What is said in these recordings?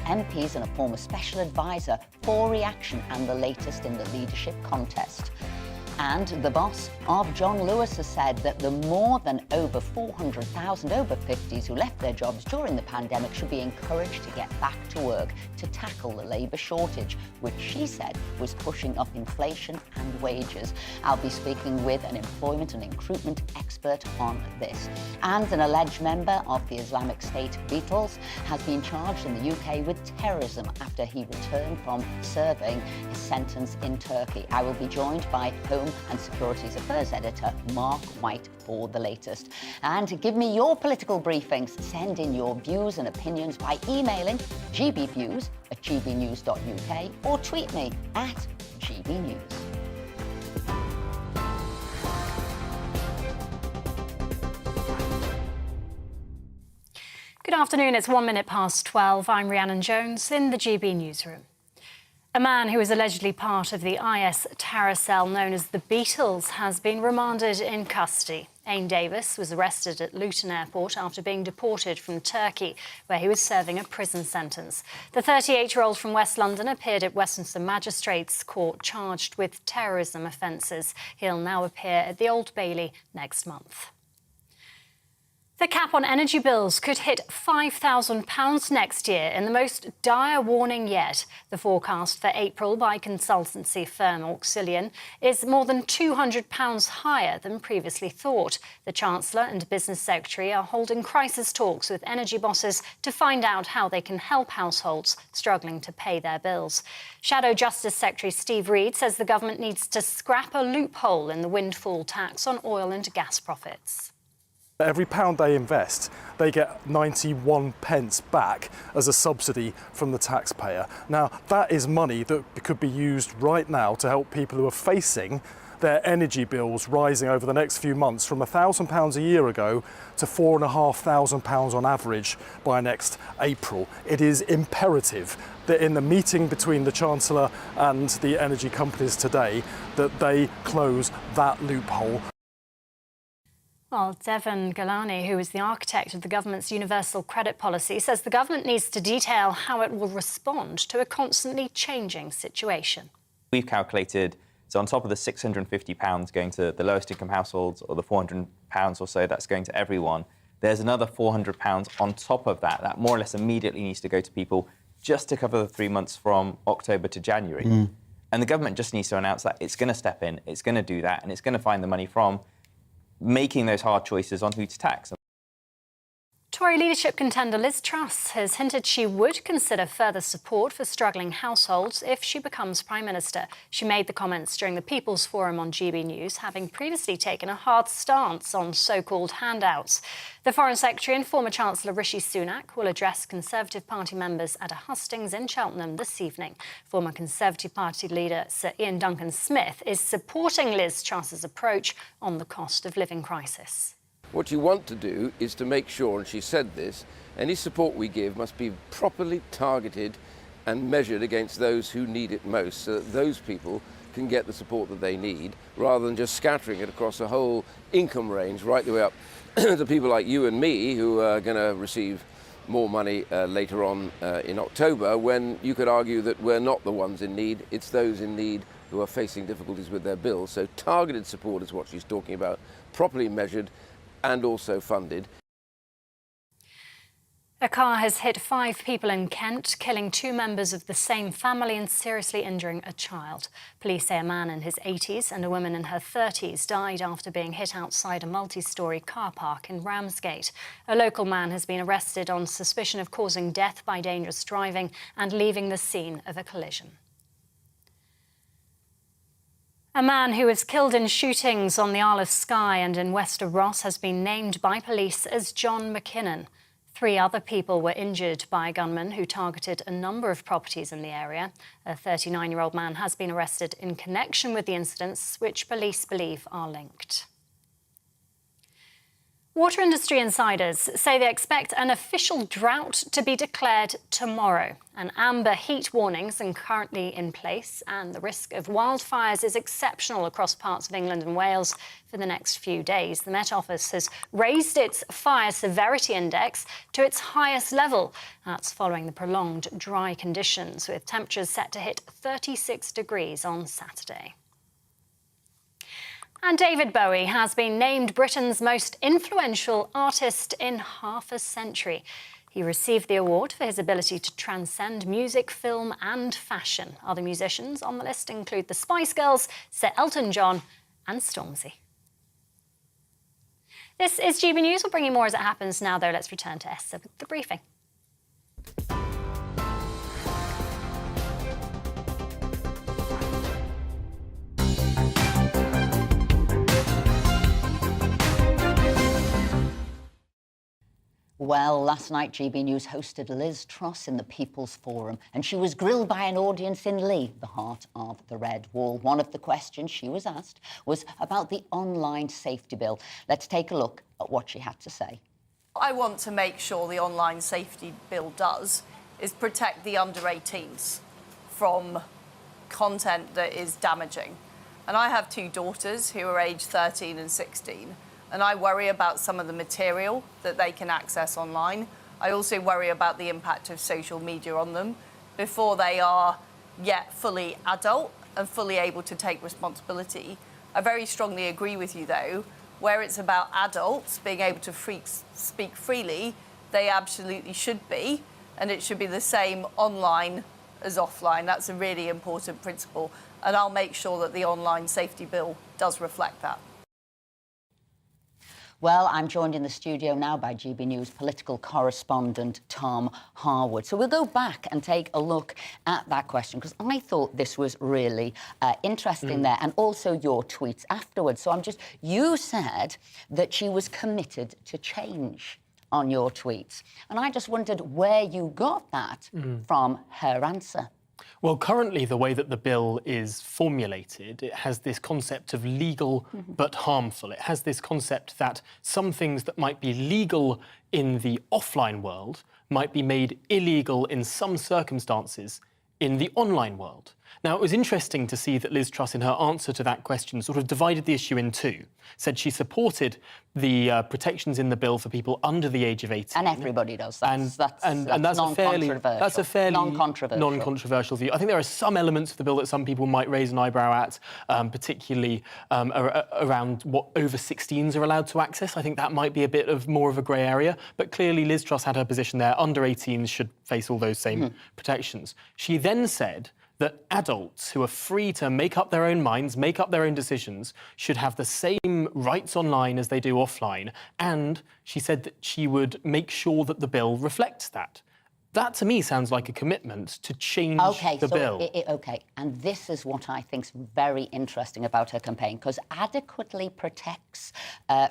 MPs and a former special advisor for reaction and the latest in the leadership contest. And the boss of John Lewis has said that the more than over 400,000 over 50s who left their jobs during the pandemic should be encouraged to get back to work to tackle the labour shortage, which she said was pushing up inflation and wages. I'll be speaking with an employment and recruitment expert on this. And an alleged member of the Islamic State Beatles has been charged in the UK with terrorism after he returned from serving his sentence in Turkey. I will be joined by Home and Securities Affairs Editor Mark White for the latest. And to give me your political briefings, send in your views and opinions by emailing gbviews@gbnews.uk or tweet me at GBNews. Good afternoon, it's 1 minute past 12. I'm Rhiannon Jones in the GB newsroom. A man who was allegedly part of the IS terror cell known as the Beatles has been remanded in custody. Ain Davis was arrested at Luton Airport after being deported from Turkey, where he was serving a prison sentence. The 38-year-old from West London appeared at Westminster Magistrates Court charged with terrorism offences. He'll now appear at the Old Bailey next month. The cap on energy bills could hit £5,000 next year in the most dire warning yet. The forecast for April by consultancy firm Auxilian is more than £200 higher than previously thought. The Chancellor and Business Secretary are holding crisis talks with energy bosses to find out how they can help households struggling to pay their bills. Shadow Justice Secretary Steve Reed says the government needs to scrap a loophole in the windfall tax on oil and gas profits. Every pound they invest, they get 91 pence back as a subsidy from the taxpayer. Now, that is money that could be used right now to help people who are facing their energy bills rising over the next few months from £1,000 a year ago to £4,500 on average by next April. It is imperative that in the meeting between the Chancellor and the energy companies today, that they close that loophole. Well, Devon Galani, who is the architect of the government's universal credit policy, says the government needs to detail how it will respond to a constantly changing situation. We've calculated, so on top of the £650 going to the lowest income households or the £400 or so that's going to everyone, there's another £400 on top of that. That more or less immediately needs to go to people just to cover the 3 months from October to January. And the government just needs to announce that it's going to step in, it's going to do that, and it's going to find the money from making those hard choices on who to tax. Tory leadership contender Liz Truss has hinted she would consider further support for struggling households if she becomes Prime Minister. She made the comments during the People's Forum on GB News, having previously taken a hard stance on so-called handouts. The Foreign Secretary and former Chancellor Rishi Sunak will address Conservative Party members at a hustings in Cheltenham this evening. Former Conservative Party leader Sir Ian Duncan-Smith is supporting Liz Truss's approach on the cost of living crisis. What you want to do is to make sure, and she said this, any support we give must be properly targeted and measured against those who need it most, so that those people can get the support that they need, rather than just scattering it across a whole income range right the way up to people like you and me who are going to receive more money later on in October, when you could argue that we're not the ones in need, it's those in need who are facing difficulties with their bills. So targeted support is what she's talking about, properly measured and also funded. A car has hit 5 people in Kent, killing 2 members of the same family and seriously injuring a child. Police say a man in his 80s and a woman in her 30s died after being hit outside a multi-storey car park in Ramsgate. A local man has been arrested on suspicion of causing death by dangerous driving and leaving the scene of a collision. A man who was killed in shootings on the Isle of Skye and in Wester Ross has been named by police as John McKinnon. 3 other people were injured by a gunman who targeted a number of properties in the area. A 39-year-old man has been arrested in connection with the incidents, which police believe are linked. Water industry insiders say they expect an official drought to be declared tomorrow. And amber heat warnings are currently in place, and the risk of wildfires is exceptional across parts of England and Wales for the next few days. The Met Office has raised its fire severity index to its highest level. That's following the prolonged dry conditions, with temperatures set to hit 36 degrees on Saturday. And David Bowie has been named Britain's most influential artist in half a century. He received the award for his ability to transcend music, film and fashion. Other musicians on the list include the Spice Girls, Sir Elton John and Stormzy. This is GB News. We'll bring you more as it happens now, though. Let's return to Esther with the briefing. Well, last night GB News hosted Liz Truss in the People's Forum, and she was grilled by an audience in Lee, the heart of the Red Wall. One of the questions she was asked was about the online safety bill. Let's take a look at what she had to say. What I want to make sure the online safety bill does is protect the under 18s from content that is damaging. And I have two daughters who are aged 13 and 16. And I worry about some of the material that they can access online. I also worry about the impact of social media on them before they are yet fully adult and fully able to take responsibility. I very strongly agree with you, though, where it's about adults being able to speak freely, they absolutely should be, and it should be the same online as offline. That's a really important principle, and I'll make sure that the online safety bill does reflect that. Well, I'm joined in the studio now by GB News political correspondent Tom Harwood. So we'll go back and take a look at that question, because I thought this was really interesting there, and also your tweets afterwards. So you said that she was committed to change on your tweets. And I just wondered where you got that from her answer. Well, currently, the way that the bill is formulated, it has this concept of legal but harmful. It has this concept that some things that might be legal in the offline world might be made illegal in some circumstances in the online world. Now, it was interesting to see that Liz Truss, in her answer to that question, sort of divided the issue in two. Said she supported the protections in the bill for people under the age of 18. And everybody does. That's That's a fairly non-controversial view. I think there are some elements of the bill that some people might raise an eyebrow at, particularly around what over 16s are allowed to access. I think that might be a bit of more of a grey area. But clearly, Liz Truss had her position there. Under 18s should face all those same protections. She then said that adults who are free to make up their own minds, make up their own decisions, should have the same rights online as they do offline. And she said that she would make sure that the bill reflects that. That, to me, sounds like a commitment to change the bill. And this is what I think is very interesting about her campaign, because adequately protects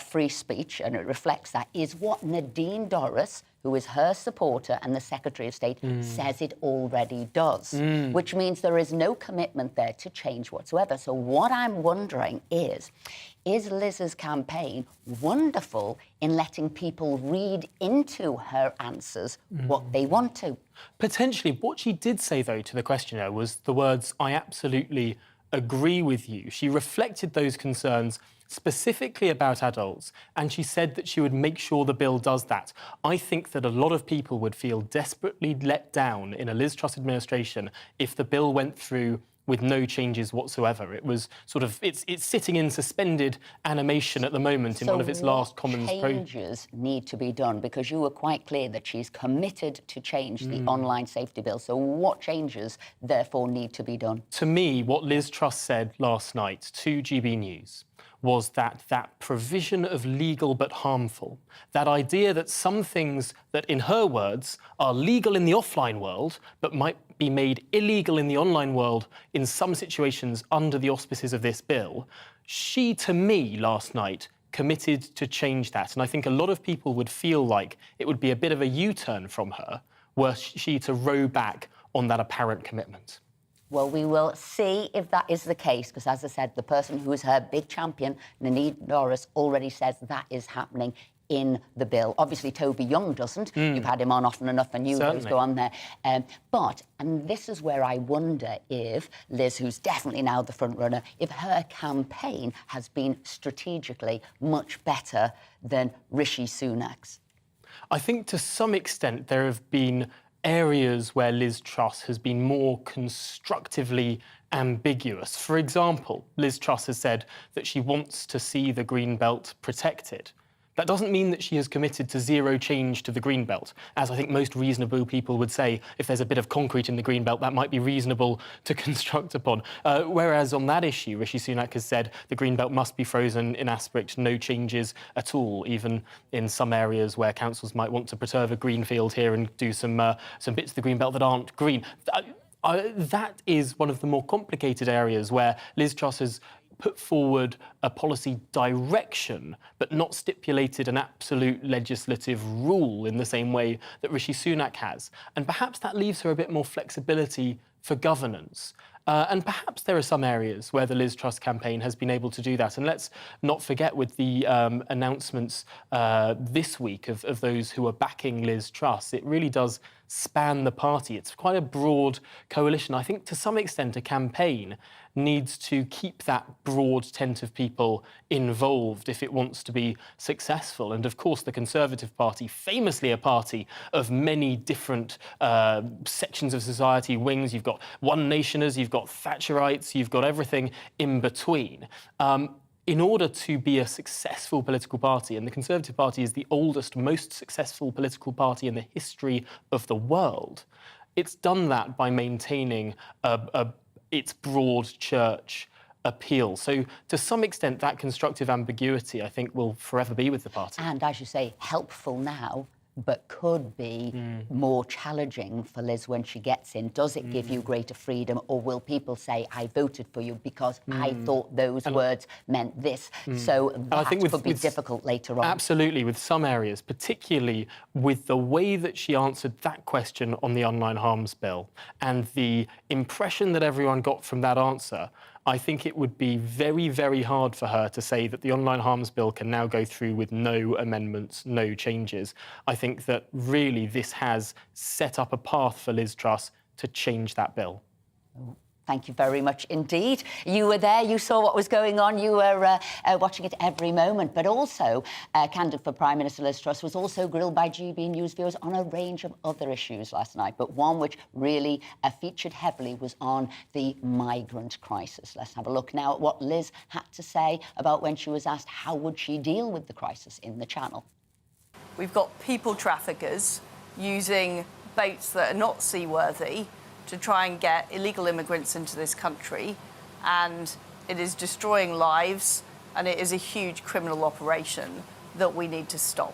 free speech, and it reflects that, is what Nadine Dorries, who is her supporter and the Secretary of State, says it already does, which means there is no commitment there to change whatsoever. So what I'm wondering is Liz's campaign wonderful in letting people read into her answers what they want to? Potentially. What she did say, though, to the questioner was the words, "I absolutely agree with you." She reflected those concerns specifically about adults, and she said that she would make sure the bill does that. I think that a lot of people would feel desperately let down in a Liz Truss administration if the bill went through with no changes whatsoever. It was sort of, it's sitting in suspended animation at the moment in one of its last Commons. Changes need to be done, because you were quite clear that she's committed to change the online safety bill. So what changes, therefore, need to be done? To me, what Liz Truss said last night to GB News was that provision of legal but harmful, that idea that some things that, in her words, are legal in the offline world but might be made illegal in the online world in some situations under the auspices of this bill, she, to me, last night, committed to change that. And I think a lot of people would feel like it would be a bit of a U-turn from her were she to row back on that apparent commitment. Well, we will see if that is the case, because, as I said, the person who is her big champion, Nadine Dorries, already says that is happening in the bill. Obviously, Toby Young doesn't. You've had him on often enough, and you always go on there. And this is where I wonder if Liz, who's definitely now the front runner, if her campaign has been strategically much better than Rishi Sunak's. I think to some extent there have been areas where Liz Truss has been more constructively ambiguous. For example, Liz Truss has said that she wants to see the green belt protected. That doesn't mean that she has committed to zero change to the green belt, as I think most reasonable people would say. If there's a bit of concrete in the green belt, that might be reasonable to construct upon. Whereas on that issue, Rishi Sunak has said the green belt must be frozen in aspect, no changes at all, even in some areas where councils might want to preserve a green field here and do some bits of the green belt that aren't green. That is one of the more complicated areas where Liz Truss has put forward a policy direction, but not stipulated an absolute legislative rule in the same way that Rishi Sunak has. And perhaps that leaves her a bit more flexibility for governance. And perhaps there are some areas where the Liz Truss campaign has been able to do that. And let's not forget with the announcements this week of those who are backing Liz Truss, it really does span the party. It's quite a broad coalition. I think to some extent a campaign needs to keep that broad tent of people involved if it wants to be successful. And of course, the Conservative Party, famously a party of many different sections of society, wings. You've got One Nationers, you've got Thatcherites, you've got everything in between. In order to be a successful political party, and the Conservative Party is the oldest, most successful political party in the history of the world, it's done that by maintaining its broad church appeal. So to some extent, that constructive ambiguity, I think, will forever be with the party. And, as you say, helpful now, but could be more challenging for Liz when she gets in. Does it give you greater freedom, or will people say, I voted for you because I thought those words meant this? So that I think could be difficult later on. Absolutely, with some areas, particularly with the way that she answered that question on the online harms bill and the impression that everyone got from that answer. I think it would be very, very hard for her to say that the online harms bill can now go through with no amendments, no changes. I think that really this has set up a path for Liz Truss to change that bill. Thank you very much indeed. You were there, you saw what was going on, you were watching it every moment. But also, candidate for Prime Minister Liz Truss was also grilled by GBNews viewers on a range of other issues last night. But one which really featured heavily was on the migrant crisis. Let's have a look now at what Liz had to say about when she was asked how would she deal with the crisis in the Channel. We've got people traffickers using boats that are not seaworthy to try and get illegal immigrants into this country, and it is destroying lives, and it is a huge criminal operation that we need to stop.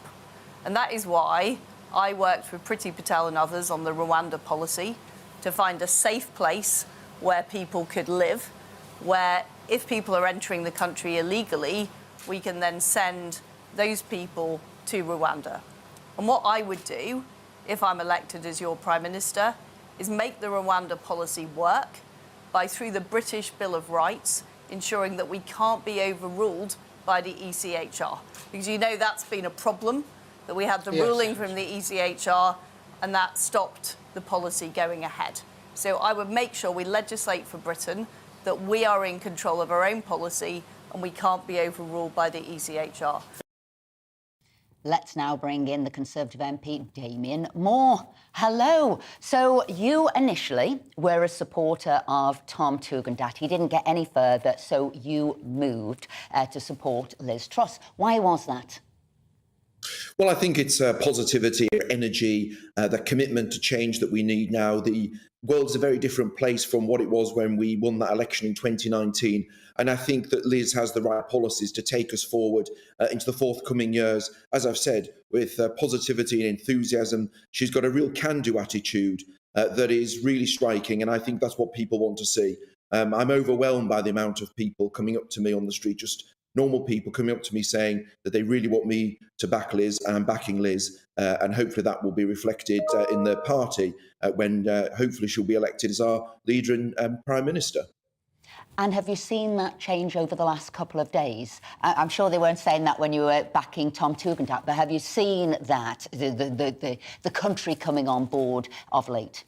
And that is why I worked with Priti Patel and others on the Rwanda policy to find a safe place where people could live, where if people are entering the country illegally, we can then send those people to Rwanda. And what I would do, if I'm elected as your Prime Minister, is make the Rwanda policy work by, through the British Bill of Rights, ensuring that we can't be overruled by the ECHR. Because you know that's been a problem, that we had the ruling from the ECHR and that stopped the policy going ahead. So I would make sure we legislate for Britain that we are in control of our own policy and we can't be overruled by the ECHR. Let's now bring in the Conservative MP, Damien Moore. Hello. So you initially were a supporter of Tom Tugendhat. He didn't get any further, so you moved to support Liz Truss. Why was that? Well, I think it's positivity, energy, the commitment to change that we need now. The world's a very different place from what it was when we won that election in 2019. And I think that Liz has the right policies to take us forward into the forthcoming years. As I've said, with positivity and enthusiasm, she's got a real can-do attitude that is really striking. And I think that's what people want to see. I'm overwhelmed by the amount of people coming up to me on the street, just normal people coming up to me saying that they really want me to back Liz, and I'm backing Liz. And hopefully that will be reflected in the party when hopefully she'll be elected as our leader and Prime Minister. And have you seen that change over the last couple of days? I'm sure they weren't saying that when you were backing Tom Tugendhat, but have you seen that, the country coming on board of late?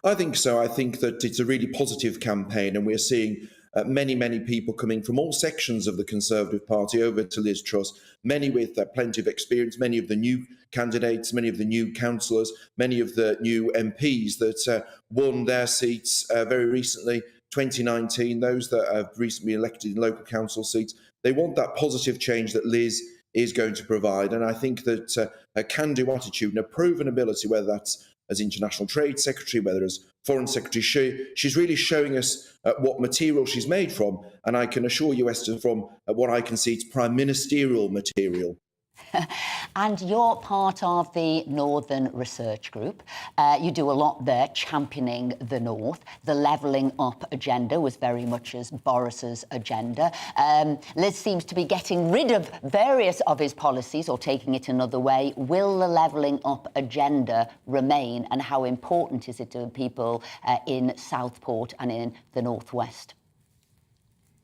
I think so. I think that it's a really positive campaign, and we're seeing many people coming from all sections of the Conservative Party over to Liz Truss, many with plenty of experience, many of the new candidates, many of the new councillors, many of the new MPs that won their seats very recently, 2019, those that have recently elected in local council seats. They want that positive change that Liz is going to provide. And I think that a can-do attitude and a proven ability, whether that's as International Trade Secretary, whether as Foreign Secretary, she's really showing us what material she's made from. And I can assure you, Esther, from what I can see, it's prime ministerial material. And you're part of the Northern Research Group. You do a lot there, championing the North. The levelling up agenda was very much as Boris's agenda. Liz seems to be getting rid of various of his policies or taking it another way. Will the levelling up agenda remain, and how important is it to people in Southport and in the North West?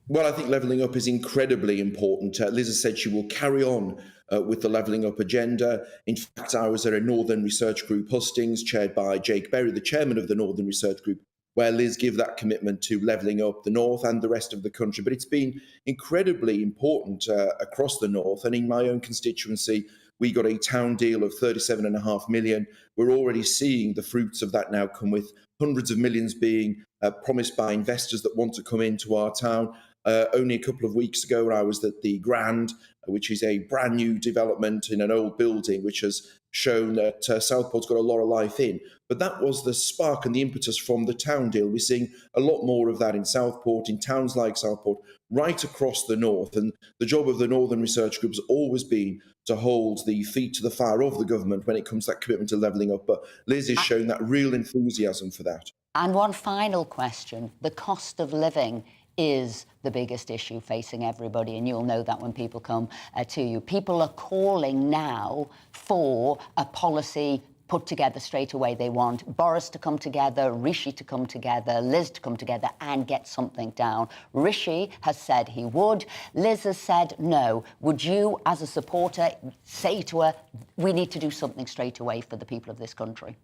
Well, I think levelling up is incredibly important. Liz has said she will carry on with the levelling up agenda. In fact, I was at a Northern Research Group hustings chaired by Jake Berry, the chairman of the Northern Research Group, where Liz gave that commitment to levelling up the North and the rest of the country. But it's been incredibly important across the North. And in my own constituency, we got a town deal of 37.5 million. We're already seeing the fruits of that now come, with hundreds of millions being promised by investors that want to come into our town. Only a couple of weeks ago, I was at the Grand, which is a brand new development in an old building, which has shown that Southport's got a lot of life in. But that was the spark and the impetus from the town deal. We're seeing a lot more of that in Southport, in towns like Southport, right across the North. And the job of the Northern Research Group has always been to hold the feet to the fire of the government when it comes to that commitment to levelling up. But Liz is showing that real enthusiasm for that. And one final question. The cost of living is the biggest issue facing everybody, and you'll know that when people come to you. People are calling now for a policy put together straight away. They want Boris to come together, Rishi to come together, Liz to come together and get something down. Rishi has said he would. Liz has said no. Would you, as a supporter, say to her, we need to do something straight away for the people of this country?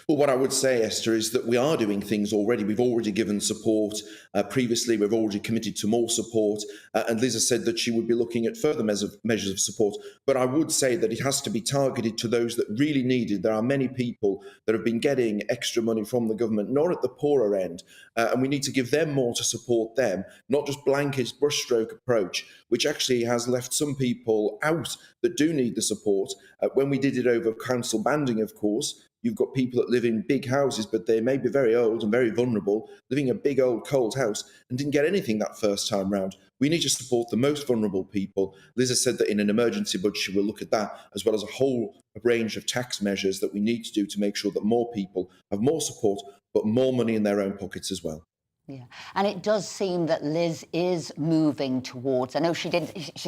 Well, what I would say, Esther, is that we are doing things already. We've already given support. Previously, we've already committed to more support. And Liz has said that she would be looking at further measures of support. But I would say that it has to be targeted to those that really need it. There are many people that have been getting extra money from the government, not at the poorer end. And we need to give them more to support them, not just blanket brushstroke approach, which actually has left some people out that do need the support. When we did it over council banding, of course, you've got people that live in big houses, but they may be very old and very vulnerable, living in a big old cold house and didn't get anything that first time round. We need to support the most vulnerable people. Liz has said that in an emergency budget, she will look at that, as well as a whole range of tax measures that we need to do to make sure that more people have more support, but more money in their own pockets as well. Yeah, and it does seem that Liz is moving towards, I know she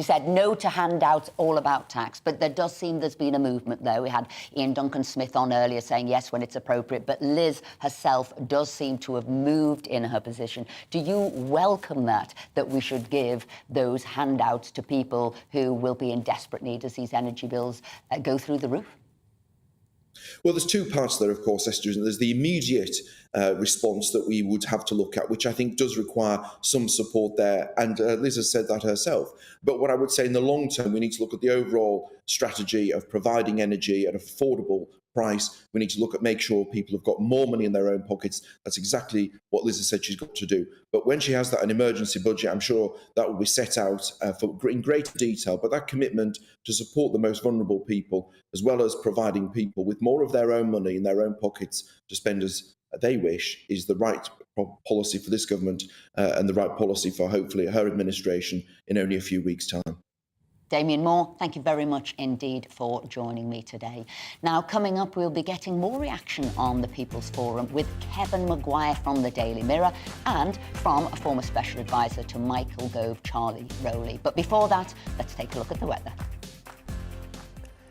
said no to handouts, all about tax, but there does seem there's been a movement there. We had Ian Duncan-Smith on earlier saying yes when it's appropriate, but Liz herself does seem to have moved in her position. Do you welcome that we should give those handouts to people who will be in desperate need as these energy bills go through the roof? Well, there's two parts there, of course, Esther. There's the immediate response that we would have to look at, which I think does require some support there. And Liz has said that herself. But what I would say in the long term, we need to look at the overall strategy of providing energy at affordable price. We need to look at make sure people have got more money in their own pockets. That's exactly what Liz has said she's got to do. But when she has that an emergency budget, I'm sure that will be set out in greater detail. But that commitment to support the most vulnerable people, as well as providing people with more of their own money in their own pockets to spend as they wish, is the right policy for this government and the right policy for hopefully her administration in only a few weeks' time. Damien Moore, thank you very much indeed for joining me today. Now, coming up, we'll be getting more reaction on the People's Forum with Kevin Maguire from the Daily Mirror and from a former special advisor to Michael Gove, Charlie Rowley. But before that, let's take a look at the weather.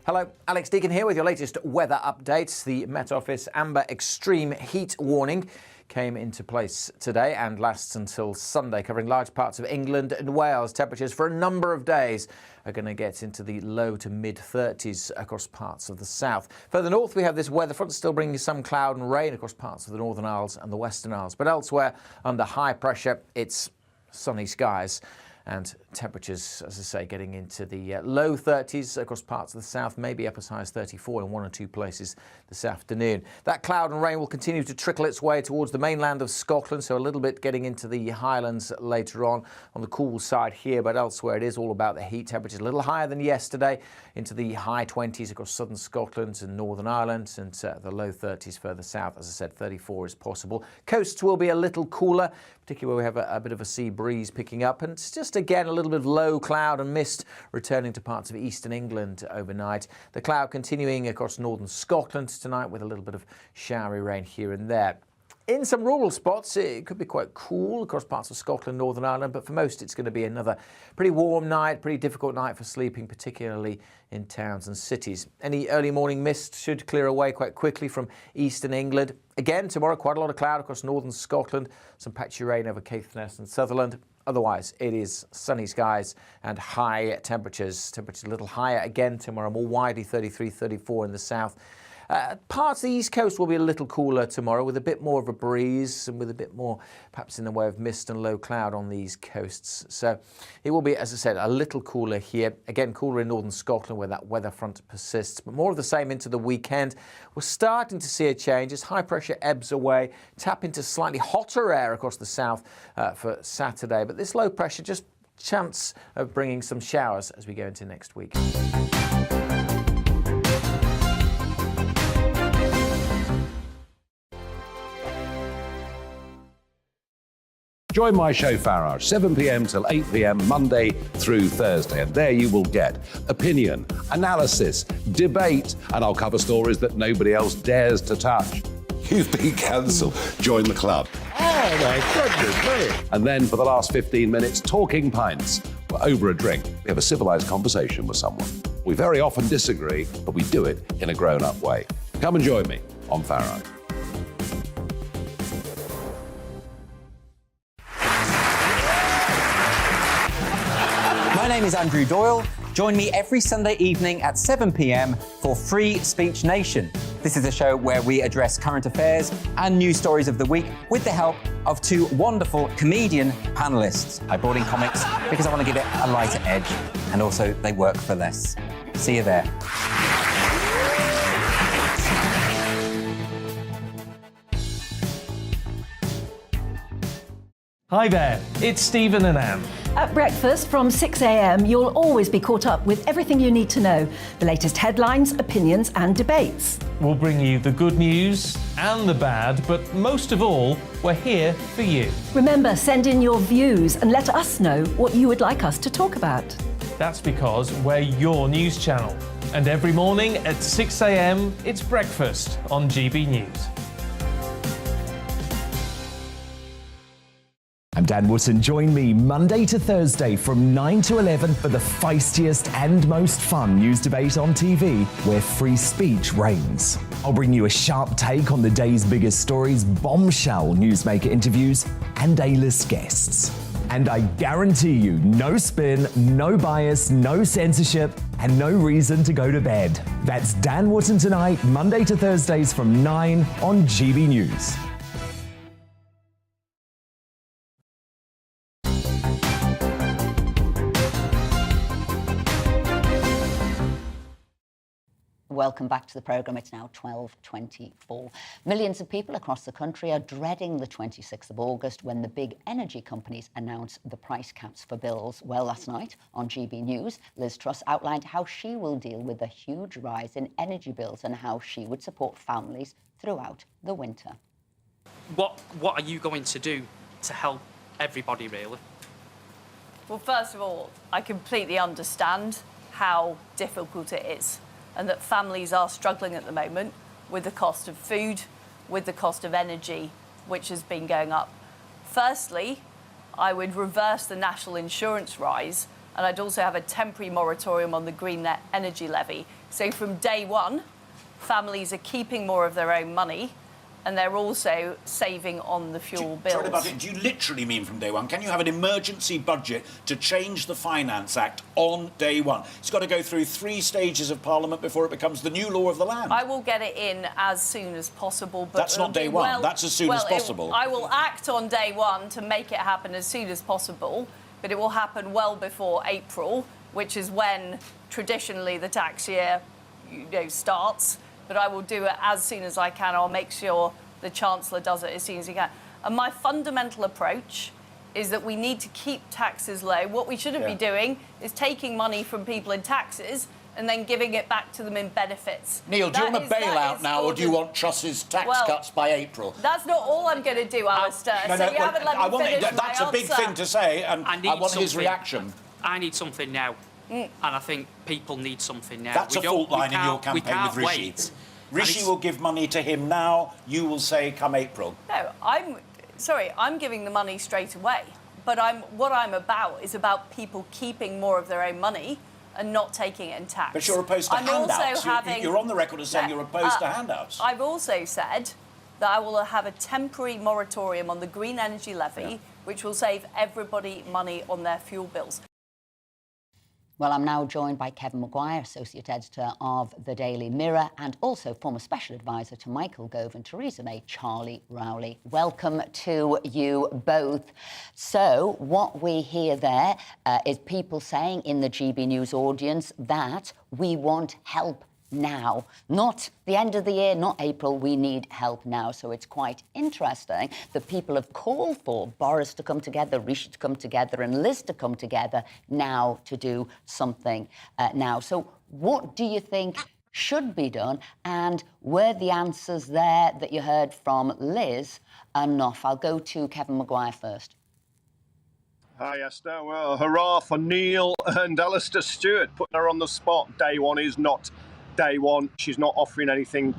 Hello, Alex Deacon here with your latest weather updates. The Met Office amber extreme heat warning came into place today and lasts until Sunday, covering large parts of England and Wales. Temperatures for a number of days are going to get into the low to mid-30s across parts of the south. Further north, we have this weather front still bringing some cloud and rain across parts of the Northern Isles and the Western Isles. But elsewhere, under high pressure, it's sunny skies. And temperatures, as I say, getting into the low 30s across parts of the south, maybe up as high as 34 in one or two places this afternoon. That cloud and rain will continue to trickle its way towards the mainland of Scotland, so a little bit getting into the Highlands later on the cool side here, but elsewhere it is all about the heat. Temperatures a little higher than yesterday, into the high 20s across southern Scotland and Northern Ireland, and the low 30s further south. As I said, 34 is possible. Coasts will be a little cooler, particularly where we have a bit of a sea breeze picking up, and it's just again a little bit of low cloud and mist returning to parts of eastern England overnight. The cloud continuing across northern Scotland tonight with a little bit of showery rain here and there. In some rural spots, it could be quite cool across parts of Scotland, Northern Ireland, but for most it's going to be another pretty warm night, pretty difficult night for sleeping, particularly in towns and cities. Any early morning mist should clear away quite quickly from eastern England. Again, tomorrow, quite a lot of cloud across northern Scotland, some patchy rain over Caithness and Sutherland. Otherwise, it is sunny skies and high temperatures. Temperatures a little higher again tomorrow, more widely 33, 34 in the south. Parts of the east coast will be a little cooler tomorrow with a bit more of a breeze and with a bit more perhaps in the way of mist and low cloud on these coasts. So it will be, as I said, a little cooler here. Again, cooler in northern Scotland where that weather front persists, but more of the same into the weekend. We're starting to see a change as high pressure ebbs away, tap into slightly hotter air across the south for Saturday. But this low pressure, just chance of bringing some showers as we go into next week. Join my show Farage, 7 p.m. till 8 p.m. Monday through Thursday, and there you will get opinion, analysis, debate, and I'll cover stories that nobody else dares to touch. You've been cancelled. Join the club. Oh my goodness, brilliant. And then for the last 15 minutes, talking pints. We're over a drink. We have a civilised conversation with someone. We very often disagree, but we do it in a grown-up way. Come and join me on Farage. My name is Andrew Doyle. Join me every Sunday evening at 7 p.m. for Free Speech Nation. This is a show where we address current affairs and news stories of the week with the help of two wonderful comedian panellists. I brought in comics because I want to give it a lighter edge, and also they work for less. See you there. Hi there, it's Stephen and Anne. At breakfast from 6 a.m, you'll always be caught up with everything you need to know, the latest headlines, opinions and debates. We'll bring you the good news and the bad, but most of all, we're here for you. Remember, send in your views and let us know what you would like us to talk about. That's because we're your news channel. And every morning at 6 a.m, it's breakfast on GB News. I'm Dan Wootton. Join me Monday to Thursday from 9 to 11 for the feistiest and most fun news debate on TV, where free speech reigns. I'll bring you a sharp take on the day's biggest stories, bombshell newsmaker interviews, and A-list guests. And I guarantee you, no spin, no bias, no censorship, and no reason to go to bed. That's Dan Wootton Tonight, Monday to Thursdays from 9 on GB News. Welcome back to the programme. It's now 12:24. Millions of people across the country are dreading the 26th of August when the big energy companies announce the price caps for bills. Well, last night on GB News, Liz Truss outlined how she will deal with the huge rise in energy bills and how she would support families throughout the winter. What are you going to do to help everybody, really? Well, first of all, I completely understand how difficult it is, and that families are struggling at the moment with the cost of food, with the cost of energy, which has been going up. Firstly, I would reverse the national insurance rise And I'd also have a temporary moratorium on the green energy levy. So from day one, families are keeping more of their own money, and they're also saving on the fuel bills. Do you literally mean from day one? Can you have an emergency budget to change the Finance Act on day one? It's got to go through 3 stages of Parliament before it becomes the new law of the land. I will get it in as soon as possible. But that's not day one. That's as soon as possible. I will act on day one to make it happen as soon as possible, but it will happen well before April, which is when traditionally the tax year starts. But I will do it as soon as I can. I'll make sure the Chancellor does it as soon as he can. And my fundamental approach is that we need to keep taxes low. What we shouldn't be doing is taking money from people in taxes and then giving it back to them in benefits. Neil, do you want a bailout now, or do you want Truss's tax cuts by April? That's not all I'm going to do, Alistair. So you haven't let me finish That's a big thing to say, and I want his reaction. I need something now. And I think people need something now. That's a fault line in your campaign with Rishi. Rishi will give money to him now. You will say come April. No, I'm giving the money straight away. But what I'm about is about people keeping more of their own money and not taking it in tax. But you're opposed to handouts. You're on the record as saying you're opposed to handouts. I've also said that I will have a temporary moratorium on the green energy levy, which will save everybody money on their fuel bills. Well, I'm now joined by Kevin Maguire, Associate Editor of the Daily Mirror, and also former Special Advisor to Michael Gove and Theresa May, Charlie Rowley. Welcome to you both. So what we hear there is people saying in the GB News audience that we want help now, not the end of the year, not April. We need help now. So it's quite interesting that people have called for Boris to come together, Rishi to come together and Liz to come together now to do something now. So what do you think should be done, and were the answers there that you heard from Liz enough? I'll go to Kevin Maguire first. Hi, Esther. Well, hurrah for Neil and Alistair Stewart, putting her on the spot. Day one is not day one. She's not offering anything.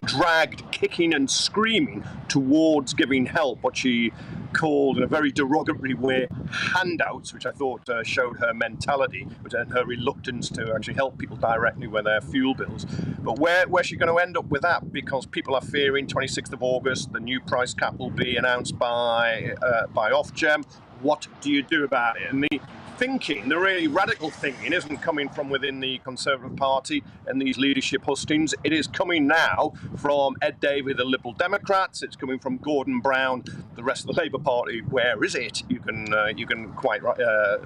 Dragged, kicking and screaming towards giving help, what she called in a very derogatory way handouts, which I thought showed her mentality and her reluctance to actually help people directly with their fuel bills. But where's she going to end up with that? Because people are fearing 26th of August, the new price cap will be announced by Ofgem. What do you do about it? And the really radical thinking isn't coming from within the Conservative Party and these leadership hustings. It is coming now from Ed Davey, the Liberal Democrats. It's coming from Gordon Brown, the rest of the Labour Party. Where is it? You can quite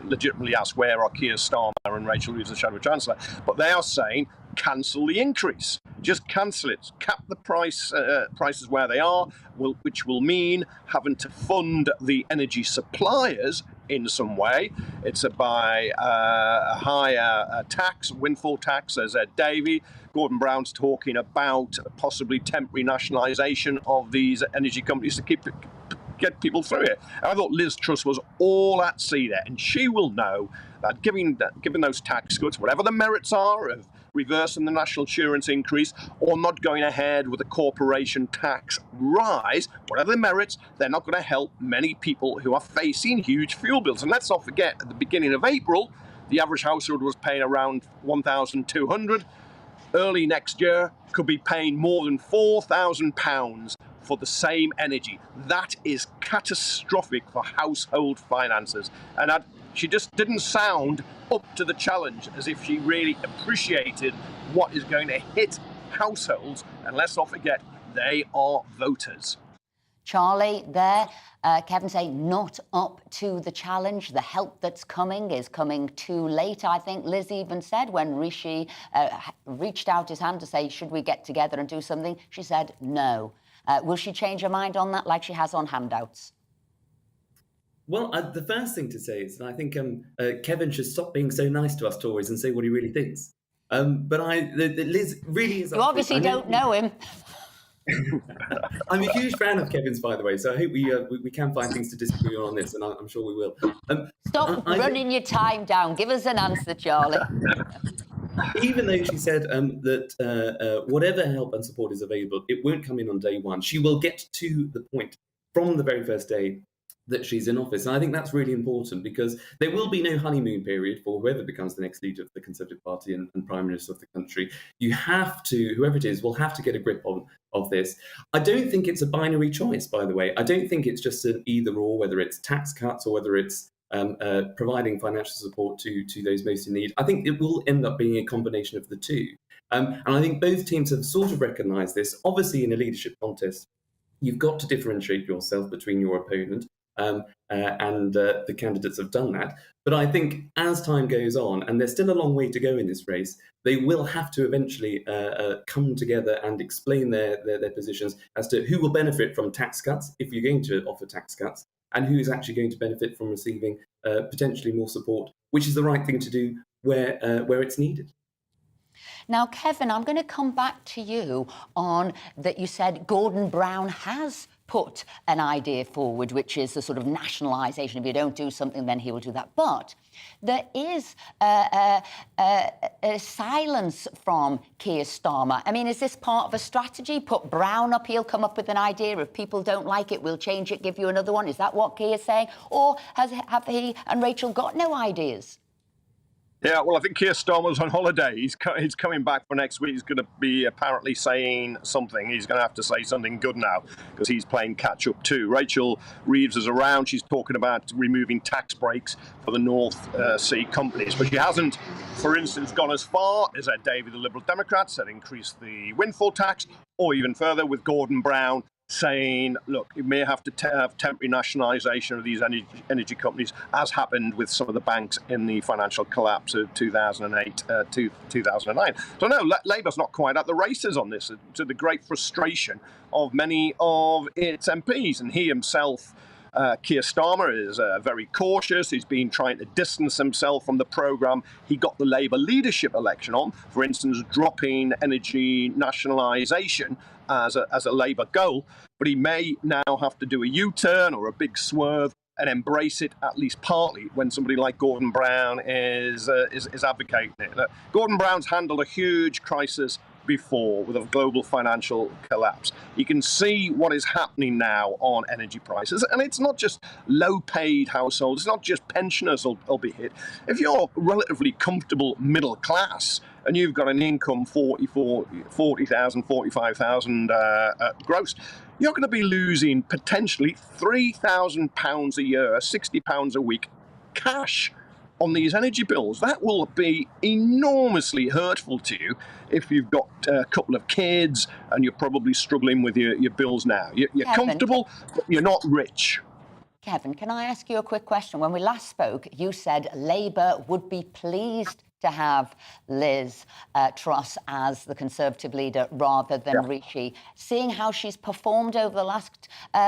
legitimately ask where are Keir Starmer and Rachel Reeves, the Shadow Chancellor. But they are saying cancel the increase. Just cancel it. Cap the prices where they are, which will mean having to fund the energy suppliers in some way. It's by a higher tax, windfall tax, as Ed Davey. Gordon Brown's talking about possibly temporary nationalisation of these energy companies to get people through it. And I thought Liz Truss was all at sea there, and she will know that giving those tax cuts, whatever the merits are of reversing the national insurance increase or not going ahead with the corporation tax rise, whatever the merits, they're not going to help many people who are facing huge fuel bills. And let's not forget, at the beginning of April, the average household was paying around £1,200. Early next year, could be paying more than £4,000 for the same energy. That is catastrophic for household finances. And she just didn't sound up to the challenge, as if she really appreciated what is going to hit households. And let's not forget, they are voters. Charlie, there, Kevin saying not up to the challenge. The help that's coming is coming too late. I think Liz even said when Rishi reached out his hand to say, should we get together and do something? She said no. Will she change her mind on that like she has on handouts? Well, the first thing to say is that I think Kevin should stop being so nice to us Tories and say what he really thinks. But Liz really is... You obviously don't know him. I'm a huge fan of Kevin's, by the way, so I hope we can find things to disagree on this, and I'm sure we will. Stop running your time down. Give us an answer, Charlie. Even though she said that whatever help and support is available, it won't come in on day one. She will get to the point from the very first day that she's in office. And I think that's really important because there will be no honeymoon period for whoever becomes the next leader of the Conservative Party and Prime Minister of the country. You have to, whoever it is, will have to get a grip of this. I don't think it's a binary choice, by the way. I don't think it's just an either or, whether it's tax cuts or whether it's providing financial support to those most in need. I think it will end up being a combination of the two. And I think both teams have sort of recognised this. Obviously, in a leadership contest, you've got to differentiate yourself between your opponent. And the candidates have done that. But I think as time goes on, and there's still a long way to go in this race, they will have to eventually come together and explain their positions as to who will benefit from tax cuts, if you're going to offer tax cuts, and who is actually going to benefit from receiving potentially more support, which is the right thing to do where it's needed. Now, Kevin, I'm going to come back to you on that. You said Gordon Brown has put an idea forward, which is the sort of nationalisation. If you don't do something, then he will do that. But there is a silence from Keir Starmer. I mean, is this part of a strategy? Put Brown up, he'll come up with an idea. If people don't like it, we'll change it, give you another one. Is that what Keir's saying? Or have he and Rachel got no ideas? Yeah, well, I think Keir Starmer's on holiday. He's coming back for next week. He's going to be apparently saying something. He's going to have to say something good now because he's playing catch-up too. Rachel Reeves is around. She's talking about removing tax breaks for the North Sea companies. But she hasn't, for instance, gone as far as Ed Davey, the Liberal Democrat, said increase the windfall tax, or even further with Gordon Brown saying, look, you may have to have temporary nationalisation of these energy companies, as happened with some of the banks in the financial collapse of 2008 to 2009. So no, Labour's not quite at the races on this, to the great frustration of many of its MPs. And he himself, Keir Starmer, is very cautious. He's been trying to distance himself from the programme he got the Labour leadership election on, for instance, dropping energy nationalisation as a Labour goal. But he may now have to do a U-turn or a big swerve and embrace it, at least partly, when somebody like Gordon Brown is advocating it. Gordon Brown's handled a huge crisis before with a global financial collapse. You can see what is happening now on energy prices, and it's not just low-paid households, it's not just pensioners will be hit. If you're relatively comfortable middle class and you've got an income 40,000, 45,000 gross, you're going to be losing potentially £3,000 a year, £60 a week cash on these energy bills. That will be enormously hurtful to you if you've got a couple of kids and you're probably struggling with your bills now. You're Kevin, comfortable, but you're not rich. Kevin, can I ask you a quick question? When we last spoke, you said Labour would be pleased to have Liz Truss as the Conservative leader rather than Rishi. Seeing how she's performed over the last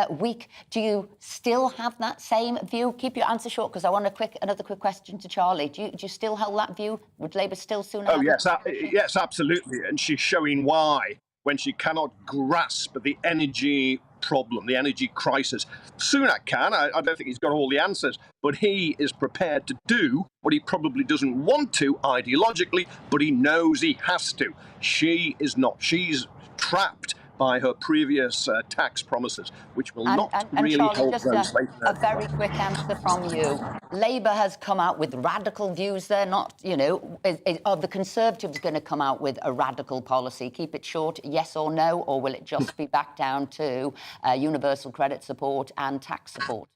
week, do you still have that same view? Keep your answer short, because I want another quick question to Charlie. Do you still hold that view? Would Labour still soon have Yes, absolutely. And she's showing why, when she cannot grasp the energy problem, the energy crisis. Sunak can. I don't think he's got all the answers, but he is prepared to do what he probably doesn't want to ideologically, but he knows he has to. She is not. She's trapped by her previous tax promises, which will not really Charlie, help just those. a very quick answer from you. Labour has come out with radical views. They're not, are the Conservatives going to come out with a radical policy? Keep it short, yes or no, or will it just be back down to universal credit support and tax support?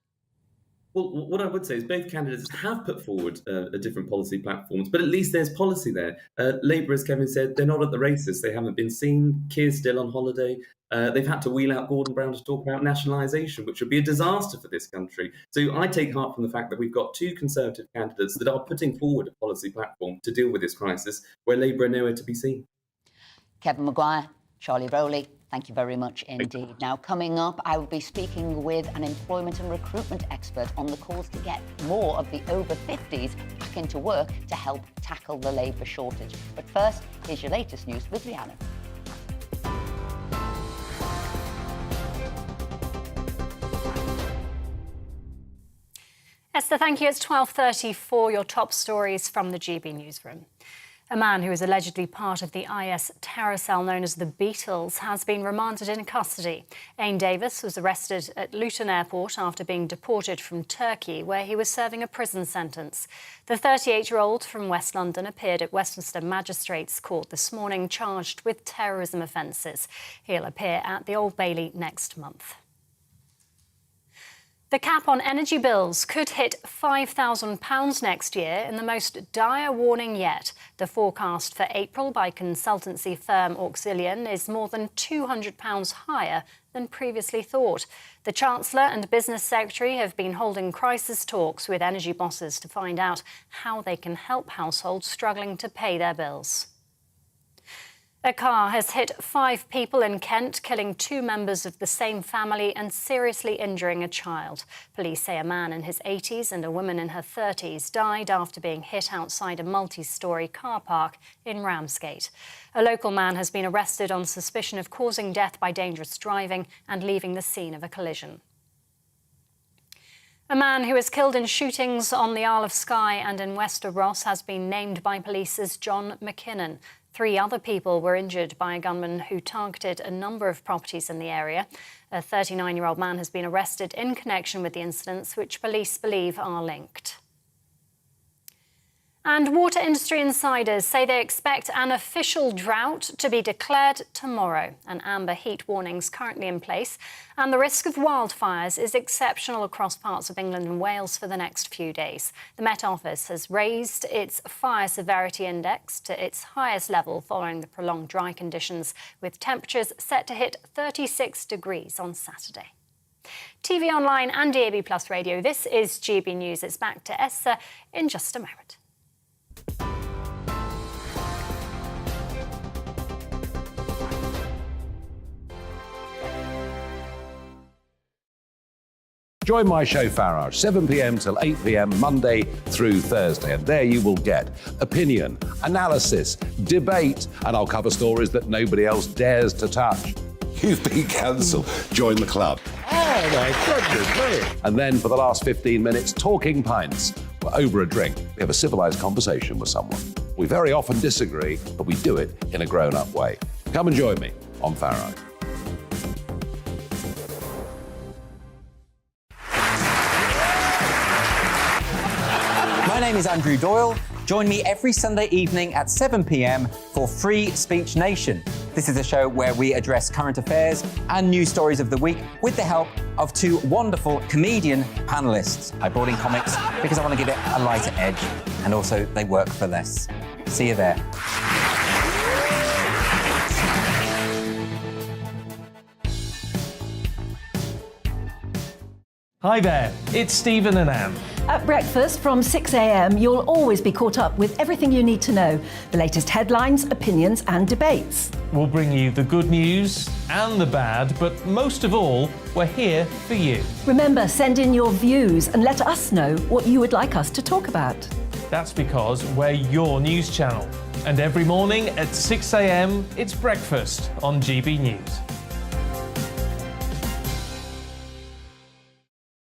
Well, what I would say is both candidates have put forward different policy platforms, but at least there's policy there. Labour, as Kevin said, they're not at the races. They haven't been seen. Keir's still on holiday. They've had to wheel out Gordon Brown to talk about nationalisation, which would be a disaster for this country. So I take heart from the fact that we've got two Conservative candidates that are putting forward a policy platform to deal with this crisis, where Labour are nowhere to be seen. Kevin Maguire, Charlie Rowley, thank you very much indeed. Now, coming up, I will be speaking with an employment and recruitment expert on the calls to get more of the over 50s back into work to help tackle the labour shortage. But first, here's your latest news with Rihanna. Esther, thank you. It's 12:30 for your top stories from the GB newsroom. A man who is allegedly part of the IS terror cell known as the Beatles has been remanded in custody. Ain Davis was arrested at Luton Airport after being deported from Turkey, where he was serving a prison sentence. The 38-year-old from West London appeared at Westminster Magistrates Court this morning, charged with terrorism offences. He'll appear at the Old Bailey next month. The cap on energy bills could hit £5,000 next year in the most dire warning yet. The forecast for April by consultancy firm Auxilian is more than £200 higher than previously thought. The Chancellor and Business Secretary have been holding crisis talks with energy bosses to find out how they can help households struggling to pay their bills. A car has hit 5 people in Kent, killing 2 members of the same family and seriously injuring a child. Police say a man in his 80s and a woman in her 30s died after being hit outside a multi-storey car park in Ramsgate. A local man has been arrested on suspicion of causing death by dangerous driving and leaving the scene of a collision. A man who was killed in shootings on the Isle of Skye and in Wester Ross has been named by police as John McKinnon. 3 other people were injured by a gunman who targeted a number of properties in the area. A 39-year-old man has been arrested in connection with the incidents, which police believe are linked. And water industry insiders say they expect an official drought to be declared tomorrow. An amber heat warning is currently in place, and the risk of wildfires is exceptional across parts of England and Wales for the next few days. The Met Office has raised its fire severity index to its highest level following the prolonged dry conditions, with temperatures set to hit 36 degrees on Saturday. TV online and DAB+ radio, this is GB News. It's back to Esther in just a moment. Join my show Farage, 7 p.m. till 8 p.m. Monday through Thursday. And there you will get opinion, analysis, debate, and I'll cover stories that nobody else dares to touch. You've been cancelled. Join the club. Oh, my goodness me. And then for the last 15 minutes, talking pints. We're over a drink. We have a civilised conversation with someone. We very often disagree, but we do it in a grown-up way. Come and join me on Farage. My name is Andrew Doyle. Join me every Sunday evening at 7 p.m. for Free Speech Nation. This is a show where we address current affairs and news stories of the week with the help of 2 wonderful comedian panellists. I brought in comics because I want to give it a lighter edge, and also they work for less. See you there. Hi there, it's Stephen and Anne. At breakfast from 6 a.m, you'll always be caught up with everything you need to know, the latest headlines, opinions and debates. We'll bring you the good news and the bad, but most of all, we're here for you. Remember, send in your views and let us know what you would like us to talk about. That's because we're your news channel. And every morning at 6 a.m, it's breakfast on GB News.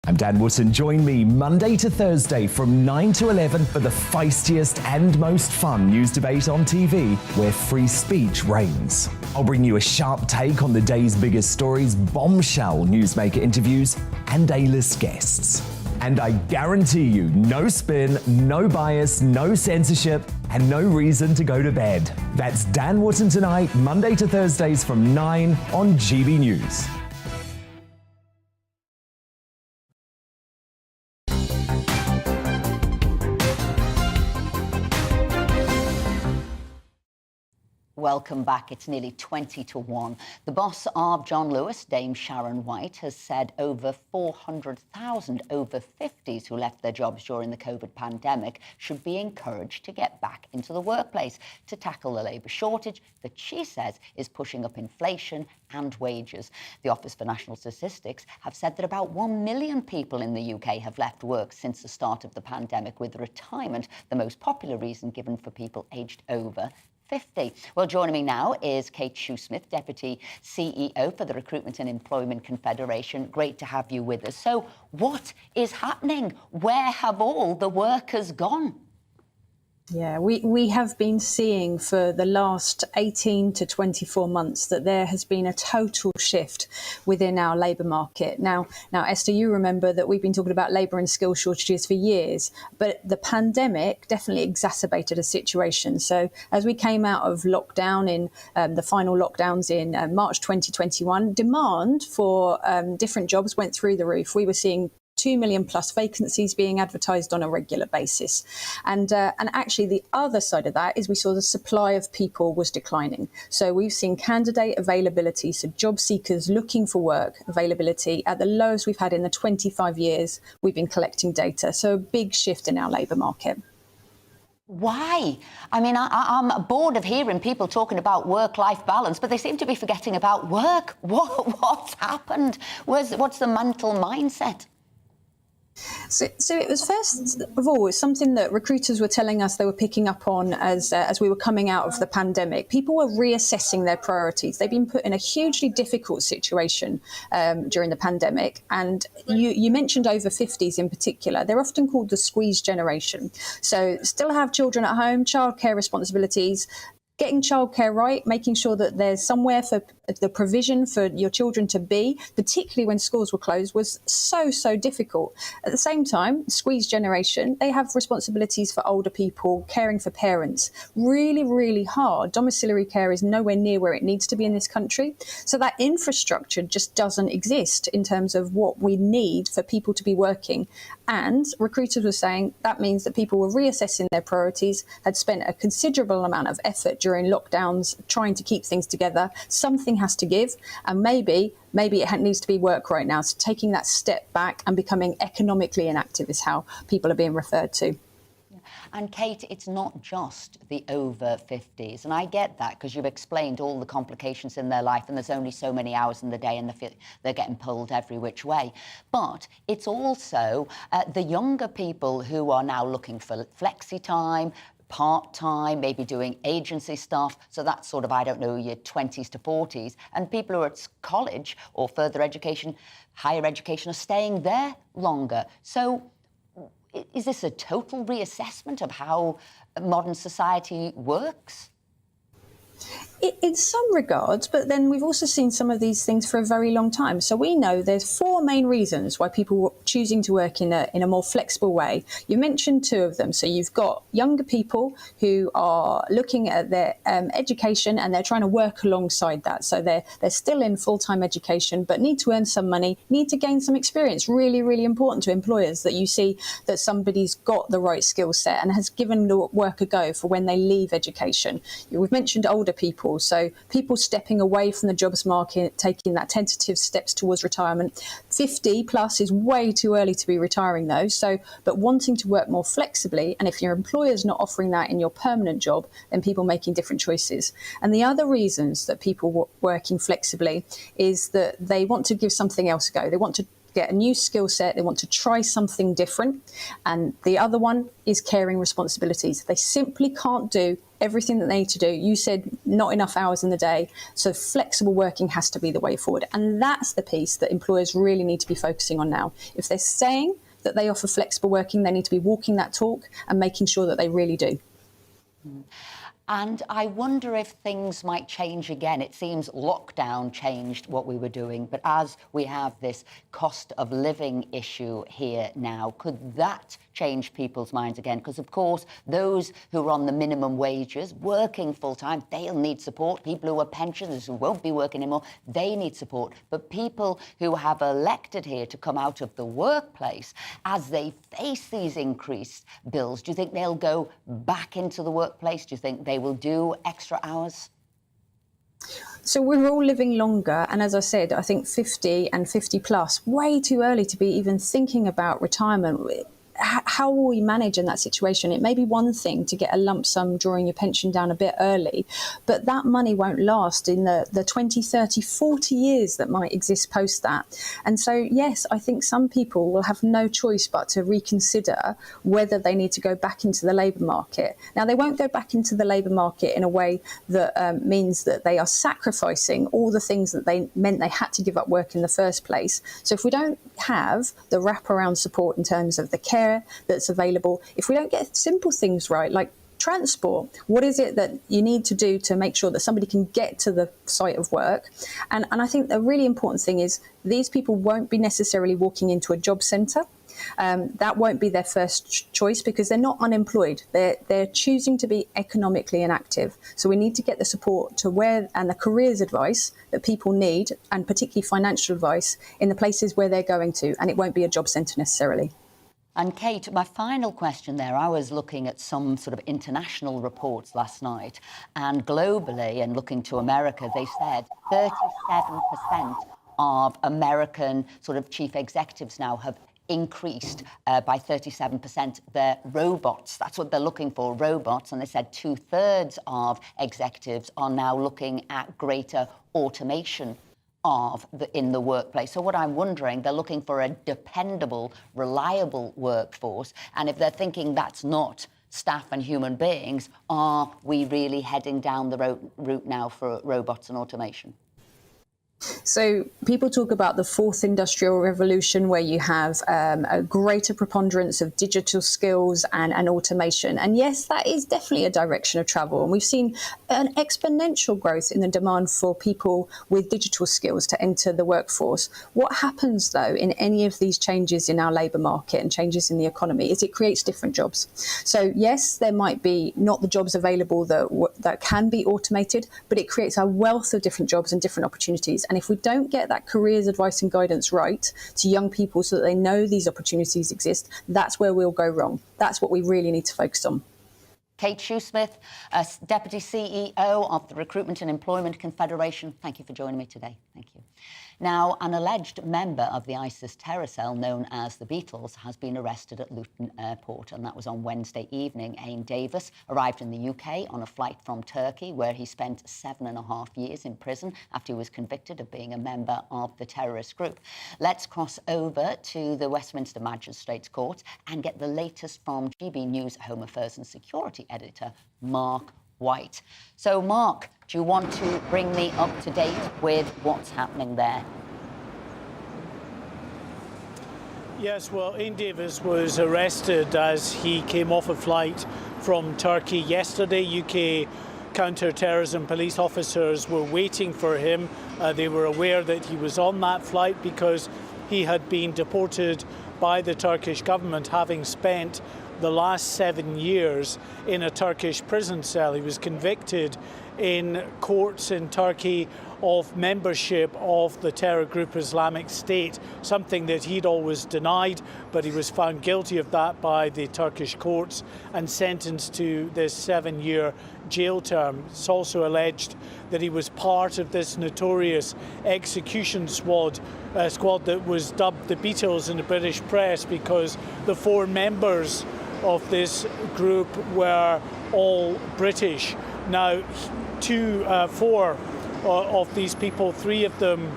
I'm Dan Wootton. Join me Monday to Thursday from 9 to 11 for the feistiest and most fun news debate on TV, where free speech reigns. I'll bring you a sharp take on the day's biggest stories, bombshell newsmaker interviews, and A-list guests. And I guarantee you, no spin, no bias, no censorship, and no reason to go to bed. That's Dan Wootton Tonight, Monday to Thursdays from 9 on GB News. Welcome back. It's nearly 20 to 1. The boss of John Lewis, Dame Sharon White, has said over 400,000 over 50s who left their jobs during the COVID pandemic should be encouraged to get back into the workplace to tackle the labour shortage that she says is pushing up inflation and wages. The Office for National Statistics have said that about 1 million people in the UK have left work since the start of the pandemic, with retirement the most popular reason given for people aged over 50. Well, joining me now is Kate Shoesmith, Deputy CEO for the Recruitment and Employment Confederation. Great to have you with us. So what is happening? Where have all the workers gone? Yeah, we have been seeing for the last 18 to 24 months that there has been a total shift within our labour market. Now, Esther, you remember that we've been talking about labour and skill shortages for years, but the pandemic definitely exacerbated a situation. So as we came out of lockdown in the final lockdowns in March 2021, demand for different jobs went through the roof. We were seeing 2 million plus vacancies being advertised on a regular basis. And actually the other side of that is we saw the supply of people was declining. So we've seen candidate availability, so job seekers looking for work availability at the lowest we've had in the 25 years we've been collecting data. So a big shift in our labour market. Why? I mean, I'm bored of hearing people talking about work-life balance, but they seem to be forgetting about work. What's happened? What's the mental mindset? So it was first of all something that recruiters were telling us they were picking up on as we were coming out of the pandemic. People were reassessing their priorities. They've been put in a hugely difficult situation during the pandemic. And you mentioned over 50s in particular. They're often called the squeeze generation. So still have children at home, childcare responsibilities, getting childcare right, making sure that there's somewhere for the provision for your children to be, particularly when schools were closed, was so difficult. At the same time, squeeze generation, they have responsibilities for older people, caring for parents. Really hard. Domiciliary care is nowhere near where it needs to be in this country. So that infrastructure just doesn't exist in terms of what we need for people to be working. And recruiters were saying that means that people were reassessing their priorities, had spent a considerable amount of effort during lockdowns trying to keep things together. Something has to give, and maybe it needs to be work right now. So taking that step back and becoming economically inactive is how people are being referred to. And Kate, it's not just the over 50s. And I get that because you've explained all the complications in their life and there's only so many hours in the day and they're getting pulled every which way. But it's also the younger people who are now looking for flexi time, part-time, maybe doing agency stuff. So that's sort of, I don't know, your 20s to 40s. And people who are at college or further education, higher education, are staying there longer. So is this a total reassessment of how modern society works? In some regards, but then we've also seen some of these things for a very long time. So we know there's 4 main reasons why people are choosing to work in a more flexible way. You mentioned 2 of them. So you've got younger people who are looking at their education and they're trying to work alongside that. So they're still in full-time education, but need to earn some money, need to gain some experience. Really important to employers that you see that somebody's got the right skill set and has given the work a go for when they leave education. We've mentioned older people. So people stepping away from the jobs market, taking that tentative steps towards retirement. 50 plus is way too early to be retiring though. So, but wanting to work more flexibly, and if your employer's not offering that in your permanent job, then people making different choices. And the other reasons that people working flexibly is that they want to give something else a go. They want to get a new skill set, they want to try something different. And the other one is caring responsibilities. They simply can't do everything that they need to do. You said not enough hours in the day, so flexible working has to be the way forward. And that's the piece that employers really need to be focusing on now. If they're saying that they offer flexible working, they need to be walking that talk and making sure that they really do. And I wonder if things might change again. It seems lockdown changed what we were doing, but as we have this cost of living issue here now, could that change people's minds again? Because, of course, those who are on the minimum wages, working full-time, they'll need support. People who are pensioners, who won't be working anymore, they need support. But people who have elected here to come out of the workplace, as they face these increased bills, do you think they'll go back into the workplace? Do you think they will do extra hours? So we're all living longer, and as I said, I think 50 and 50 plus, way too early to be even thinking about retirement. How will we manage in that situation? It may be one thing to get a lump sum drawing your pension down a bit early, but that money won't last in the 20, 30, 40 years that might exist post that. And so, yes, I think some people will have no choice but to reconsider whether they need to go back into the labour market. Now, they won't go back into the labour market in a way that means that they are sacrificing all the things that they meant they had to give up work in the first place. So if we don't have the wraparound support in terms of the care that's available, if we don't get simple things right, like transport. What is it that you need to do to make sure that somebody can get to the site of work? And I think the really important thing is these people won't be necessarily walking into a job centre. That won't be their first choice because they're not unemployed. They're choosing to be economically inactive. So we need to get the support to where and the careers advice that people need, and particularly financial advice in the places where they're going to. And it won't be a job centre necessarily. And Kate, my final question there, I was looking at some sort of international reports last night, and globally, and looking to America, they said 37% of American sort of chief executives now have increased by 37% their robots. That's what they're looking for, robots. And they said 2/3 of executives are now looking at greater automation in the workplace. So what I'm wondering, they're looking for a dependable, reliable workforce. And if they're thinking that's not staff and human beings, are we really heading down the route now for robots and automation? So people talk about the fourth industrial revolution, where you have a greater preponderance of digital skills and automation. And yes, that is definitely a direction of travel. And we've seen an exponential growth in the demand for people with digital skills to enter the workforce. What happens, though, in any of these changes in our labour market and changes in the economy is it creates different jobs. So yes, there might be not the jobs available that can be automated, but it creates a wealth of different jobs and different opportunities. And if we don't get that careers advice and guidance right to young people so that they know these opportunities exist, that's where we'll go wrong. That's what we really need to focus on. Kate Shoesmith, Deputy CEO of the Recruitment and Employment Confederation, thank you for joining me today. Thank you. Now, an alleged member of the ISIS terror cell known as the Beatles has been arrested at Luton Airport, and that was on Wednesday evening. Ain Davis arrived in the UK on a flight from Turkey, where he spent 7.5 years in prison after he was convicted of being a member of the terrorist group. Let's cross over to the Westminster Magistrates Court and get the latest from GB News Home Affairs and Security editor, Mark White. So, Mark, do you want to bring me up to date with what's happening there? Yes, well, Ain Davis was arrested as he came off a flight from Turkey yesterday. UK counter-terrorism police officers were waiting for him. They were aware that he was on that flight because he had been deported by the Turkish government, having spent the last 7 years in a Turkish prison cell. He was convicted in courts in Turkey of membership of the terror group Islamic State, something that he'd always denied, but he was found guilty of that by the Turkish courts and sentenced to this 7-year jail term. It's also alleged that he was part of this notorious execution squad that was dubbed the Beatles in the British press because the 4 members of this group were all British. Now, 4 of these people, 3 of them,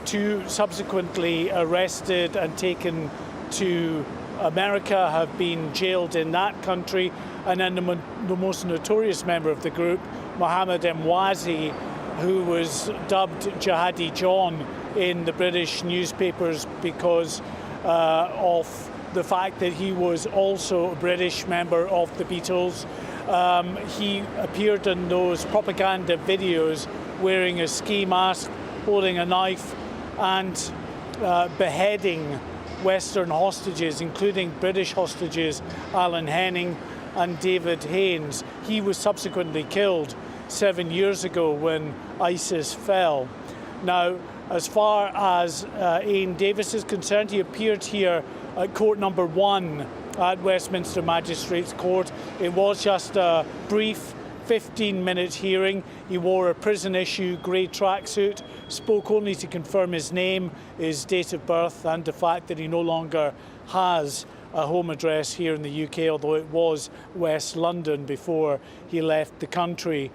2 subsequently arrested and taken to America, have been jailed in that country. And then the most notorious member of the group, Mohammed Emwazi, who was dubbed Jihadi John in the British newspapers because of the fact that he was also a British member of the Beatles. He appeared in those propaganda videos wearing a ski mask, holding a knife and beheading Western hostages, including British hostages Alan Henning and David Haynes. He was subsequently killed 7 years ago when ISIS fell. Now, as far as Ain Davis is concerned, he appeared here at court number 1 at Westminster Magistrates Court. It was just a brief 15-minute hearing. He wore a prison-issue grey tracksuit, spoke only to confirm his name, his date of birth and the fact that he no longer has a home address here in the UK, although it was West London before he left the country.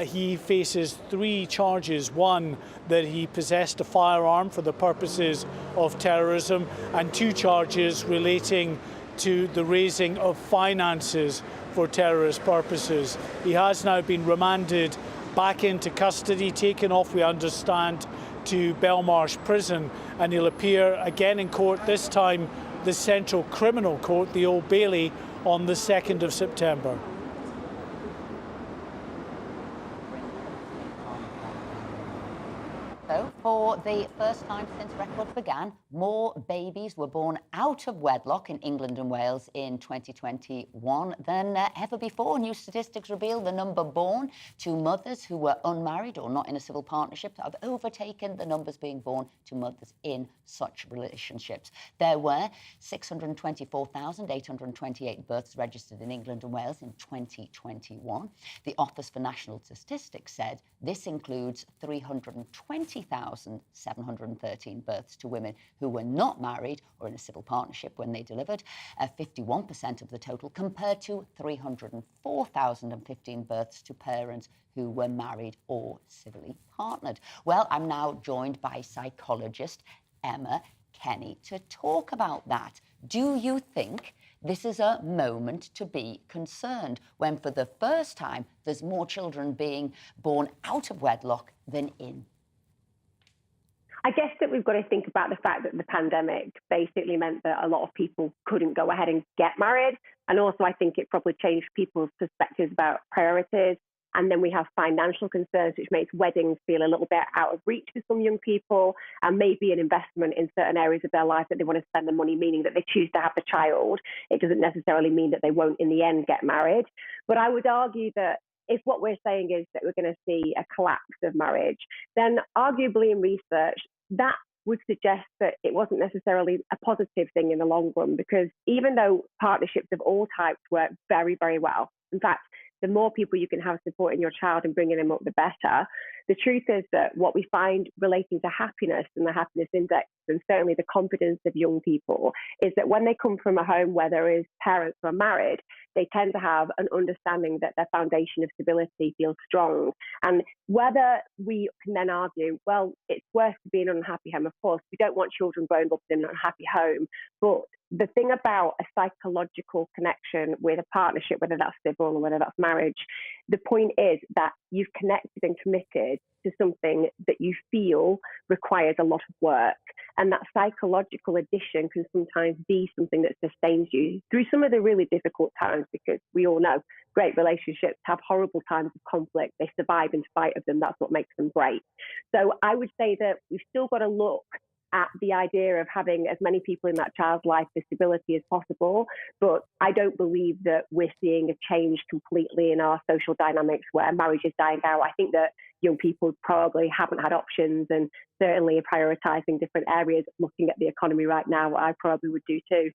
He faces 3 charges. 1, that he possessed a firearm for the purposes of terrorism, and 2 charges relating to the raising of finances for terrorist purposes. He has now been remanded back into custody, taken off, we understand, to Belmarsh Prison, and he'll appear again in court, this time the Central Criminal Court, the Old Bailey, on the 2nd of September. So, for the first time since records began, more babies were born out of wedlock in England and Wales in 2021 than ever before. New statistics reveal the number born to mothers who were unmarried or not in a civil partnership have overtaken the numbers being born to mothers in such relationships. There were 624,828 births registered in England and Wales in 2021. The Office for National Statistics said this includes 320,713 births to women who were not married or in a civil partnership when they delivered, 51% of the total, compared to 304,015 births to parents who were married or civilly partnered. Well, I'm now joined by psychologist Emma Kenny to talk about that. Do you think this is a moment to be concerned when for the first time there's more children being born out of wedlock than in? I guess that we've got to think about the fact that the pandemic basically meant that a lot of people couldn't go ahead and get married. And also I think it probably changed people's perspectives about priorities. And then we have financial concerns, which makes weddings feel a little bit out of reach for some young people, and maybe an investment in certain areas of their life that they want to spend the money, meaning that they choose to have the child. It doesn't necessarily mean that they won't in the end get married. But I would argue that if what we're saying is that we're going to see a collapse of marriage, then arguably in research, that would suggest that it wasn't necessarily a positive thing in the long run, because even though partnerships of all types work very, very well, in fact, the more people you can have supporting your child and bringing them up, the better. The truth is that what we find relating to happiness and the happiness index, and certainly the confidence of young people, is that when they come from a home where there is parents who are married, they tend to have an understanding that their foundation of stability feels strong. And whether we can then argue, well, it's worse to be in an unhappy home, of course, we don't want children growing up in an unhappy home, but the thing about a psychological connection with a partnership, whether that's civil or whether that's marriage, the point is that you've connected and committed to something that you feel requires a lot of work. And that psychological addition can sometimes be something that sustains you through some of the really difficult times, because we all know great relationships have horrible times of conflict. They survive in spite of them. That's what makes them great. So I would say that we've still got to look at the idea of having as many people in that child's life for stability as possible. But I don't believe that we're seeing a change completely in our social dynamics where marriage is dying out. I think that young people probably haven't had options and certainly are prioritising different areas. Looking at the economy right now, I probably would do too.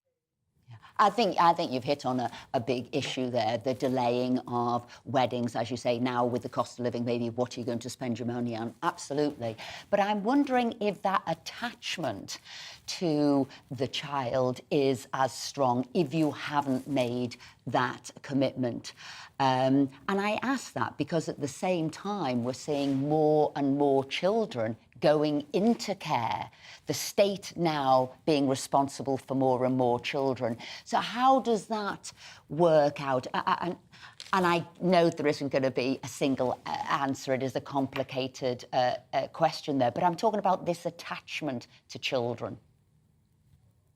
I think you've hit on a big issue there, the delaying of weddings, as you say, now with the cost of living, maybe what are you going to spend your money on? Absolutely. But I'm wondering if that attachment to the child is as strong if you haven't made that commitment. And I ask that because at the same time, we're seeing more and more children going into care, the state now being responsible for more and more children. So how does that work out? And I know there isn't going to be a single answer. It is a complicated question there. But I'm talking about this attachment to children.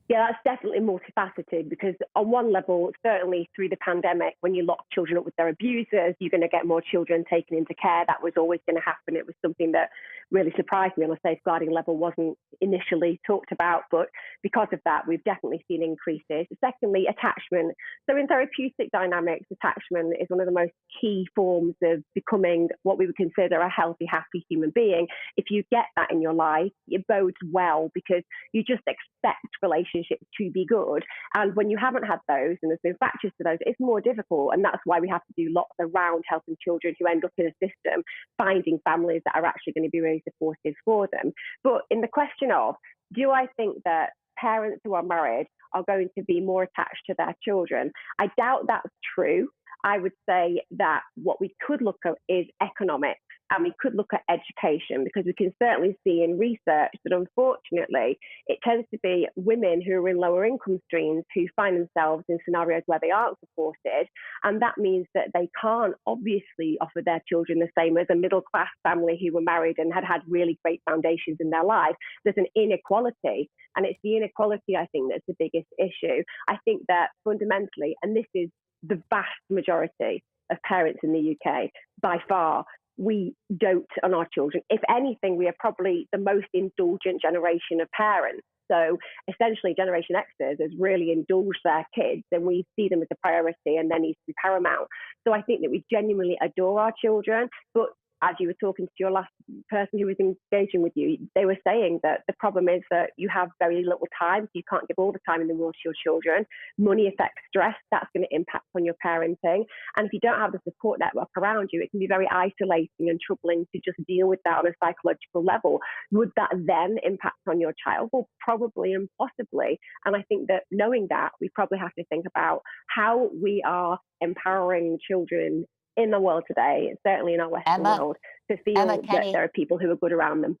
Yeah, that's definitely multifaceted, because on one level, certainly through the pandemic, when you lock children up with their abusers, you're going to get more children taken into care. That was always going to happen. It was something that really surprised me on a safeguarding level, wasn't initially talked about, but because of that, we've definitely seen increases. Secondly, attachment. So in therapeutic dynamics, attachment is one of the most key forms of becoming what we would consider a healthy, happy human being. If you get that in your life, it bodes well, because you just expect relationships to be good. And when you haven't had those, and there's been fractures to those, it's more difficult. And that's why we have to do lots around helping children who end up in a system, finding families that are actually going to be really supportive for them. But in the question of, do I think that parents who are married are going to be more attached to their children? I doubt that's true. I would say that what we could look at is economics. And we could look at education, because we can certainly see in research that unfortunately it tends to be women who are in lower income streams who find themselves in scenarios where they aren't supported. And that means that they can't obviously offer their children the same as a middle class family who were married and had really great foundations in their life. There's an inequality, and it's the inequality, I think, that's the biggest issue. I think that fundamentally, and this is the vast majority of parents in the UK, by far, we dote on our children. If anything, we are probably the most indulgent generation of parents. So essentially, Generation Xers has really indulged their kids, and we see them as a priority, and there needs to be paramount. So I think that we genuinely adore our children, but as you were talking to your last person who was engaging with you, they were saying that the problem is that you have very little time, so you can't give all the time in the world to your children. Money affects stress, that's going to impact on your parenting. And if you don't have the support network around you, it can be very isolating and troubling to just deal with that on a psychological level. Would that then impact on your child? Well, probably and possibly. And I think that knowing that, we probably have to think about how we are empowering children in the world today, certainly in our Western world, to feel that there are people who are good around them.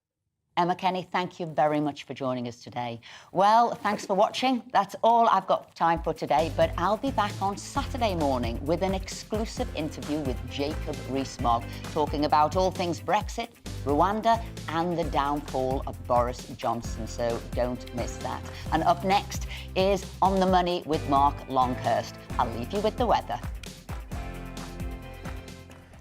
Emma Kenny, thank you very much for joining us today. Well, thanks for watching. That's all I've got time for today, but I'll be back on Saturday morning with an exclusive interview with Jacob Rees-Mogg, talking about all things Brexit, Rwanda, and the downfall of Boris Johnson, so don't miss that. And up next is On the Money with Mark Longhurst. I'll leave you with the weather.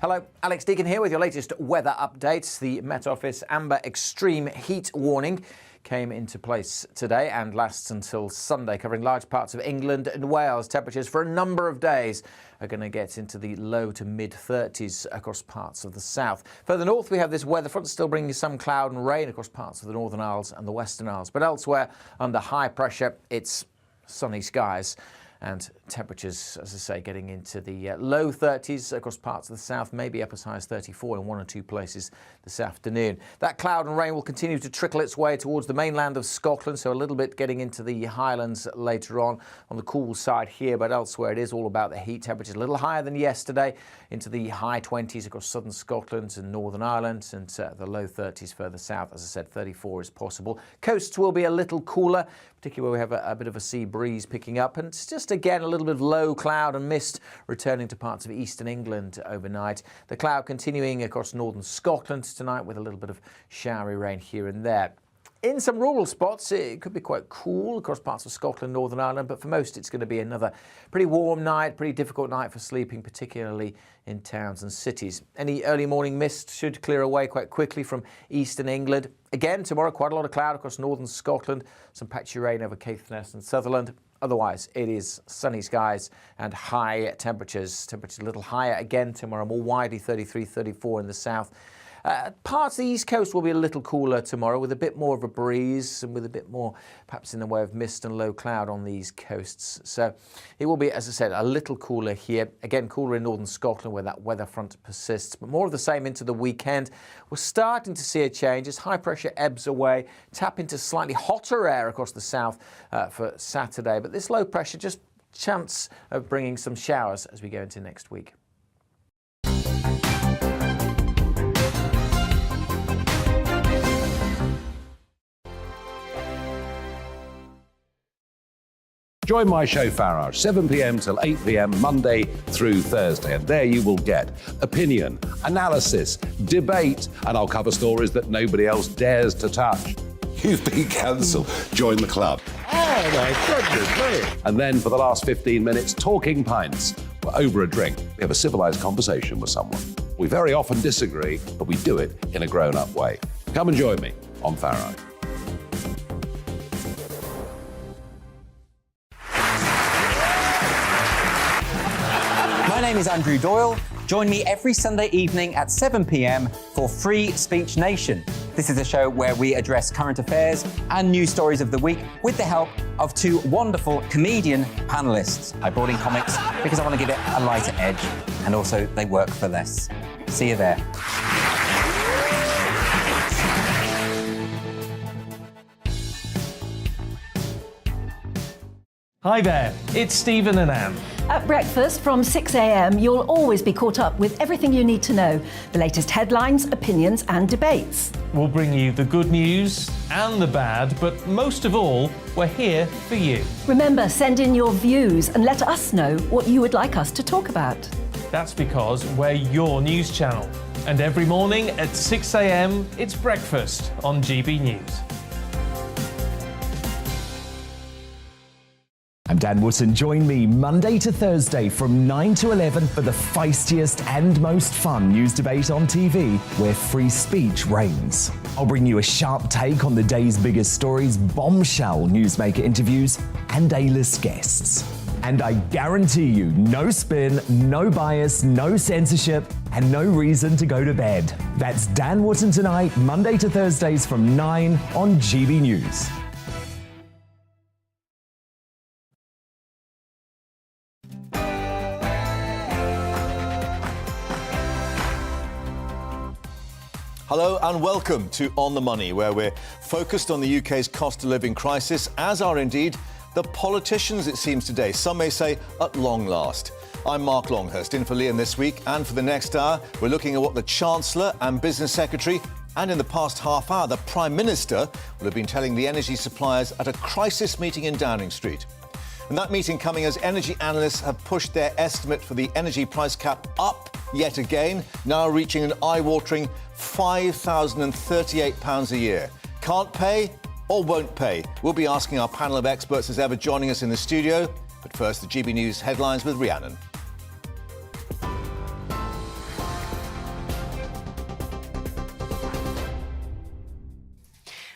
Hello, Alex Deacon here with your latest weather updates. The Met Office amber extreme heat warning came into place today and lasts until Sunday, covering large parts of England and Wales. Temperatures for a number of days are going to get into the low to mid-30s across parts of the south. Further north, we have this weather front still bringing some cloud and rain across parts of the Northern Isles and the Western Isles. But elsewhere, under high pressure, it's sunny skies. And temperatures, as I say, getting into the low 30s across parts of the south, maybe up as high as 34 in one or two places this afternoon. That cloud and rain will continue to trickle its way towards the mainland of Scotland, so a little bit getting into the Highlands later on the cool side here, but elsewhere it is all about the heat. Temperatures a little higher than yesterday, into the high 20s across southern Scotland and Northern Ireland, and the low 30s further south. As I said, 34 is possible. Coasts will be a little cooler, particularly where we have a bit of a sea breeze picking up, and it's just again a little bit of low cloud and mist returning to parts of eastern England overnight. The cloud continuing across northern Scotland tonight with a little bit of showery rain here and there. In some rural spots, it could be quite cool across parts of Scotland, Northern Ireland, but for most it's going to be another pretty warm night, pretty difficult night for sleeping, particularly in towns and cities. Any early morning mist should clear away quite quickly from eastern England. Again, tomorrow, quite a lot of cloud across northern Scotland, some patchy rain over Caithness and Sutherland. Otherwise, it is sunny skies and high temperatures. Temperatures a little higher again tomorrow, more widely 33, 34 in the south. Parts of the east coast will be a little cooler tomorrow with a bit more of a breeze and with a bit more perhaps in the way of mist and low cloud on these coasts. So it will be, as I said, a little cooler here. Again, cooler in northern Scotland where that weather front persists, but more of the same into the weekend. We're starting to see a change as high pressure ebbs away, tap into slightly hotter air across the south for Saturday. But this low pressure, just chance of bringing some showers as we go into next week. Join my show Farage, 7 p.m. till 8 p.m. Monday through Thursday. And there you will get opinion, analysis, debate, and I'll cover stories that nobody else dares to touch. You've been cancelled. Join the club. Oh my goodness, brilliant. And then for the last 15 minutes, talking pints. We're over a drink. We have a civilised conversation with someone. We very often disagree, but we do it in a grown-up way. Come and join me on Farage. My name is Andrew Doyle. Join me every Sunday evening at 7 p.m. for Free Speech Nation. This is a show where we address current affairs and news stories of the week with the help of two wonderful comedian panellists. I brought in comics because I want to give it a lighter edge, and also they work for less. See you there. Hi there, it's Stephen and Anne. At breakfast from 6 a.m, you'll always be caught up with everything you need to know, the latest headlines, opinions and debates. We'll bring you the good news and the bad, but most of all, we're here for you. Remember, send in your views and let us know what you would like us to talk about. That's because we're your news channel. And every morning at 6 a.m, it's breakfast on GB News. I'm Dan Wootton. Join me Monday to Thursday from 9 to 11 for the feistiest and most fun news debate on TV, where free speech reigns. I'll bring you a sharp take on the day's biggest stories, bombshell newsmaker interviews, and A-list guests. And I guarantee you, no spin, no bias, no censorship, and no reason to go to bed. That's Dan Wootton tonight, Monday to Thursdays from 9 on GB News. Hello and welcome to On the Money, where we're focused on the UK's cost of living crisis, as are indeed the politicians, it seems today. Some may say at long last. I'm Mark Longhurst, in for Liam this week, and for the next hour, we're looking at what the Chancellor and Business Secretary, and in the past half hour, the Prime Minister, will have been telling the energy suppliers at a crisis meeting in Downing Street. And that meeting coming as energy analysts have pushed their estimate for the energy price cap up yet again, now reaching an eye-watering £5,038 a year. Can't pay or won't pay? We'll be asking our panel of experts as ever joining us in the studio. But first, the GB News headlines with Rhiannon.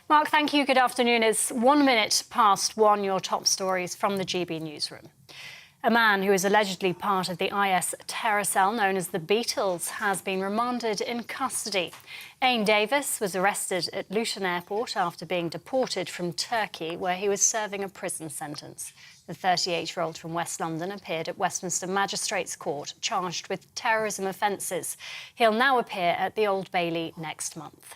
Mark, thank you. Good afternoon. It's 1 minute past 1, your top stories from the GB newsroom. A man who is allegedly part of the IS terror cell known as the Beatles has been remanded in custody. Ain Davis was arrested at Luton Airport after being deported from Turkey, where he was serving a prison sentence. The 38-year-old from West London appeared at Westminster Magistrates Court, charged with terrorism offences. He'll now appear at the Old Bailey next month.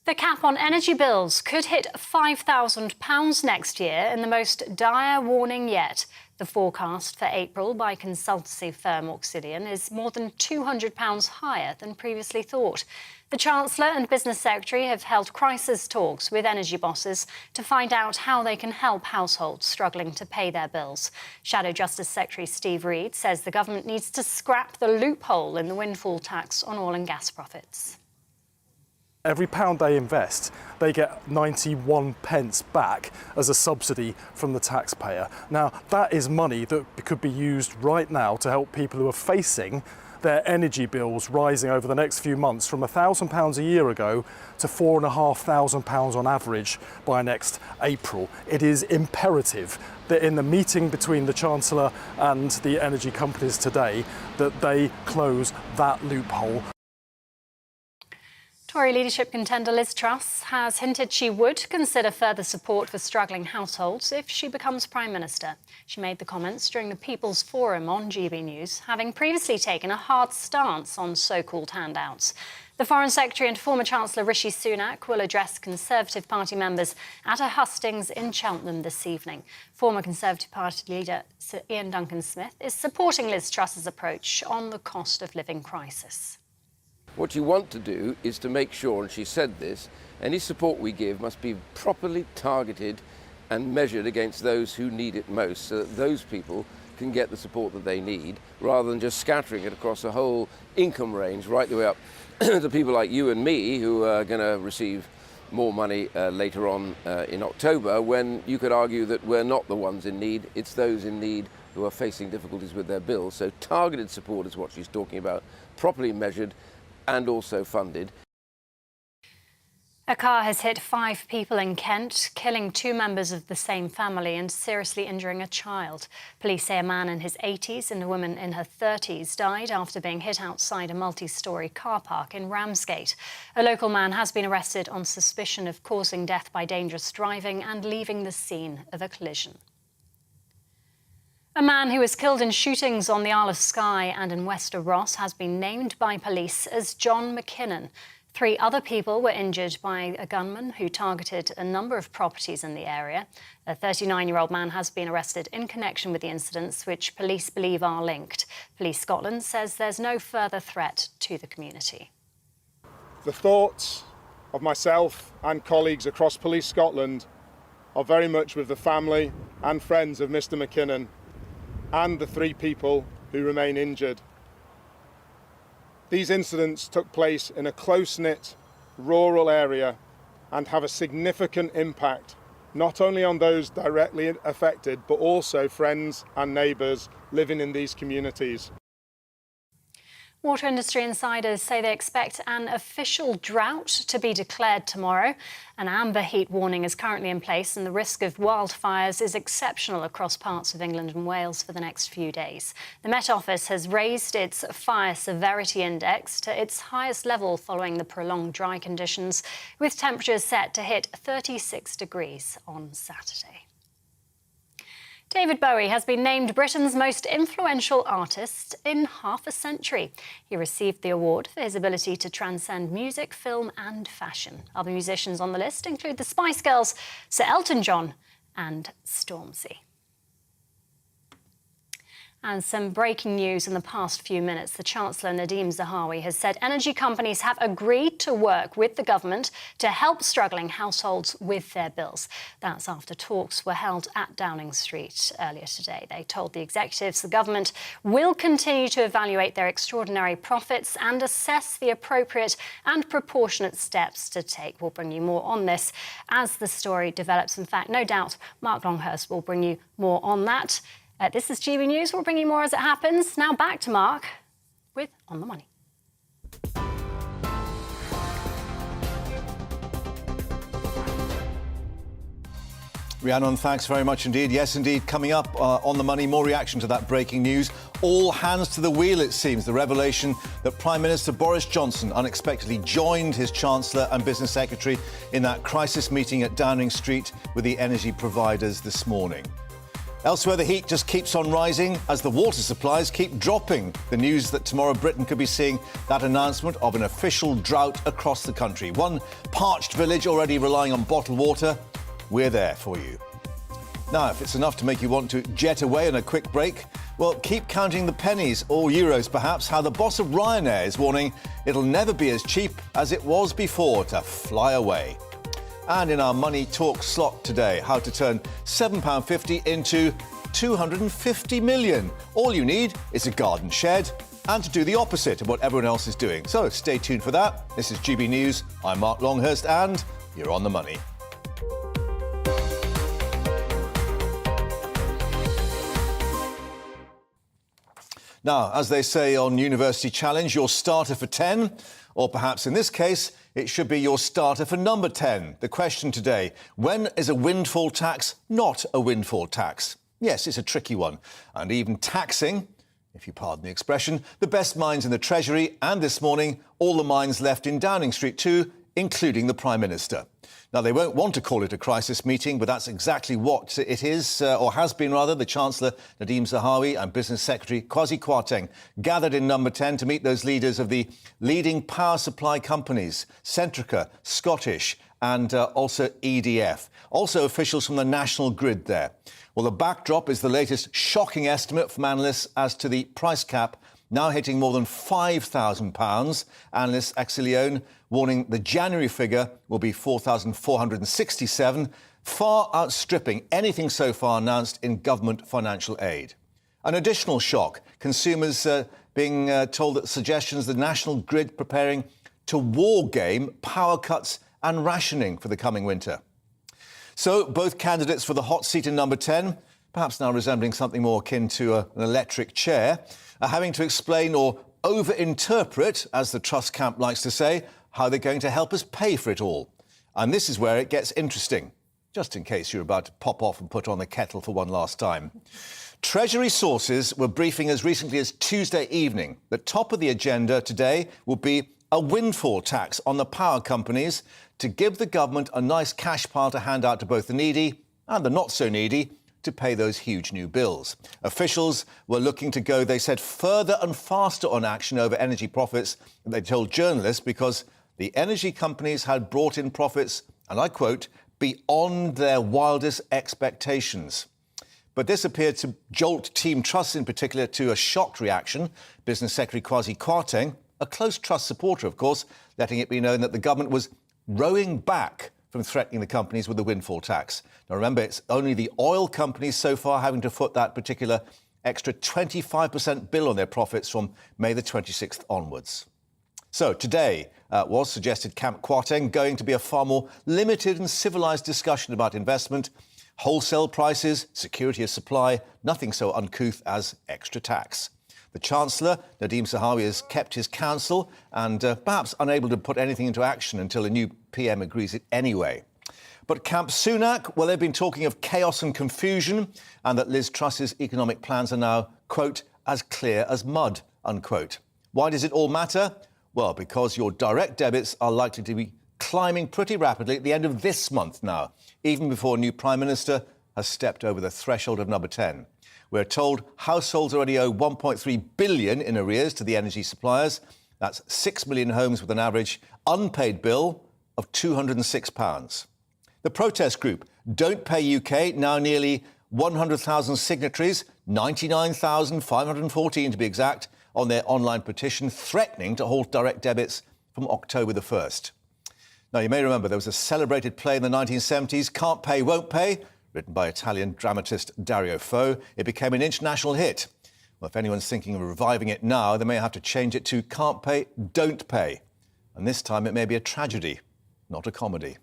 The cap on energy bills could hit £5,000 next year in the most dire warning yet. The forecast for April by consultancy firm Auxilian is more than £200 higher than previously thought. The Chancellor and Business Secretary have held crisis talks with energy bosses to find out how they can help households struggling to pay their bills. Shadow Justice Secretary Steve Reed says the government needs to scrap the loophole in the windfall tax on oil and gas profits. Every pound they invest, they get 91 pence back as a subsidy from the taxpayer. Now, that is money that could be used right now to help people who are facing their energy bills rising over the next few months from £1,000 a year ago to £4,500 on average by next April. It is imperative that in the meeting between the Chancellor and the energy companies today, that they close that loophole. Tory leadership contender Liz Truss has hinted she would consider further support for struggling households if she becomes Prime Minister. She made the comments during the People's Forum on GB News, having previously taken a hard stance on so-called handouts. The Foreign Secretary and former Chancellor Rishi Sunak will address Conservative Party members at a hustings in Cheltenham this evening. Former Conservative Party leader Sir Ian Duncan-Smith is supporting Liz Truss's approach on the cost of living crisis. What you want to do is to make sure, and she said this, any support we give must be properly targeted and measured against those who need it most, so that those people can get the support that they need, rather than just scattering it across a whole income range right the way up to people like you and me, who are going to receive more money later on in October, when you could argue that we're not the ones in need, it's those in need who are facing difficulties with their bills. So targeted support is what she's talking about, properly measured and also funded. A car has hit 5 people in Kent, killing 2 members of the same family and seriously injuring a child. Police say a man in his 80s and a woman in her 30s died after being hit outside a multi-storey car park in Ramsgate. A local man has been arrested on suspicion of causing death by dangerous driving and leaving the scene of a collision. A man who was killed in shootings on the Isle of Skye and in Wester Ross has been named by police as John McKinnon. 3 other people were injured by a gunman who targeted a number of properties in the area. A 39-year-old man has been arrested in connection with the incidents, which police believe are linked. Police Scotland says there's no further threat to the community. The thoughts of myself and colleagues across Police Scotland are very much with the family and friends of Mr McKinnon and the 3 people who remain injured. These incidents took place in a close-knit rural area and have a significant impact not only on those directly affected but also friends and neighbours living in these communities. Water industry insiders say they expect an official drought to be declared tomorrow. An amber heat warning is currently in place and the risk of wildfires is exceptional across parts of England and Wales for the next few days. The Met Office has raised its fire severity index to its highest level following the prolonged dry conditions, with temperatures set to hit 36 degrees on Saturday. David Bowie has been named Britain's most influential artist in half a century. He received the award for his ability to transcend music, film and fashion. Other musicians on the list include the Spice Girls, Sir Elton John and Stormzy. And some breaking news in the past few minutes. The Chancellor Nadhim Zahawi has said energy companies have agreed to work with the government to help struggling households with their bills. That's after talks were held at Downing Street earlier today. They told the executives the government will continue to evaluate their extraordinary profits and assess the appropriate and proportionate steps to take. We'll bring you more on this as the story develops. In fact, no doubt Mark Longhurst will bring you more on that. This is GB News. We'll bring you more as it happens. Now back to Mark with On the Money. Rhiannon, thanks very much indeed. Yes, indeed, coming up on the money, more reaction to that breaking news. All hands to the wheel, it seems. The revelation that Prime Minister Boris Johnson unexpectedly joined his Chancellor and Business Secretary in that crisis meeting at Downing Street with the energy providers this morning. Elsewhere, the heat just keeps on rising as the water supplies keep dropping. The news that tomorrow Britain could be seeing that announcement of an official drought across the country. One parched village already relying on bottled water. We're there for you. Now, if it's enough to make you want to jet away on a quick break, well, keep counting the pennies, or euros perhaps. How the boss of Ryanair is warning it'll never be as cheap as it was before to fly away. And in our Money Talk slot today, how to turn £7.50 into 250 million. All you need is a garden shed and to do the opposite of what everyone else is doing. So stay tuned for that. This is GB News. I'm Mark Longhurst and you're on the money. Now, as they say on University Challenge, your starter for 10, or perhaps in this case, it should be your starter for number 10. The question today, when is a windfall tax not a windfall tax? Yes, it's a tricky one. And even taxing, if you pardon the expression, the best minds in the Treasury and this morning, all the minds left in Downing Street too, including the Prime Minister. Now, they won't want to call it a crisis meeting, but that's exactly what it is, or has been rather. The Chancellor, Nadhim Zahawi, and Business Secretary Kwasi Kwarteng gathered in number 10 to meet those leaders of the leading power supply companies, Centrica, Scottish, and also EDF. Also officials from the National Grid there. Well, the backdrop is the latest shocking estimate from analysts as to the price cap now hitting more than £5,000. Analyst Axelion warning the January figure will be 4,467, far outstripping anything so far announced in government financial aid. An additional shock, consumers being told that suggestions the National Grid preparing to war game power cuts and rationing for the coming winter. So both candidates for the hot seat in number 10, perhaps now resembling something more akin to an electric chair, are having to explain or over-interpret, as the Trust camp likes to say, how they're going to help us pay for it all. And this is where it gets interesting, just in case you're about to pop off and put on the kettle for one last time. Treasury sources were briefing as recently as Tuesday evening that top of the agenda today will be a windfall tax on the power companies to give the government a nice cash pile to hand out to both the needy and the not-so-needy to pay those huge new bills. Officials were looking to go, they said, further and faster on action over energy profits, they told journalists, because the energy companies had brought in profits, and I quote, beyond their wildest expectations. But this appeared to jolt Team Truss in particular to a shocked reaction. Business Secretary Kwasi Kwarteng, a close Truss supporter, of course, letting it be known that the government was rowing back from threatening the companies with the windfall tax. Now, remember, it's only the oil companies so far having to foot that particular extra 25% bill on their profits from May the 26th onwards. So today was, suggested Camp Kwarteng, going to be a far more limited and civilised discussion about investment, wholesale prices, security of supply, nothing so uncouth as extra tax. The Chancellor, Nadhim Zahawi, has kept his counsel and perhaps unable to put anything into action until a new PM agrees it anyway. But Camp Sunak, well, they've been talking of chaos and confusion and that Liz Truss's economic plans are now, quote, as clear as mud, unquote. Why does it all matter? Well, because your direct debits are likely to be climbing pretty rapidly at the end of this month now, even before a new Prime Minister has stepped over the threshold of number 10. We're told households already owe £1.3 billion in arrears to the energy suppliers. That's 6 million homes with an average unpaid bill of £206. The protest group Don't Pay UK, now nearly 100,000 signatories, 99,514 to be exact, on their online petition threatening to halt direct debits from October the 1st. Now, you may remember there was a celebrated play in the 1970s, Can't Pay, Won't Pay, written by Italian dramatist Dario Fo. It became an international hit. Well, if anyone's thinking of reviving it now, they may have to change it to Can't Pay, Don't Pay. And this time it may be a tragedy, not a comedy.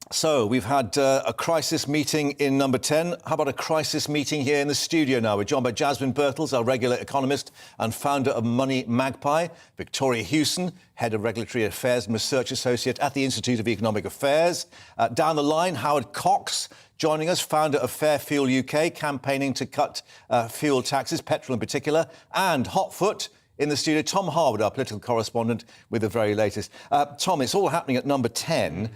So we've had a crisis meeting in number 10. How about a crisis meeting here in the studio now? We're joined by Jasmine Birtles, our regular economist and founder of Money Magpie, Victoria Hewson, Head of Regulatory Affairs and Research Associate at the Institute of Economic Affairs. Down the line, Howard Cox joining us, founder of Fair Fuel UK, campaigning to cut fuel taxes, petrol in particular, and hotfoot in the studio, Tom Harwood, our political correspondent, with the very latest. Tom, it's all happening at number 10.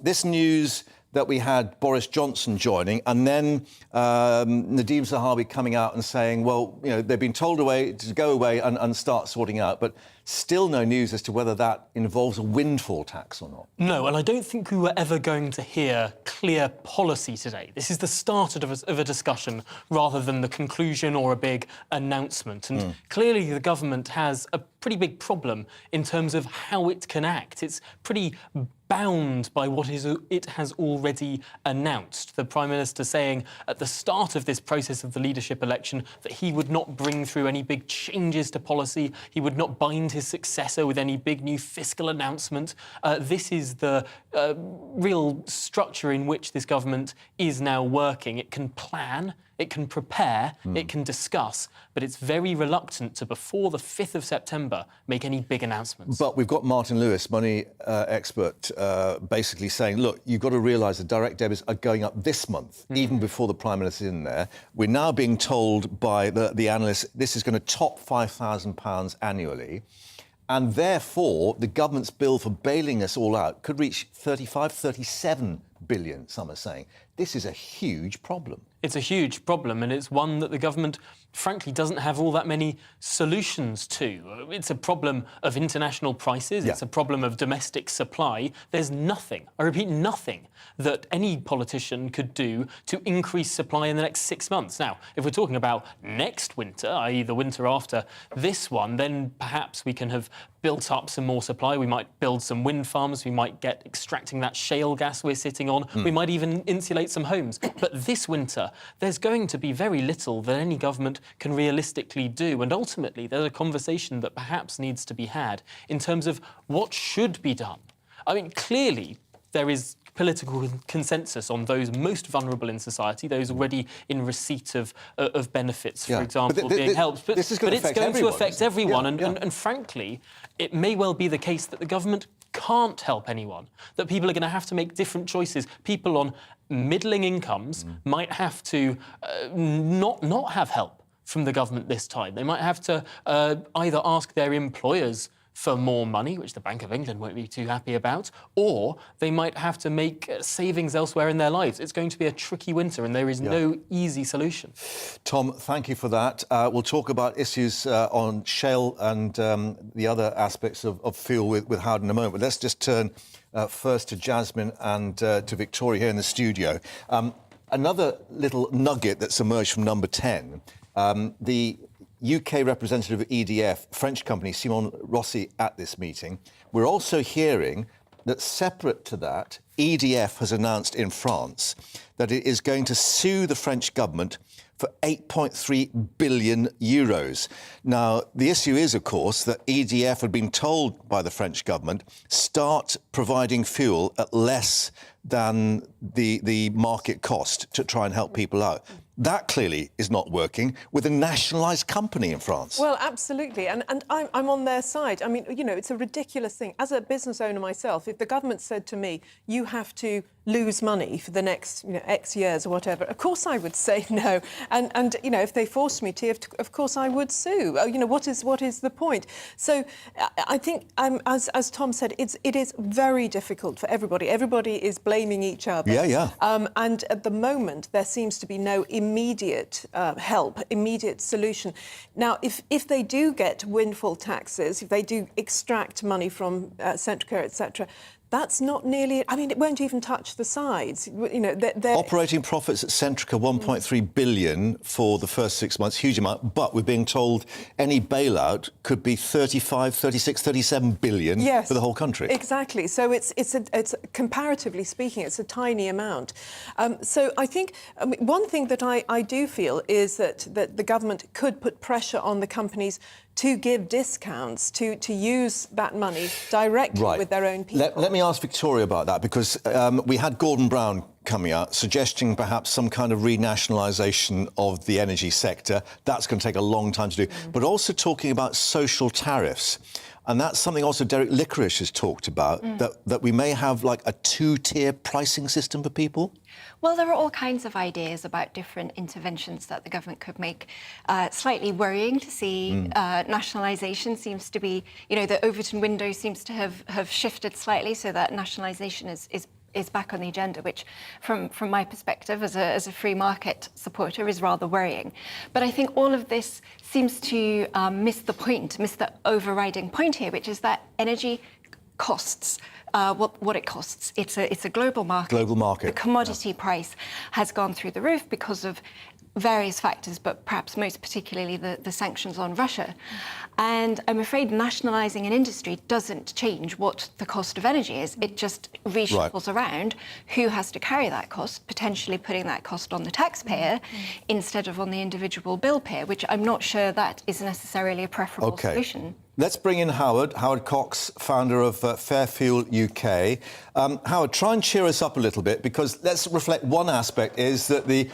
This news that we had Boris Johnson joining and then Nadhim Zahawi coming out and saying, well, you know, they've been told to go away and start sorting out, but still no news as to whether that involves a windfall tax or not. No, and I don't think we were ever going to hear clear policy today. This is the start of a discussion rather than the conclusion or a big announcement. And clearly the government has a pretty big problem in terms of how it can act. It's pretty bound by what it has already announced. The Prime Minister saying at the start of this process of the leadership election that he would not bring through any big changes to policy, he would not bind his successor with any big new fiscal announcement. This is the real structure in which this government is now working. It can plan, it can prepare, it can discuss, but it's very reluctant to, before the 5th of September, make any big announcements. But we've got Martin Lewis, money expert, basically saying, look, you've got to realise the direct debits are going up this month, even before the Prime Minister's in there. We're now being told by the analysts this is going to top £5,000 annually. And therefore, the government's bill for bailing us all out could reach 35, 37 billion, some are saying. This is a huge problem. It's a huge problem, and it's one that the government, frankly, doesn't have all that many solutions to. It's a problem of international prices. It's a problem of domestic supply. There's nothing, I repeat, nothing that any politician could do to increase supply in the next 6 months. Now, if we're talking about next winter, i.e. the winter after this one, then perhaps we can have built up some more supply. We might build some wind farms. We might get extracting that shale gas we're sitting on. We might even insulate some homes. But this winter, there's going to be very little that any government can realistically do. And ultimately, there's a conversation that perhaps needs to be had in terms of what should be done. I mean, clearly, there is political consensus on those most vulnerable in society, those already in receipt of benefits, for example, being helped. But it's going to affect everyone. And frankly, it may well be the case that the government can't help anyone, that people are going to have to make different choices. People on middling incomes might have to not have help from the government this time. They might have to either ask their employers for more money, which the Bank of England won't be too happy about, or they might have to make savings elsewhere in their lives. It's going to be a tricky winter, and there is no easy solution. Tom, thank you for that. We'll talk about issues on shale and the other aspects of fuel with Howard in a moment. But let's just turn first to Jasmine and to Victoria here in the studio. Another little nugget that's emerged from number 10, the UK representative of EDF, French company, Simon Rossi, at this meeting. We're also hearing that, separate to that, EDF has announced in France that it is going to sue the French government for 8.3 billion euros. Now, the issue is, of course, that EDF had been told by the French government, start providing fuel at less than the market cost to try and help people out. That clearly is not working with a nationalised company in France. Well, absolutely. And I'm on their side. I mean, you know, it's a ridiculous thing. As a business owner myself, if the government said to me, you have to lose money for the next, you know, X years or whatever, of course I would say no. And you know, if they forced me to, of course I would sue. You know, what is the point? So I think, as Tom said, it is very difficult for everybody. Everybody is blaming each other. And at the moment, there seems to be no immediate help, immediate solution. Now, if they do get windfall taxes, if they do extract money from Centrica, etc., that's not nearly... I mean, it won't even touch the sides. You know, they're... Operating profits at Centrica, 1.3 billion for the first 6 months, huge amount, but we're being told any bailout could be 35, 36, 37 billion for the whole country. Exactly. So it's comparatively speaking, it's a tiny amount. So I think one thing that I do feel is that the government could put pressure on the companies to give discounts, to use that money directly with their own people. Let me ask Victoria about that, because we had Gordon Brown coming out suggesting perhaps some kind of renationalisation of the energy sector. That's going to take a long time to do. But also talking about social tariffs. And that's something also Derek Licorice has talked about, that we may have like a two-tier pricing system for people. Well, there are all kinds of ideas about different interventions that the government could make. Slightly worrying to see nationalisation seems to be, you know, the Overton window seems to have shifted slightly so that nationalisation is back on the agenda, which from my perspective as a free market supporter is rather worrying. But I think all of this seems to miss the overriding point here, which is that energy costs what it costs. It's a global market. Global market. The commodity price has gone through the roof because of various factors, but perhaps most particularly the sanctions on Russia. And I'm afraid nationalising an industry doesn't change what the cost of energy is. It just reshuffles around who has to carry that cost, potentially putting that cost on the taxpayer instead of on the individual bill payer, which I'm not sure that is necessarily a preferable solution. Let's bring in Howard Cox, founder of Fairfuel UK. Howard, try and cheer us up a little bit, because let's reflect one aspect is that the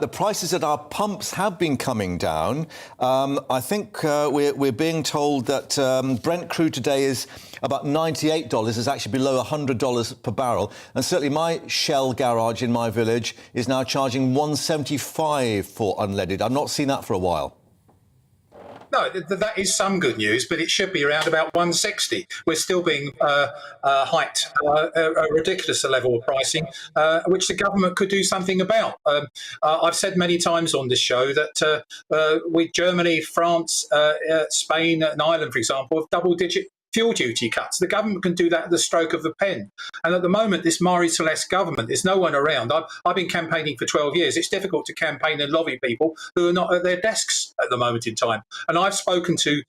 prices at our pumps have been coming down. I think we're being told that Brent crude today is about $98, is actually below $100 per barrel. And certainly my Shell garage in my village is now charging $1.75 for unleaded. I've not seen that for a while. No, that is some good news, but it should be around about 160. We're still being hiked a ridiculous level of pricing, which the government could do something about. I've said many times on this show that with Germany, France, Spain and Ireland, for example, have double-digit fuel duty cuts. The government can do that at the stroke of the pen. And at the moment, this Marie-Celeste government, there's no one around. I've been campaigning for 12 years. It's difficult to campaign and lobby people who are not at their desks at the moment in time. And I've spoken to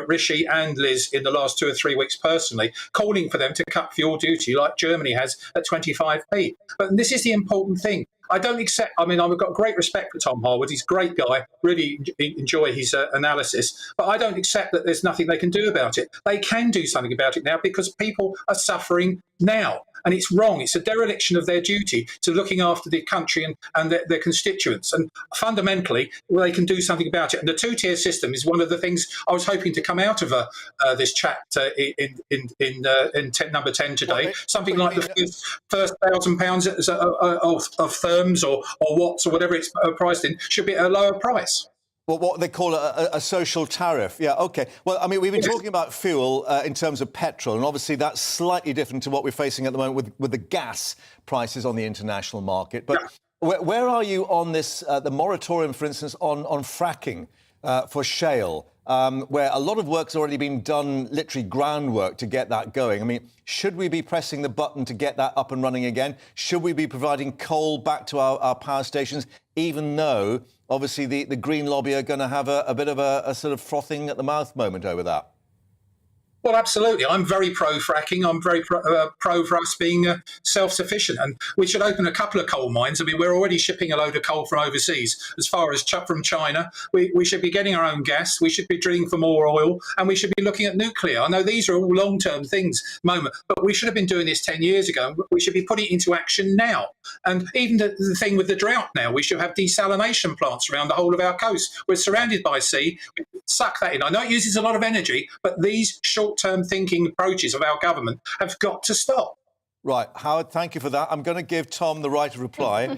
Rishi and Liz in the last 2 or 3 weeks personally, calling for them to cut fuel duty like Germany has at 25p. But this is the important thing. I don't accept, I mean, I've got great respect for Tom Harwood. He's a great guy, really enjoy his analysis. But I don't accept that there's nothing they can do about it. They can do something about it now because people are suffering now. And it's wrong. It's a dereliction of their duty to looking after the country and their constituents. And fundamentally, they can do something about it. And the two-tier system is one of the things I was hoping to come out of this chat in number 10 today. Something like the first £1,000 of therms or watts or whatever it's priced in should be at a lower price. what they call a social tariff. Yeah, OK. Well, I mean, we've been talking about fuel in terms of petrol, and obviously that's slightly different to what we're facing at the moment with the gas prices on the international market. But where are you on this, the moratorium, for instance, on fracking for shale, where a lot of work's already been done, literally groundwork to get that going? I mean, should we be pressing the button to get that up and running again? Should we be providing coal back to our power stations, even though, obviously, the Green lobby are going to have a bit of a sort of frothing at the mouth moment over that? Well, absolutely. I'm very pro-fracking. I'm very pro for us being self-sufficient. And we should open a couple of coal mines. I mean, we're already shipping a load of coal from overseas, as far as from China. We should be getting our own gas. We should be drilling for more oil. And we should be looking at nuclear. I know these are all long-term things at the moment, but we should have been doing this 10 years ago. We should be putting it into action now. And even the thing with the drought now, we should have desalination plants around the whole of our coast. We're surrounded by sea. We suck that in. I know it uses a lot of energy, but these short-term thinking approaches of our government have got to stop. Right, Howard, thank you for that. I'm going to give Tom the right of reply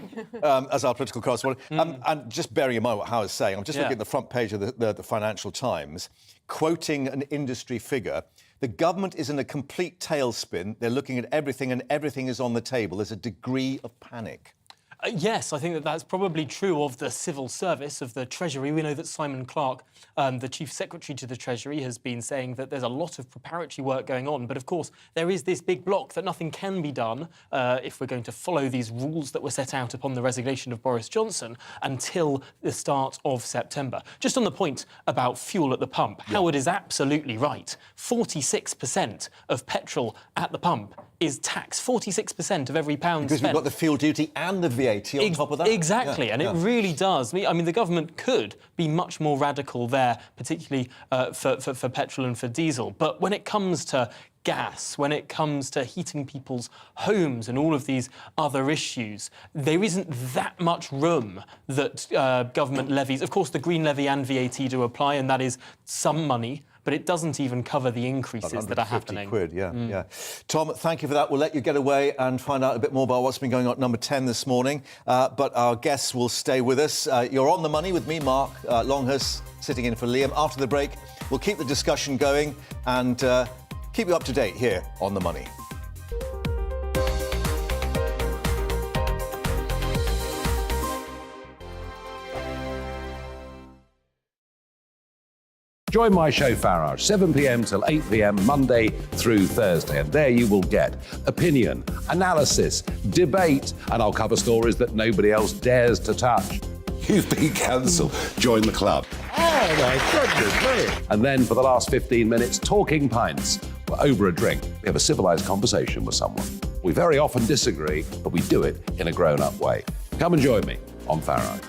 as our political correspondent. And just bearing in mind what Howard's saying, I'm just looking at the front page of the Financial Times, quoting an industry figure. The government is in a complete tailspin. They're looking at everything and everything is on the table. There's a degree of panic. Yes, I think that that's probably true of the civil service, of the Treasury. We know that Simon Clarke, the Chief Secretary to the Treasury, has been saying that there's a lot of preparatory work going on. But of course, there is this big block that nothing can be done if we're going to follow these rules that were set out upon the resignation of Boris Johnson until the start of September. Just on the point about fuel at the pump, Howard is absolutely right. 46% of petrol at the pump is tax. 46% of every pound because spent. We've got the fuel duty and the VAT on top of that. Exactly, and it really does. I mean, the government could be much more radical there, particularly for petrol and for diesel. But when it comes to gas, when it comes to heating people's homes and all of these other issues, there isn't that much room that government levies. Of course, the Green Levy and VAT do apply, and that is some money, but it doesn't even cover the increases that are happening. £150, yeah. Tom, thank you for that. We'll let you get away and find out a bit more about what's been going on at number 10 this morning. But our guests will stay with us. You're on the money with me, Mark Longhurst, sitting in for Liam. After the break, we'll keep the discussion going and keep you up to date here on The Money. Join my show Farage, 7 p.m. till 8 p.m. Monday through Thursday. And there you will get opinion, analysis, debate, and I'll cover stories that nobody else dares to touch. You've been cancelled. Join the club. Oh, my goodness me. And then for the last 15 minutes, talking pints. We're over a drink. We have a civilised conversation with someone. We very often disagree, but we do it in a grown-up way. Come and join me on Farage.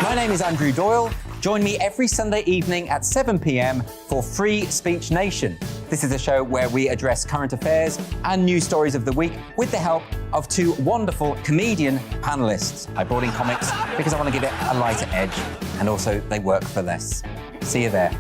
My name is Andrew Doyle. Join me every Sunday evening at 7 p.m. for Free Speech Nation. This is a show where we address current affairs and news stories of the week with the help of two wonderful comedian panellists. I brought in comics because I want to give it a lighter edge, and also they work for less. See you there.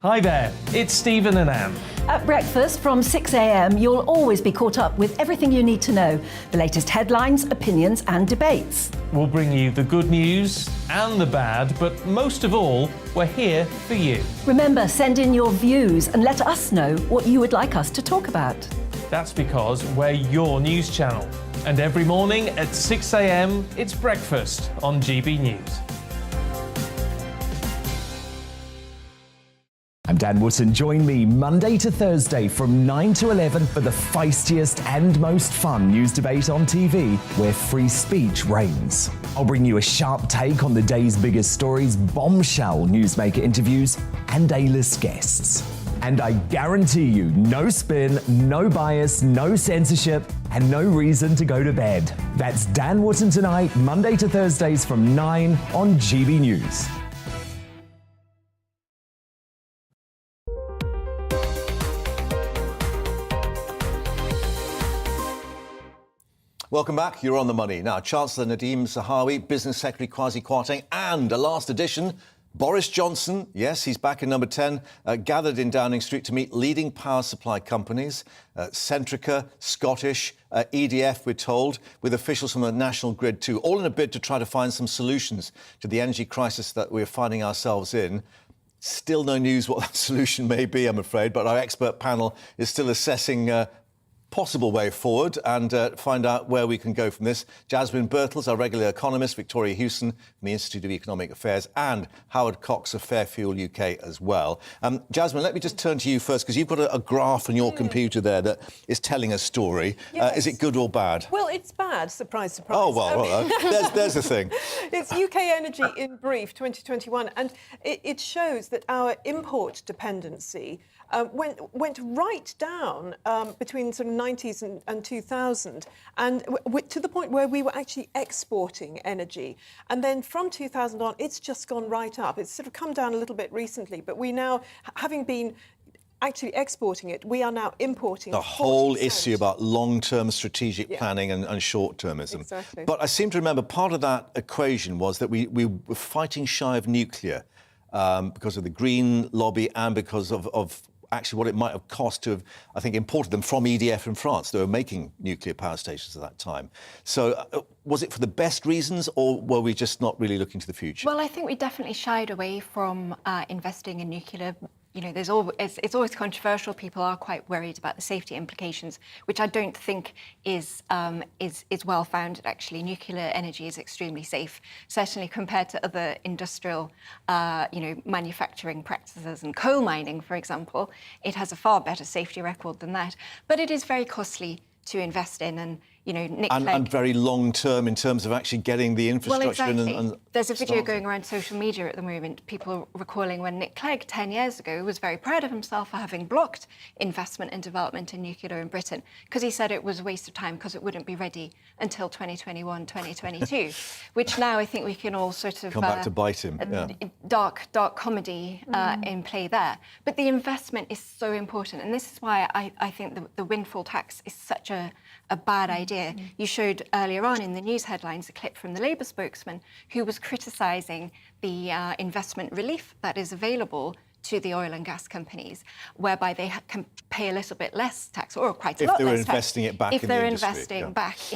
Hi there, it's Stephen and Anne. At breakfast from 6 a.m, you'll always be caught up with everything you need to know, the latest headlines, opinions and debates. We'll bring you the good news and the bad, but most of all, we're here for you. Remember, send in your views and let us know what you would like us to talk about. That's because we're your news channel. And every morning at 6 a.m, it's breakfast on GB News. I'm Dan Wootton. Join me Monday to Thursday from 9 to 11 for the feistiest and most fun news debate on TV, where free speech reigns. I'll bring you a sharp take on the day's biggest stories, bombshell newsmaker interviews, and A-list guests. And I guarantee you, no spin, no bias, no censorship, and no reason to go to bed. That's Dan Wootton Tonight, Monday to Thursdays from 9 on GB News. Welcome back. You're on the money. Now, Chancellor Nadhim Zahawi, Business Secretary Kwasi Kwarteng, and a last edition Boris Johnson, yes, he's back in number 10, gathered in Downing Street to meet leading power supply companies, Centrica, Scottish, EDF, we're told, with officials from the national grid too, all in a bid to try to find some solutions to the energy crisis that we're finding ourselves in. Still no news what that solution may be, I'm afraid, but our expert panel is still assessing possible way forward and find out where we can go from this. Jasmine Birtles, our regular economist, Victoria Hewson from the Institute of Economic Affairs, and Howard Cox of Fairfield UK as well. Jasmine, let me just turn to you first, because you've got a graph on your computer there that is telling a story. Yes. Is it good or bad? Well, it's bad. Surprise, surprise. Oh, well, there's the thing. It's UK Energy in Brief 2021, and it shows that our import dependency went right down between sort of 90s and 2000, and to the point where we were actually exporting energy. And then from 2000 on, it's just gone right up. It's sort of come down a little bit recently, but we now, having been actually exporting it, we are now importing. The whole 40%. issue about long-term strategic planning and short-termism. Exactly. But I seem to remember part of that equation was that we were fighting shy of nuclear because of the Green lobby and because of actually what it might have cost to have, I think, imported them from EDF in France. They were making nuclear power stations at that time. So was it for the best reasons, or were we just not really looking to the future? Well, I think we definitely shied away from investing in nuclear. You know, it's always controversial. People are quite worried about the safety implications, which I don't think is well founded. Actually, nuclear energy is extremely safe, certainly compared to other industrial, manufacturing practices and coal mining, for example. It has a far better safety record than that, but it is very costly to invest in, and Nick Clegg, and very long term in terms of actually getting the infrastructure. Well, exactly. and there's a video going around social media at the moment, people recalling when Nick Clegg 10 years ago was very proud of himself for having blocked investment and development in nuclear in Britain, because he said it was a waste of time because it wouldn't be ready until 2021, 2022, which now I think we can all sort of come back to bite him. Dark comedy in play there. But the investment is so important, and this is why I think the windfall tax is such a bad idea. You showed earlier on in the news headlines a clip from the Labour spokesman who was criticising the investment relief that is available to the oil and gas companies, whereby they can pay a little bit less tax, or quite a lot less tax. If they're investing it back in the industry. If they're investing back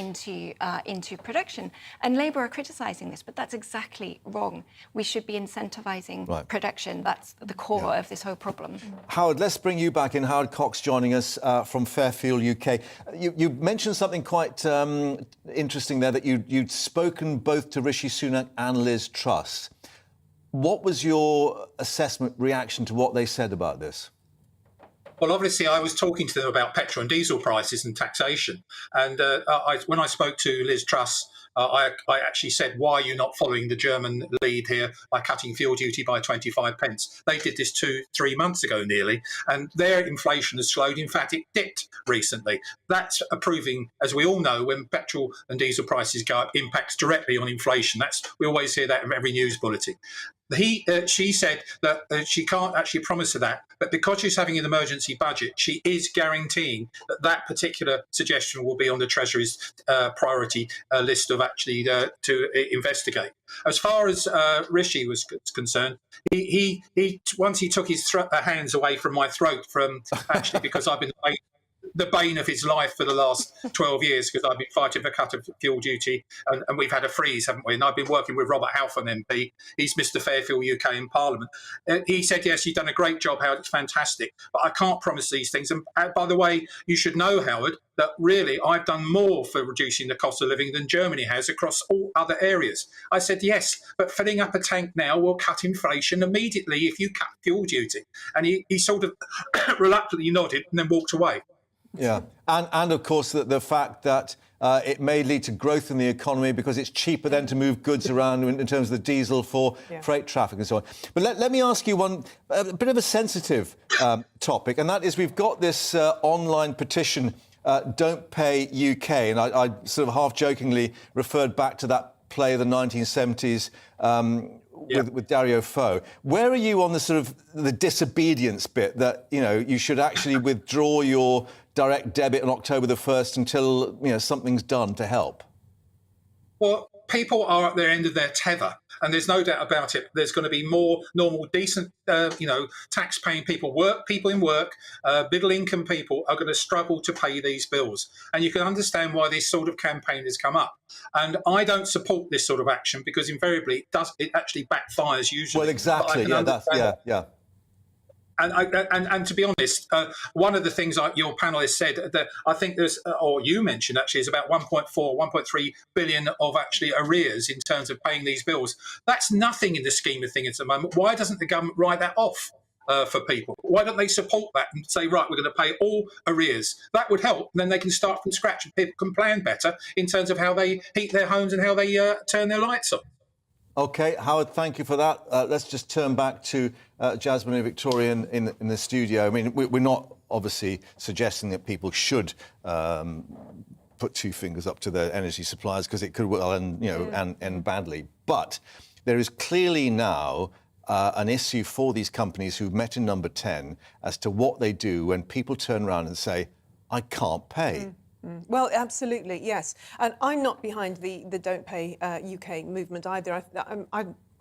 into production. And Labour are criticising this, but that's exactly wrong. We should be incentivising production. That's the core of this whole problem. Howard, let's bring you back in. Howard Cox joining us from Fairfield, UK. You mentioned something quite interesting there, that you'd spoken both to Rishi Sunak and Liz Truss. What was your assessment, reaction to what they said about this? Well, obviously, I was talking to them about petrol and diesel prices and taxation. And when I spoke to Liz Truss, I actually said, why are you not following the German lead here by cutting fuel duty by 25 pence? They did this 2-3 months ago nearly, and their inflation has slowed. In fact, it dipped recently. That's proving, as we all know, when petrol and diesel prices go up, impacts directly on inflation. We always hear that in every news bulletin. She said that she can't actually promise her that, but because she's having an emergency budget, she is guaranteeing that that particular suggestion will be on the Treasury's priority list of actually to investigate. As far as Rishi was concerned, he once he took his hands away from my throat because I've been the bane of his life for the last 12 years, because I've been fighting for cut of fuel duty, and we've had a freeze, haven't we? And I've been working with Robert Halfon MP. He's Mr Fairfield UK in Parliament. He said, yes, you've done a great job, Howard, it's fantastic, but I can't promise these things. And by the way, you should know, Howard, that really I've done more for reducing the cost of living than Germany has across all other areas. I said, yes, but filling up a tank now will cut inflation immediately if you cut fuel duty. And he sort of reluctantly nodded and then walked away. Yeah, and of course the fact that it may lead to growth in the economy because it's cheaper then to move goods around in terms of the diesel for freight traffic and so on. But let me ask you a bit of a sensitive topic, and that is we've got this online petition, Don't Pay UK, and I sort of half-jokingly referred back to that play of the 1970s with Dario Fo. Where are you on the sort of the disobedience bit that, you should actually withdraw your direct debit on October the 1st until, something's done to help? Well, people are at their end of their tether, and there's no doubt about it. There's going to be more normal, decent, tax-paying people in work, middle-income people are going to struggle to pay these bills. And you can understand why this sort of campaign has come up. And I don't support this sort of action because invariably it actually backfires usually. Well, exactly. Yeah. And to be honest, one of the things your panelists said that I think there's, or you mentioned actually, is about 1.3 billion of actually arrears in terms of paying these bills. That's nothing in the scheme of things at the moment. Why doesn't the government write that off for people? Why don't they support that and say, right, we're going to pay all arrears? That would help. Then they can start from scratch and people can plan better in terms of how they heat their homes and how they turn their lights on. OK, Howard, thank you for that. Let's just turn back to Jasmine and Victoria in the studio. I mean, we're not obviously suggesting that people should put two fingers up to their energy suppliers because it could well end badly. But there is clearly now an issue for these companies who've met in number 10 as to what they do when people turn around and say, I can't pay. Well, absolutely, yes. And I'm not behind the Don't Pay UK movement either.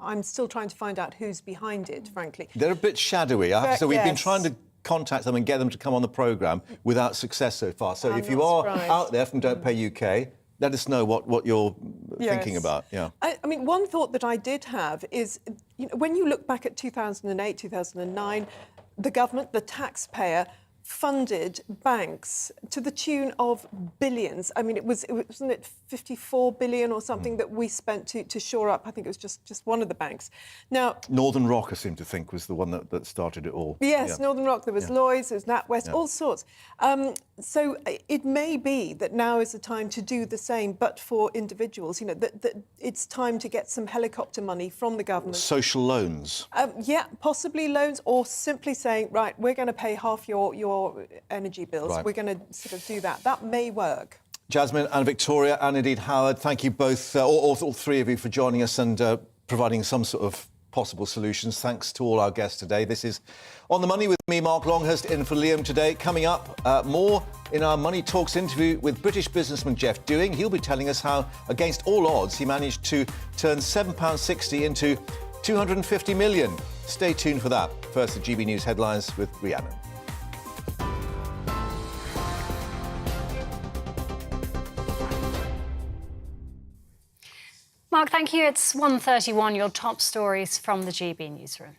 I'm still trying to find out who's behind it, frankly. They're a bit shadowy. So we've been trying to contact them and get them to come on the programme without success so far. So if you are out there from Don't Pay UK, let us know what you're thinking about. Yeah. I mean, one thought that I did have is, when you look back at 2008, 2009, the government, the taxpayer, funded banks to the tune of billions. I mean, wasn't it 54 billion or something that we spent to shore up? I think it was just one of the banks. Now, Northern Rock, I seem to think, was the one that started it all. Yes, Northern Rock. There was Lloyds, there was NatWest, all sorts. So it may be that now is the time to do the same, but for individuals. That it's time to get some helicopter money from the government. Social loans. Yeah, possibly loans, or simply saying, right, we're going to pay half your energy bills. Right. We're going to sort of do that. That may work. Jasmine and Victoria, and indeed Howard, thank you both, all three of you, for joining us and providing some sort of possible solutions. Thanks to all our guests today. This is On the Money with me, Mark Longhurst, in for Liam today. Coming up, more in our Money Talks interview with British businessman Jeff Dewing. He'll be telling us how, against all odds, he managed to turn £7.60 into 250 million. Stay tuned for that. First, the GB News headlines with Rhiannon. Mark, thank you. It's 1:31, your top stories from the GB newsroom.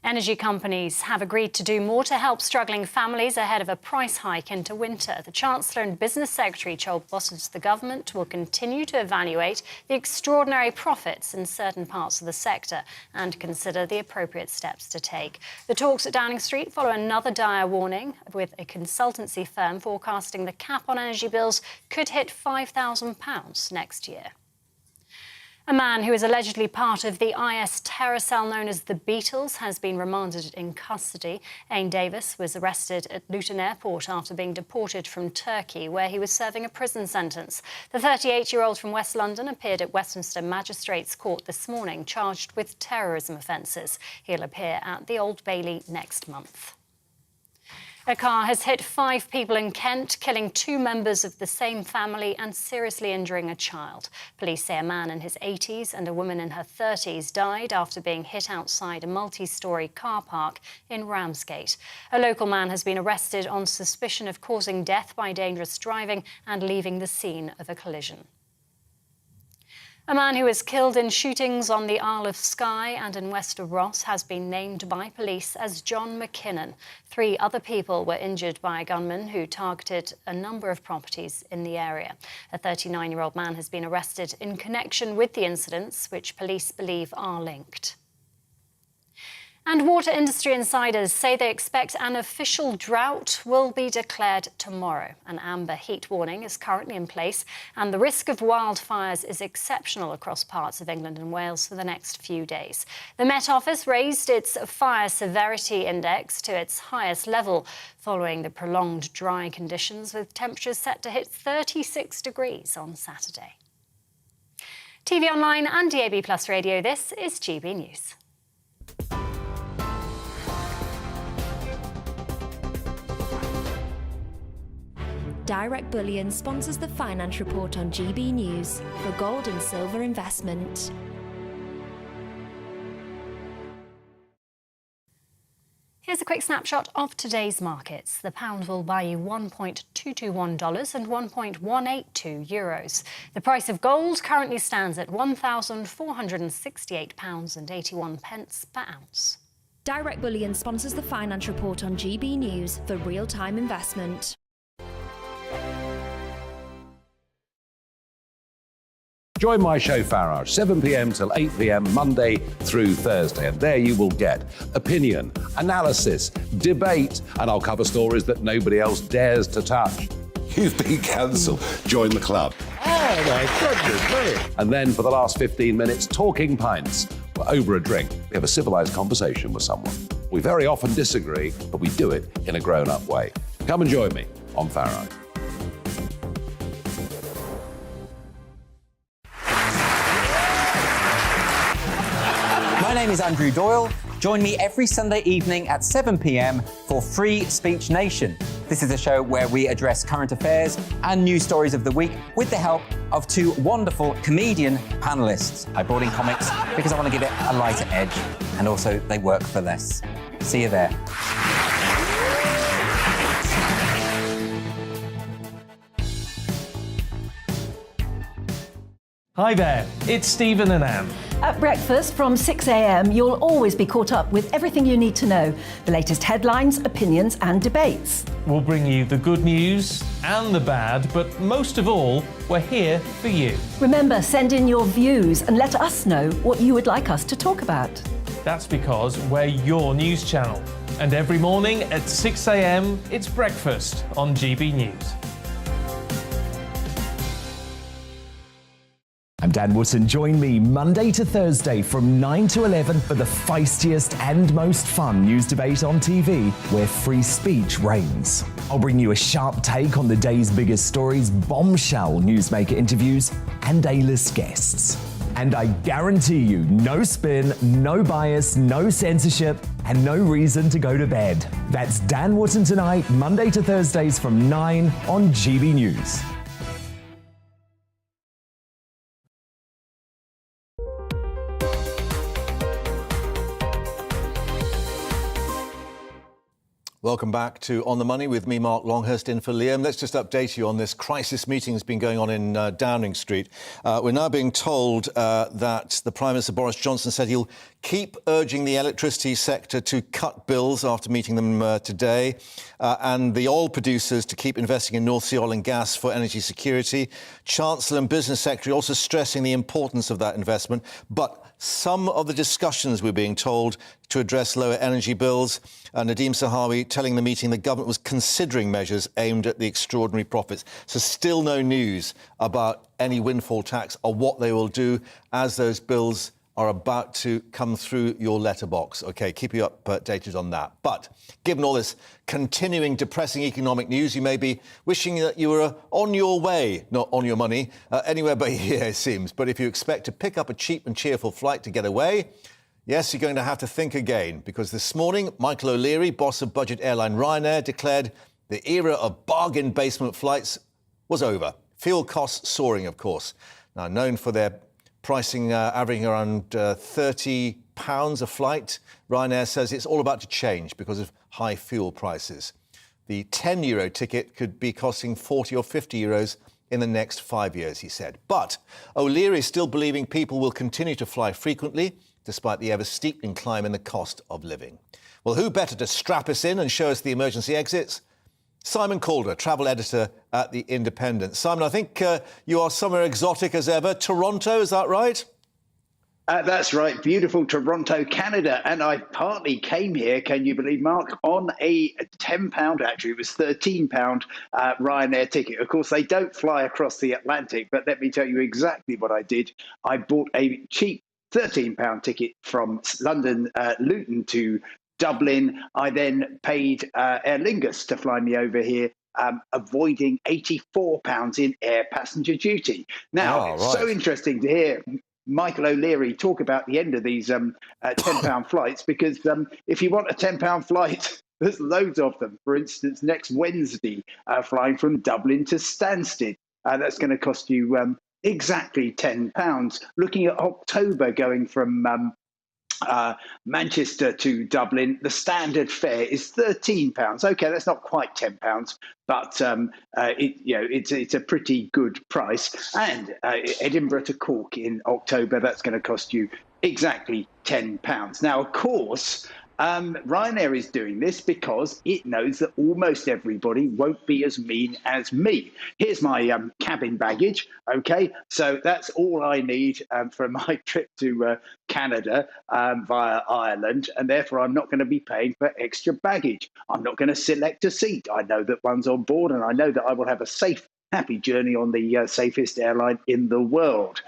Energy companies have agreed to do more to help struggling families ahead of a price hike into winter. The Chancellor and Business Secretary told bosses the government will continue to evaluate the extraordinary profits in certain parts of the sector and consider the appropriate steps to take. The talks at Downing Street follow another dire warning, with a consultancy firm forecasting the cap on energy bills could hit £5,000 next year. A man who is allegedly part of the IS terror cell known as the Beatles has been remanded in custody. Ain Davis was arrested at Luton Airport after being deported from Turkey, where he was serving a prison sentence. The 38-year-old from West London appeared at Westminster Magistrates Court this morning, charged with terrorism offences. He'll appear at the Old Bailey next month. A car has hit 5 people in Kent, killing 2 members of the same family and seriously injuring a child. Police say a man in his 80s and a woman in her 30s died after being hit outside a multi-storey car park in Ramsgate. A local man has been arrested on suspicion of causing death by dangerous driving and leaving the scene of a collision. A man who was killed in shootings on the Isle of Skye and in Wester Ross has been named by police as John McKinnon. 3 other people were injured by a gunman who targeted a number of properties in the area. A 39-year-old man has been arrested in connection with the incidents, which police believe are linked. And water industry insiders say they expect an official drought will be declared tomorrow. An amber heat warning is currently in place, and the risk of wildfires is exceptional across parts of England and Wales for the next few days. The Met Office raised its fire severity index to its highest level following the prolonged dry conditions, with temperatures set to hit 36 degrees on Saturday. TV online and DAB+ radio, this is GB News. Direct Bullion sponsors the Finance Report on GB News for gold and silver investment. Here's a quick snapshot of today's markets. The pound will buy you $1.221 and €1.182. The price of gold currently stands at £1,468.81 per ounce. Direct Bullion sponsors the Finance Report on GB News for real-time investment. Join my show Farage, 7 p.m. till 8 p.m. Monday through Thursday. And there you will get opinion, analysis, debate, and I'll cover stories that nobody else dares to touch. You've been cancelled. Join the club. Oh, my goodness me. And then for the last 15 minutes, talking pints. We're over a drink. We have a civilised conversation with someone. We very often disagree, but we do it in a grown-up way. Come and join me on Farage. My name is Andrew Doyle. Join me every Sunday evening at 7 p.m. for Free Speech Nation. This is a show where we address current affairs and news stories of the week with the help of two wonderful comedian panellists. I brought in comics because I want to give it a lighter edge, and also they work for less. See you there. Hi there, it's Stephen and Anne. At breakfast from 6 a.m, you'll always be caught up with everything you need to know, the latest headlines, opinions and debates. We'll bring you the good news and the bad, but most of all, we're here for you. Remember, send in your views and let us know what you would like us to talk about. That's because we're your news channel. And every morning at 6 a.m, it's breakfast on GB News. I'm Dan Wootton. Join me Monday to Thursday from 9 to 11 for the feistiest and most fun news debate on TV, where free speech reigns. I'll bring you a sharp take on the day's biggest stories, bombshell newsmaker interviews, and A-list guests. And I guarantee you, no spin, no bias, no censorship, and no reason to go to bed. That's Dan Wootton Tonight, Monday to Thursdays from 9 on GB News. Welcome back to On the Money with me, Mark Longhurst, in for Liam. Let's just update you on this crisis meeting that's been going on in Downing Street. We're now being told that the Prime Minister Boris Johnson said he'll keep urging the electricity sector to cut bills after meeting them today, and the oil producers to keep investing in North Sea oil and gas for energy security. Chancellor and Business Secretary also stressing the importance of that investment, but some of the discussions, we're being told, to address lower energy bills. Nadeem Sahawi telling the meeting the government was considering measures aimed at the extraordinary profits. So still no news about any windfall tax or what they will do as those bills are about to come through your letterbox. OK, keep you updated on that. But given all this continuing depressing economic news, you may be wishing that you were on your way, not on your money, anywhere but here, it seems. But if you expect to pick up a cheap and cheerful flight to get away, yes, you're going to have to think again, because this morning, Michael O'Leary, boss of budget airline Ryanair, declared the era of bargain basement flights was over. Fuel costs soaring, of course. Now, known for their pricing averaging around £30 a flight, Ryanair says it's all about to change because of high fuel prices. The €10 ticket could be costing 40 or 50 euros in the next 5 years, he said. But O'Leary is still believing people will continue to fly frequently, despite the ever-steepening climb in the cost of living. Well, who better to strap us in and show us the emergency exits? Simon Calder, travel editor at The Independent. Simon, I think you are somewhere exotic as ever. Toronto, is that right? That's right. Beautiful Toronto, Canada. And I partly came here, can you believe, Mark, on a £10, actually, it was £13 Ryanair ticket. Of course, they don't fly across the Atlantic, but let me tell you exactly what I did. I bought a cheap £13 ticket from London Luton to Dublin. I then paid Aer Lingus to fly me over here, avoiding £84 in air passenger duty. Now, it's so interesting to hear. Michael O'Leary talk about the end of these £10 flights, because if you want a £10 flight, there's loads of them. For instance, next Wednesday, flying from Dublin to Stansted. That's going to cost you exactly £10. Looking at October, going from Manchester to Dublin, the standard fare is £13. Okay, that's not quite £10, but it's a pretty good price. And Edinburgh to Cork in October, that's going to cost you exactly £10. Now, of course, Ryanair is doing this because it knows that almost everybody won't be as mean as me. Here's my cabin baggage. Okay, so that's all I need for my trip to Canada via Ireland, and therefore I'm not going to be paying for extra baggage. I'm not going to select a seat. I know that one's on board, and I know that I will have a safe, happy journey on the safest airline in the world.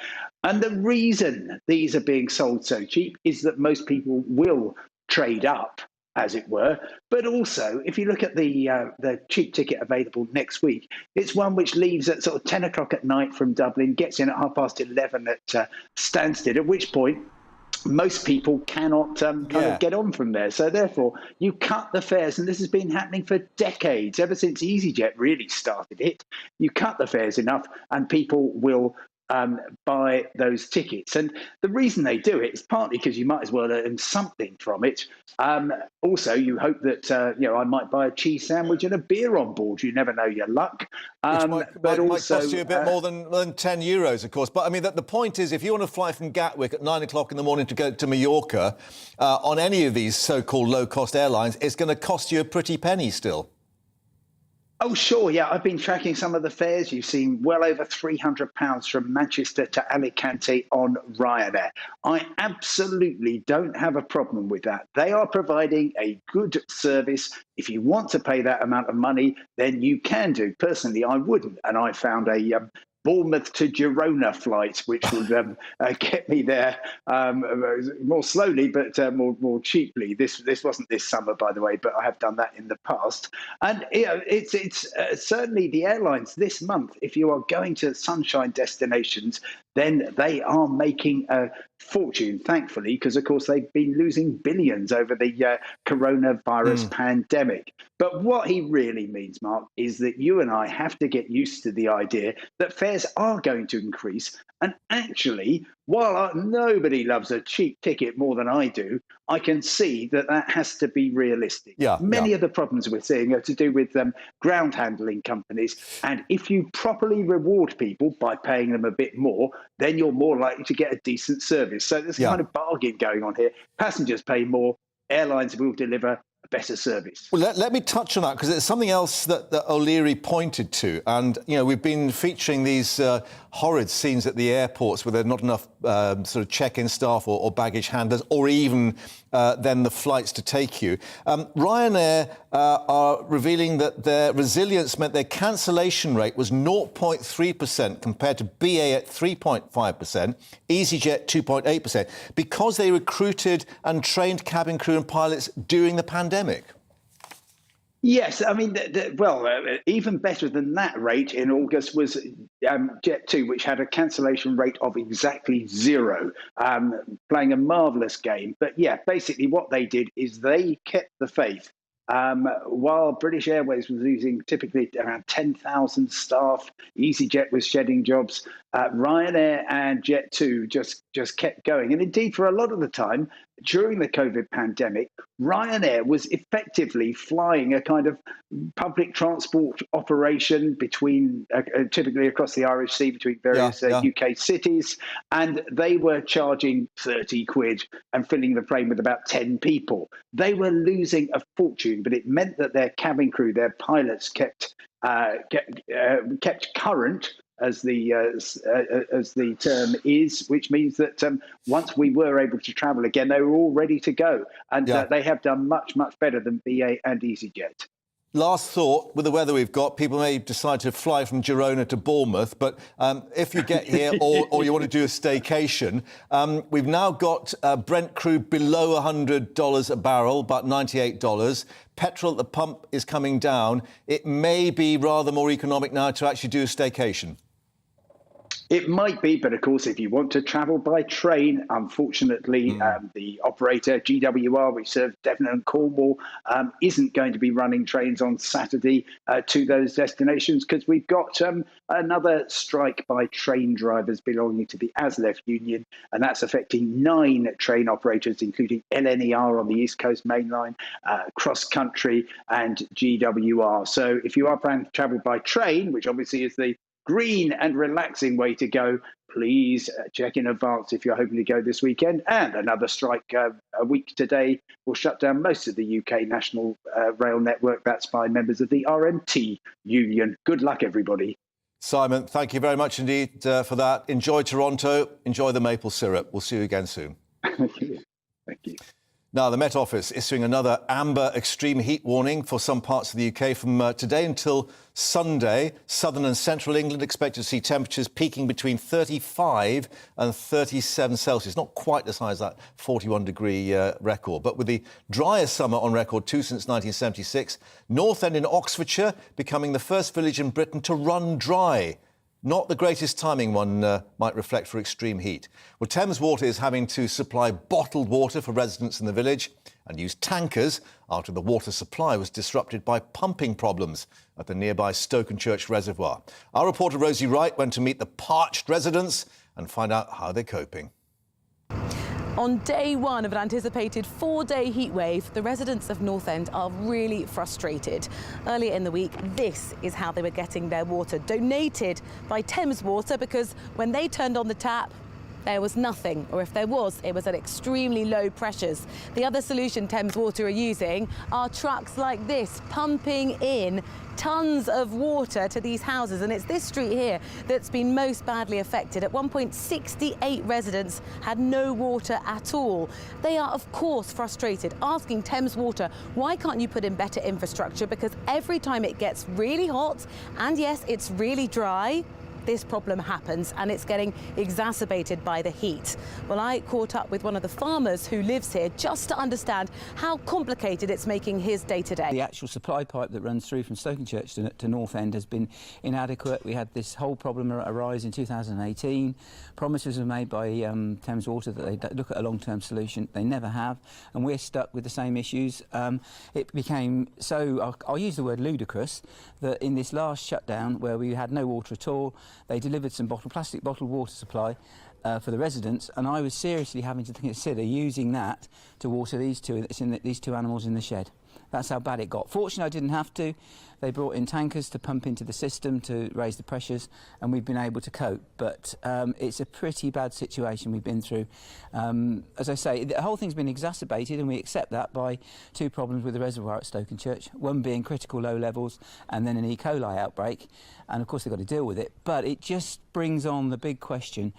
And the reason these are being sold so cheap is that most people will trade up, as it were. But also, if you look at the cheap ticket available next week, it's one which leaves at sort of 10 o'clock at night from Dublin, gets in at 11:30 at Stansted, at which point most people cannot kind of get on from there. So therefore, you cut the fares, and this has been happening for decades, ever since EasyJet really started it. You cut the fares enough, and people will buy those tickets. And the reason they do it is partly because you might as well earn something from it. Also, you hope that I might buy a cheese sandwich and a beer on board. You never know your luck. Which might cost you a bit more than €10, of course. But I mean, the point is, if you want to fly from Gatwick at 9 o'clock in the morning to go to Mallorca on any of these so-called low-cost airlines, it's going to cost you a pretty penny still. Oh, sure, yeah. I've been tracking some of the fares. You've seen well over £300 from Manchester to Alicante on Ryanair. I absolutely don't have a problem with that. They are providing a good service. If you want to pay that amount of money, then you can do. Personally, I wouldn't. And I found a Bournemouth to Girona flight, which would get me there more slowly, but more cheaply. This wasn't this summer, by the way, but I have done that in the past. And it's certainly the airlines this month. If you are going to sunshine destinations, then they are making a fortune, thankfully, because, of course, they've been losing billions over the coronavirus pandemic. But what he really means, Mark, is that you and I have to get used to the idea that fares are going to increase. And actually, while nobody loves a cheap ticket more than I do, I can see that that has to be realistic. Many of the problems we're seeing are to do with ground handling companies. And if you properly reward people by paying them a bit more, then you're more likely to get a decent service. So there's a kind of bargain going on here. Passengers pay more, airlines will deliver a better service. Well, let me touch on that, because it's something else that O'Leary pointed to. And, we've been featuring these horrid scenes at the airports where there are not enough sort of check-in staff or baggage handlers, or even then the flights to take you. Ryanair are revealing that their resilience meant their cancellation rate was 0.3% compared to BA at 3.5%, EasyJet 2.8%, because they recruited and trained cabin crew and pilots during the pandemic. Yes, I mean, even better than that rate in August was Jet2, which had a cancellation rate of exactly 0, playing a marvellous game. But yeah, basically what they did is they kept the faith. While British Airways was losing typically around 10,000 staff, EasyJet was shedding jobs, Ryanair and Jet2 just kept going. And indeed, for a lot of the time, during the COVID pandemic, Ryanair was effectively flying a kind of public transport operation between, typically across the Irish Sea, between various UK cities, and they were charging 30 quid and filling the plane with about 10 people. They were losing a fortune, but it meant that their cabin crew, their pilots, kept current, as the term is, which means that once we were able to travel again, they were all ready to go. And they have done much, much better than BA and EasyJet. Last thought, with the weather we've got, people may decide to fly from Girona to Bournemouth, but if you get here or you want to do a staycation, we've now got Brent crude below $100 a barrel, about $98. Petrol at the pump is coming down. It may be rather more economic now to actually do a staycation. It might be, but of course, if you want to travel by train, unfortunately, the operator, GWR, which serves Devon and Cornwall, isn't going to be running trains on Saturday to those destinations because we've got another strike by train drivers belonging to the ASLEF union, and that's affecting 9 train operators, including LNER on the East Coast Main Line, Cross Country and GWR. So if you are planning to travel by train, which obviously is the green and relaxing way to go, please check in advance if you're hoping to go this weekend. And another strike a week today will shut down most of the UK national rail network. That's by members of the RMT union. Good luck, everybody. Simon, thank you very much indeed for that. Enjoy Toronto. Enjoy the maple syrup. We'll see you again soon. Thank you. Thank you. Now, the Met Office issuing another amber extreme heat warning for some parts of the UK from today until Sunday. Southern and central England expected to see temperatures peaking between 35 and 37 Celsius. Not quite as high as that 41-degree record, but with the driest summer on record too since 1976. North End in Oxfordshire becoming the first village in Britain to run dry. Not the greatest timing, one might reflect, for extreme heat. Well, Thames Water is having to supply bottled water for residents in the village and use tankers after the water supply was disrupted by pumping problems at the nearby Stokenchurch Reservoir. Our reporter Rosie Wright went to meet the parched residents and find out how they're coping. On day one of an anticipated 4-day heatwave, the residents of North End are really frustrated. Earlier in the week, this is how they were getting their water, donated by Thames Water, because when they turned on the tap, there was nothing, or if there was, it was at extremely low pressures. The other solution Thames Water are using are trucks like this, pumping in tons of water to these houses, and it's this street here that's been most badly affected. At one point, 68 residents had no water at all. They are, of course, frustrated, asking Thames Water, why can't you put in better infrastructure? Because every time it gets really hot, and yes, it's really dry, this problem happens, and it's getting exacerbated by the heat. Well, I caught up with one of the farmers who lives here just to understand how complicated it's making his day-to-day. The actual supply pipe that runs through from Stokenchurch to North End has been inadequate. We had this whole problem arise in 2018. Promises were made by Thames Water that they'd look at a long-term solution. They never have, and we're stuck with the same issues. It became so, I'll use the word ludicrous, that in this last shutdown where we had no water at all, they delivered some plastic bottled water supply for the residents, and I was seriously having to consider using that to water these two animals in the shed. That's how bad it got. Fortunately, I didn't have to. They brought in tankers to pump into the system to raise the pressures, and we've been able to cope. But it's a pretty bad situation we've been through. As I say, the whole thing's been exacerbated, and we accept that by 2 problems with the reservoir at Stokenchurch, one being critical low levels and then an E. coli outbreak. And of course, they've got to deal with it. But it just brings on the big question,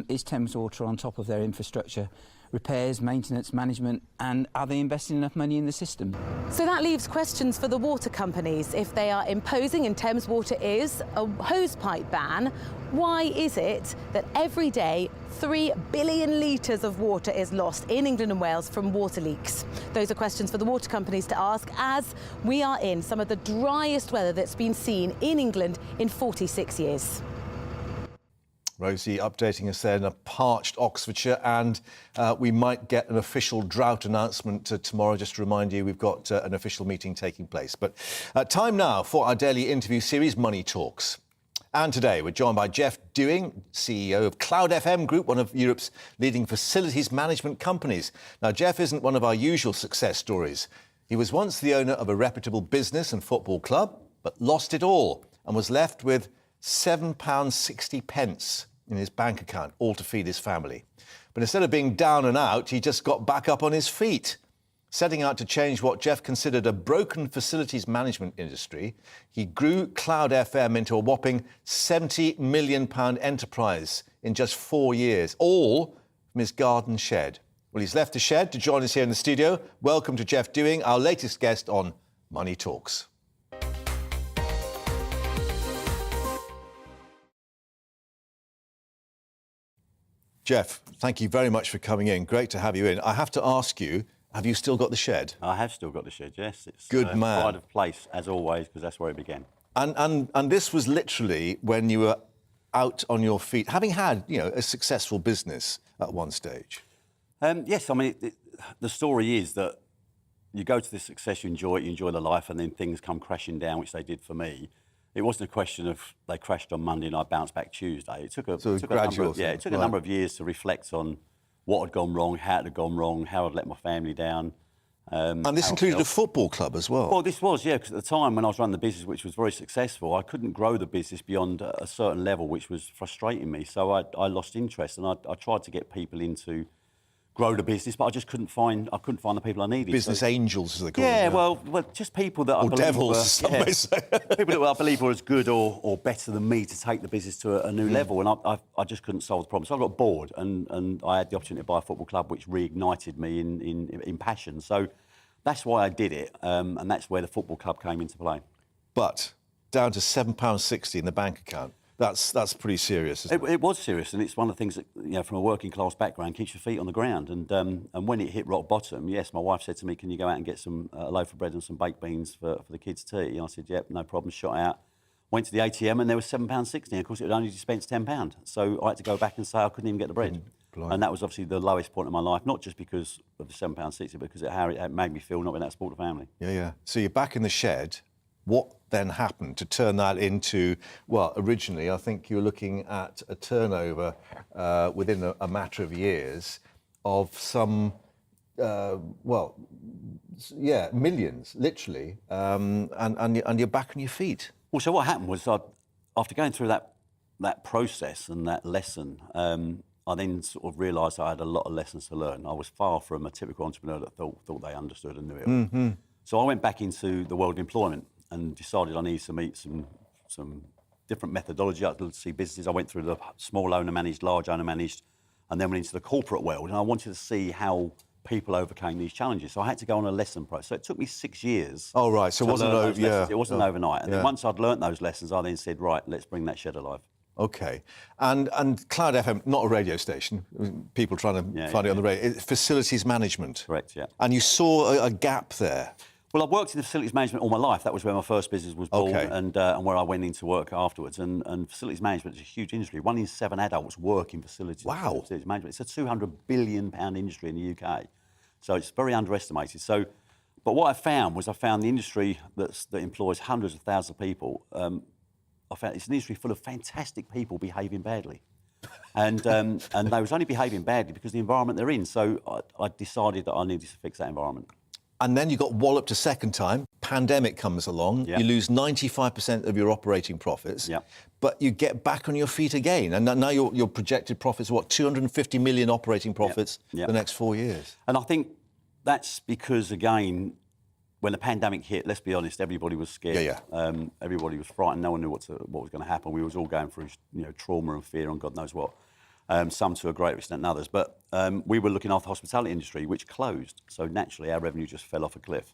is Thames Water on top of their infrastructure? Repairs, maintenance, management, and are they investing enough money in the system? So that leaves questions for the water companies. If they are imposing, and Thames Water is, a hosepipe ban, why is it that every day 3 billion litres of water is lost in England and Wales from water leaks? Those are questions for the water companies to ask, as we are in some of the driest weather that's been seen in England in 46 years. Rosie updating us there in a parched Oxfordshire, and we might get an official drought announcement tomorrow. Just to remind you, we've got an official meeting taking place. But time now for our daily interview series, Money Talks. And today we're joined by Jeff Dewing, CEO of Cloud FM Group, one of Europe's leading facilities management companies. Now, Jeff isn't one of our usual success stories. He was once the owner of a reputable business and football club, but lost it all and was left with £7.60 in his bank account, all to feed his family. But instead of being down and out, he just got back up on his feet. Setting out to change what Jeff considered a broken facilities management industry, he grew Cloud FM into a whopping £70 million enterprise in just 4 years, all from his garden shed. Well, he's left the shed to join us here in the studio. Welcome to Jeff Dewing, our latest guest on Money Talks. Jeff, thank you very much for coming in. Great to have you in. I have to ask you, have you still got the shed? I have still got the shed, yes. It's good man. Pride of place, as always, because that's where it began. And this was literally when you were out on your feet, having had, a successful business at one stage? Yes, I mean, the story is that you go to this success, you enjoy the life, and then things come crashing down, which they did for me. It wasn't a question of they crashed on Monday and I bounced back Tuesday. It took a number of years to reflect on what had gone wrong, how it had gone wrong, how I'd let my family down. And this included a football club as well? Well, this was, yeah, because at the time when I was running the business, which was very successful, I couldn't grow the business beyond a certain level, which was frustrating me. So I lost interest, and I tried to get people in to grow the business, but I just couldn't find the people I needed. Business angels, as they call them. them. Well, just people that I believe devils, some may say. People that I believe were as good or better than me to take the business to a new level, and I just couldn't solve the problem. So I got bored, and I had the opportunity to buy a football club, which reignited me in passion. So that's why I did it, and that's where the football club came into play. But down to £7.60 in the bank account. That's pretty serious, isn't it? It was serious, and it's one of the things that, from a working class background, keeps your feet on the ground. And when it hit rock bottom, yes, my wife said to me, "Can you go out and get a loaf of bread and some baked beans for the kids' tea?" And I said, "Yep, no problem." Shot out, went to the ATM, and there was £7.60. Of course, it had only dispensed £10, so I had to go back and say I couldn't even get the bread. And that was obviously the lowest point of my life, not just because of the £7.60, but because of how it made me feel not being able to support the family. Yeah. So you're back in the shed. What then happened to turn that into, well, originally I think you were looking at a turnover within a matter of years of some, millions, literally, and you're back on your feet. Well, so what happened was after going through that process and that lesson, I then sort of realised I had a lot of lessons to learn. I was far from a typical entrepreneur that thought they understood and knew it all. Mm-hmm. So I went back into the world of employment and decided I needed to meet some different methodology. I had to see businesses. I went through the small owner managed, large owner managed, and then went into the corporate world. And I wanted to see how people overcame these challenges. So I had to go on a lesson process. So it took me 6 years. Oh, right. So it wasn't It wasn't overnight. And then once I'd learnt those lessons, I then said, right, let's bring that shed alive. OK. And Cloud FM, not a radio station, people trying to find it on the radio, it's facilities management. Correct, yeah. And you saw a gap there. Well, I've worked in facilities management all my life. That was where my first business was born, and where I went into work afterwards. And facilities management is a huge industry. 1 in 7 adults work in facilities. Wow. Facilities management. It's a £200 billion industry in the UK. So it's very underestimated. But what I found the industry that employs hundreds of thousands of people, I found it's an industry full of fantastic people behaving badly. And they was only behaving badly because of the environment they're in. So I decided that I needed to fix that environment. And then you got walloped a second time. Pandemic comes along. Yep. You lose 95% of your operating profits. Yep. But you get back on your feet again. And now your projected profits are, 250 million operating profits for the next 4 years. And I think that's because, again, when the pandemic hit, let's be honest, everybody was scared. Everybody was frightened. No one knew what was going to happen. We was all going through trauma and fear and God knows what. Some to a greater extent than others. But we were looking after the hospitality industry, which closed. So naturally, our revenue just fell off a cliff.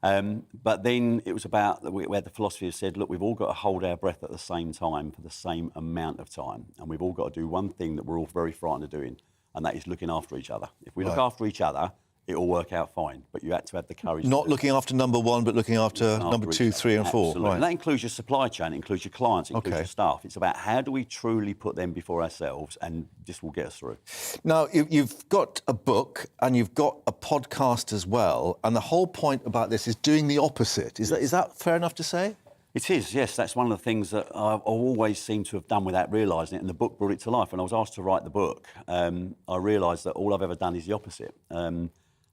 But then it was about, we had the philosophy that said, look, we've all got to hold our breath at the same time for the same amount of time. And we've all got to do one thing that we're all very frightened of doing, and that is looking after each other. If we look after each other, it will work out fine. But you had to have the courage. Not looking after number one, but looking after number 2, 3 and 4. Absolutely. Right. And that includes your supply chain, it includes your clients, it includes your staff. It's about how do we truly put them before ourselves, and this will get us through. Now, you've got a book and you've got a podcast as well. And the whole point about this is doing the opposite. Is that fair enough to say? It is, yes. That's one of the things that I've always seemed to have done without realising it, and the book brought it to life. When I was asked to write the book, I realised that all I've ever done is the opposite.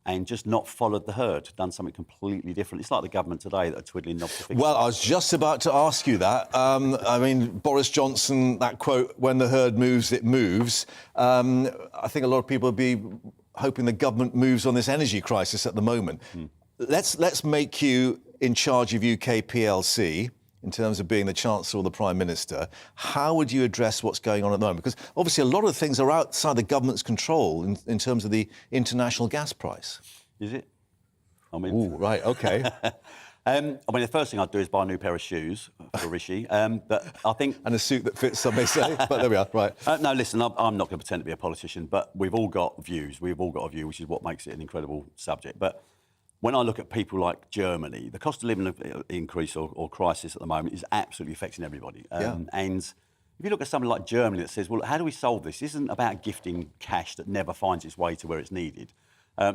And just not followed the herd, done something completely different. It's like the government today that are twiddling knobs to fix. Well, I was just about to ask you that. I mean, Boris Johnson, that quote, when the herd moves, it moves. I think a lot of people would be hoping the government moves on this energy crisis at the moment. Let's make you in charge of UK PLC, in terms of being the Chancellor or the Prime Minister. How would you address what's going on at the moment? Because obviously a lot of things are outside the government's control in terms of the international gas price. Is it? I mean, ooh, right, OK. I mean, the first thing I'd do is buy a new pair of shoes for Rishi. But I think... And a suit that fits, some may say. But there we are, right. No, listen, I'm not going to pretend to be a politician, but we've all got views. We've all got a view, which is what makes it an incredible subject. But when I look at people like Germany, the cost of living increase or crisis at the moment is absolutely affecting everybody. And If you look at something like Germany that says, well, how do we solve this? This isn't about gifting cash that never finds its way to where it's needed.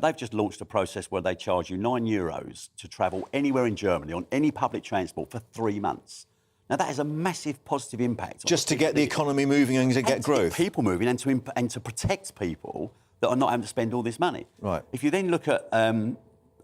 They've just launched a process where they charge you €9 to travel anywhere in Germany on any public transport for 3 months. Now, that has a massive positive impact. Just to get the economy moving and to get growth. Get people moving and to protect people that are not having to spend all this money. Right. If you then look at...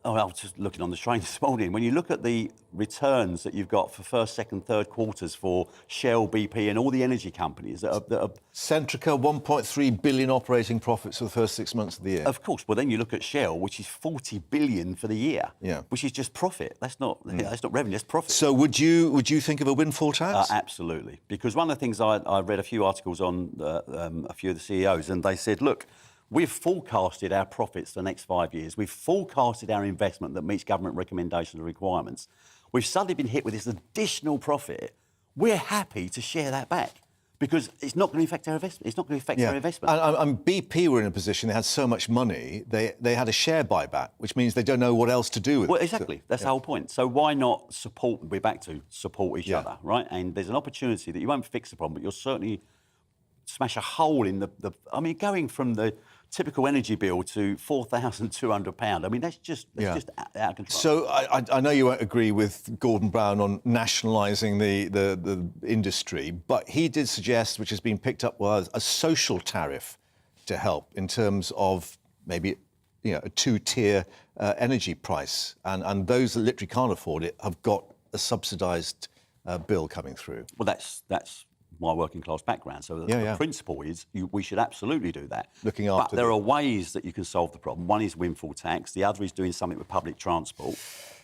I was just looking on the train this morning. When you look at the returns that you've got for first, second, third quarters for Shell, BP and all the energy companies that are... Centrica, 1.3 billion operating profits for the first 6 months of the year. Of course. Well, then you look at Shell, which is 40 billion for the year, which is just profit. That's not revenue, that's profit. So would you think of a windfall tax? Absolutely. Because one of the things I read a few articles on a few of the CEOs, and they said, look, we've forecasted our profits for the next 5 years. We've forecasted our investment that meets government recommendations and requirements. We've suddenly been hit with this additional profit. We're happy to share that back because it's not going to affect our investment. It's not going to affect our investment. And BP were in a position, they had so much money, they had a share buyback, which means they don't know what else to do with it. Well, exactly. That's the whole point. So why not support, we're back to support each other, right? And there's an opportunity that you won't fix the problem, but you'll certainly smash a hole in the I mean, going from the typical energy bill to £4,200. I mean, that's just out of control. So I know you won't agree with Gordon Brown on nationalising the industry, but he did suggest, which has been picked up, was a social tariff to help in terms of maybe a two-tier energy price, and those that literally can't afford it have got a subsidised bill coming through. Well, that's my working class background. So the principle is we should absolutely do that. Looking after but there are ways that you can solve the problem. One is windfall tax. The other is doing something with public transport.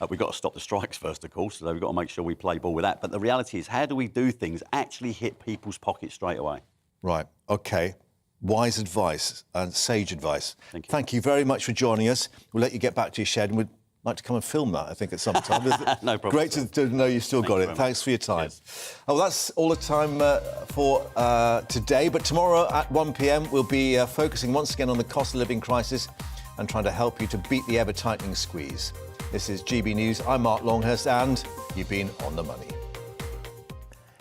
We've got to stop the strikes first, of course, so we've got to make sure we play ball with that. But the reality is, how do we do things actually hit people's pockets straight away? Right, OK. Wise advice and sage advice. Thank you very much for joining us. We'll let you get back to your shed and we'd like to come and film that, I think, at some time. No problem. Great to know you still got it. Thanks for your time. Well, that's all the time for today. But tomorrow at 1 p.m, we'll be focusing once again on the cost of living crisis and trying to help you to beat the ever-tightening squeeze. This is GB News. I'm Mark Longhurst, and you've been on the money.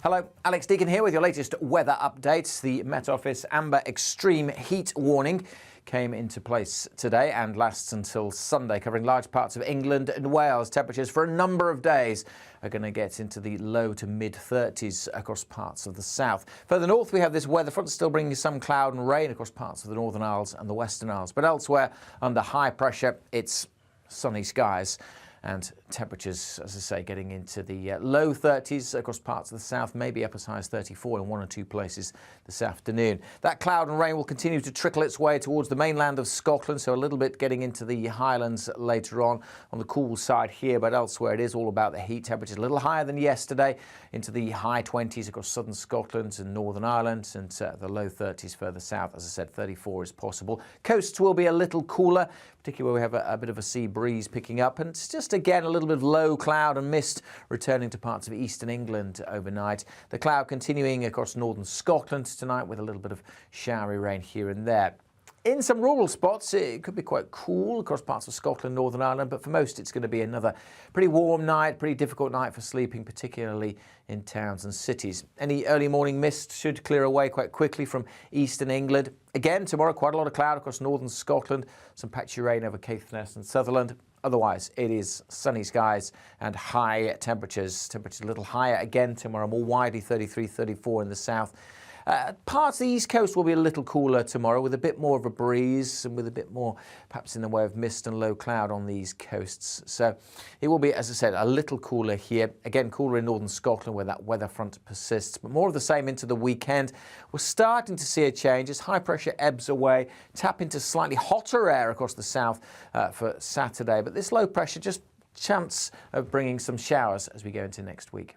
Hello, Alex Deacon here with your latest weather updates. The Met Office amber extreme heat warning came into place today and lasts until Sunday, covering large parts of England and Wales. Temperatures for a number of days are going to get into the low to mid-30s across parts of the south. Further north, we have this weather front still bringing some cloud and rain across parts of the Northern Isles and the Western Isles. But elsewhere, under high pressure, it's sunny skies. And temperatures, as I say, getting into the low 30s across parts of the south, maybe up as high as 34 in one or two places this afternoon. That cloud and rain will continue to trickle its way towards the mainland of Scotland, so a little bit getting into the Highlands later on the cool side here, but elsewhere it is all about the heat. Temperatures a little higher than yesterday, into the high 20s across southern Scotland and Northern Ireland, and the low 30s further south. As I said, 34 is possible. Coasts will be a little cooler, particularly where we have a bit of a sea breeze picking up, and it's just again a little bit of low cloud and mist returning to parts of eastern England overnight. The cloud continuing across northern Scotland tonight with a little bit of showery rain here and there. In some rural spots, it could be quite cool across parts of Scotland, Northern Ireland, but for most it's going to be another pretty warm night, pretty difficult night for sleeping, particularly in towns and cities. Any early morning mist should clear away quite quickly from eastern England. Again, tomorrow, quite a lot of cloud across northern Scotland, some patchy rain over Caithness and Sutherland. Otherwise, it is sunny skies and high temperatures. Temperatures a little higher again tomorrow, more widely 33, 34 in the south. Parts of the east coast will be a little cooler tomorrow with a bit more of a breeze and with a bit more perhaps in the way of mist and low cloud on these coasts. So it will be, as I said, a little cooler here. Again, cooler in northern Scotland where that weather front persists, but more of the same into the weekend. We're starting to see a change as high pressure ebbs away, tap into slightly hotter air across the south for Saturday. But this low pressure, just chance of bringing some showers as we go into next week.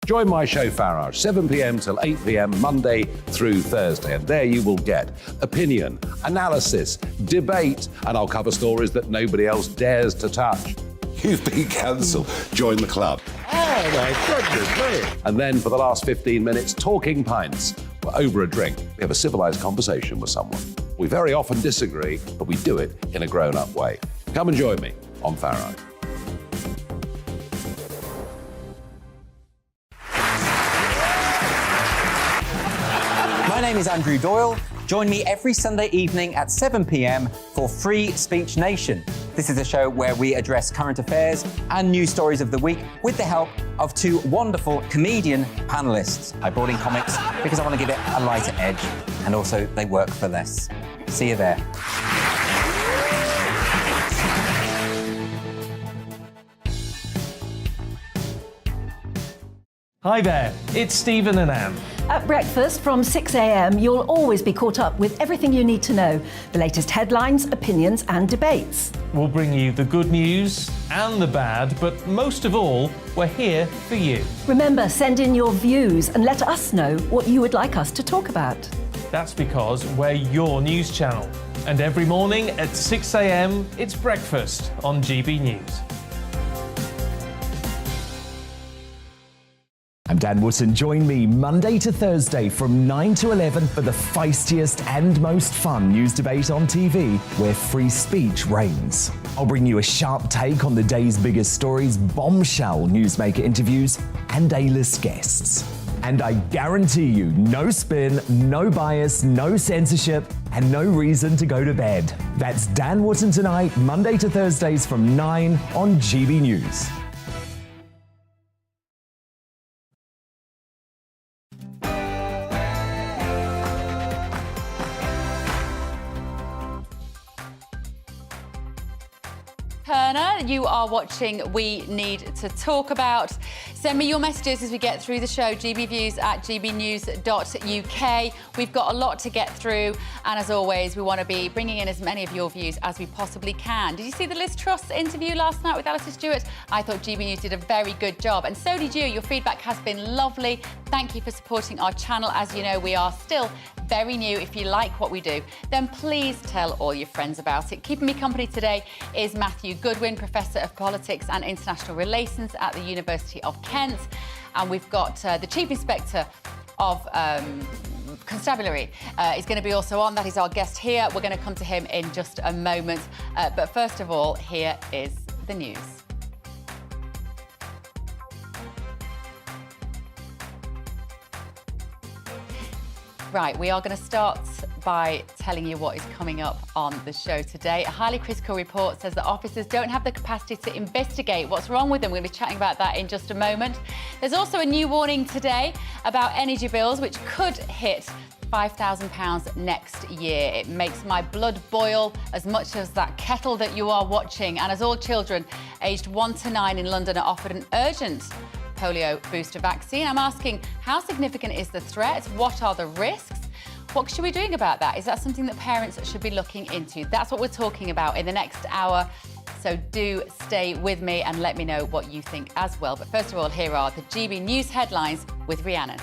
Join my show Farage, 7 p.m. till 8 p.m. Monday through Thursday. And there you will get opinion, analysis, debate, and I'll cover stories that nobody else dares to touch. You've been cancelled. Join the club. Oh, my goodness, brilliant. And then for the last 15 minutes, talking pints over a drink. We have a civilised conversation with someone. We very often disagree, but we do it in a grown-up way. Come and join me on Faro. My name is Andrew Doyle. Join me every Sunday evening at 7 p.m. for Free Speech Nation. This is a show where we address current affairs and news stories of the week with the help of two wonderful comedian panellists. I brought in comics because I want to give it a lighter edge, and also they work for less. See you there. Hi there, it's Stephen and Anne. At breakfast from 6 a.m, you'll always be caught up with everything you need to know, the latest headlines, opinions and debates. We'll bring you the good news and the bad, but most of all, we're here for you. Remember, send in your views and let us know what you would like us to talk about. That's because we're your news channel. And every morning at 6 a.m, it's breakfast on GB News. I'm Dan Wootton. Join me Monday to Thursday from 9 to 11 for the feistiest and most fun news debate on TV, where free speech reigns. I'll bring you a sharp take on the day's biggest stories, bombshell newsmaker interviews, and A-list guests. And I guarantee you, no spin, no bias, no censorship, and no reason to go to bed. That's Dan Wootton tonight, Monday to Thursdays from 9 on GB News. You are watching We Need to Talk About. Send me your messages as we get through the show, gbviews@gbnews.uk. We've got a lot to get through, and as always, we want to be bringing in as many of your views as we possibly can. Did you see the Liz Truss interview last night with Alistair Stewart? I thought GB News did a very good job, and so did you. Your feedback has been lovely. Thank you for supporting our channel. As you know, we are still very new. If you like what we do, then please tell all your friends about it. Keeping me company today is Matthew Goodwin, Professor of Politics and International Relations at the University of Kent. And we've got the Chief Inspector of Constabulary is going to be also on. That is our guest here. We're going to come to him in just a moment. But first of all, here is the news. Right, we are going to start by telling you what is coming up on the show today. A highly critical report says that officers don't have the capacity to investigate what's wrong with them. We're going to be chatting about that in just a moment. There's also a new warning today about energy bills, which could hit £5,000 next year. It makes my blood boil as much as that kettle that you are watching. And as all children aged 1 to 9 in London are offered an urgent polio booster vaccine, I'm asking, how significant is the threat? What are the risks? What should we be doing about that? Is that something that parents should be looking into? That's what we're talking about in the next hour. So do stay with me and let me know what you think as well. But first of all, here are the GB News headlines with Rhiannon.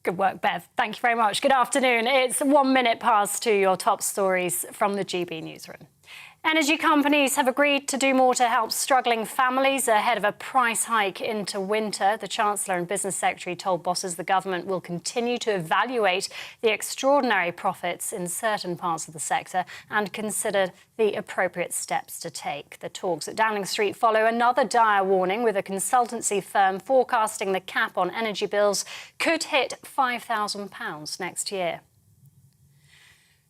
Good work, Bev. Thank you very much. Good afternoon. It's 1 minute past 2, your top stories from the GB newsroom. Energy companies have agreed to do more to help struggling families ahead of a price hike into winter. The Chancellor and Business Secretary told bosses the government will continue to evaluate the extraordinary profits in certain parts of the sector and consider the appropriate steps to take. The talks at Downing Street follow another dire warning, with a consultancy firm forecasting the cap on energy bills could hit £5,000 next year.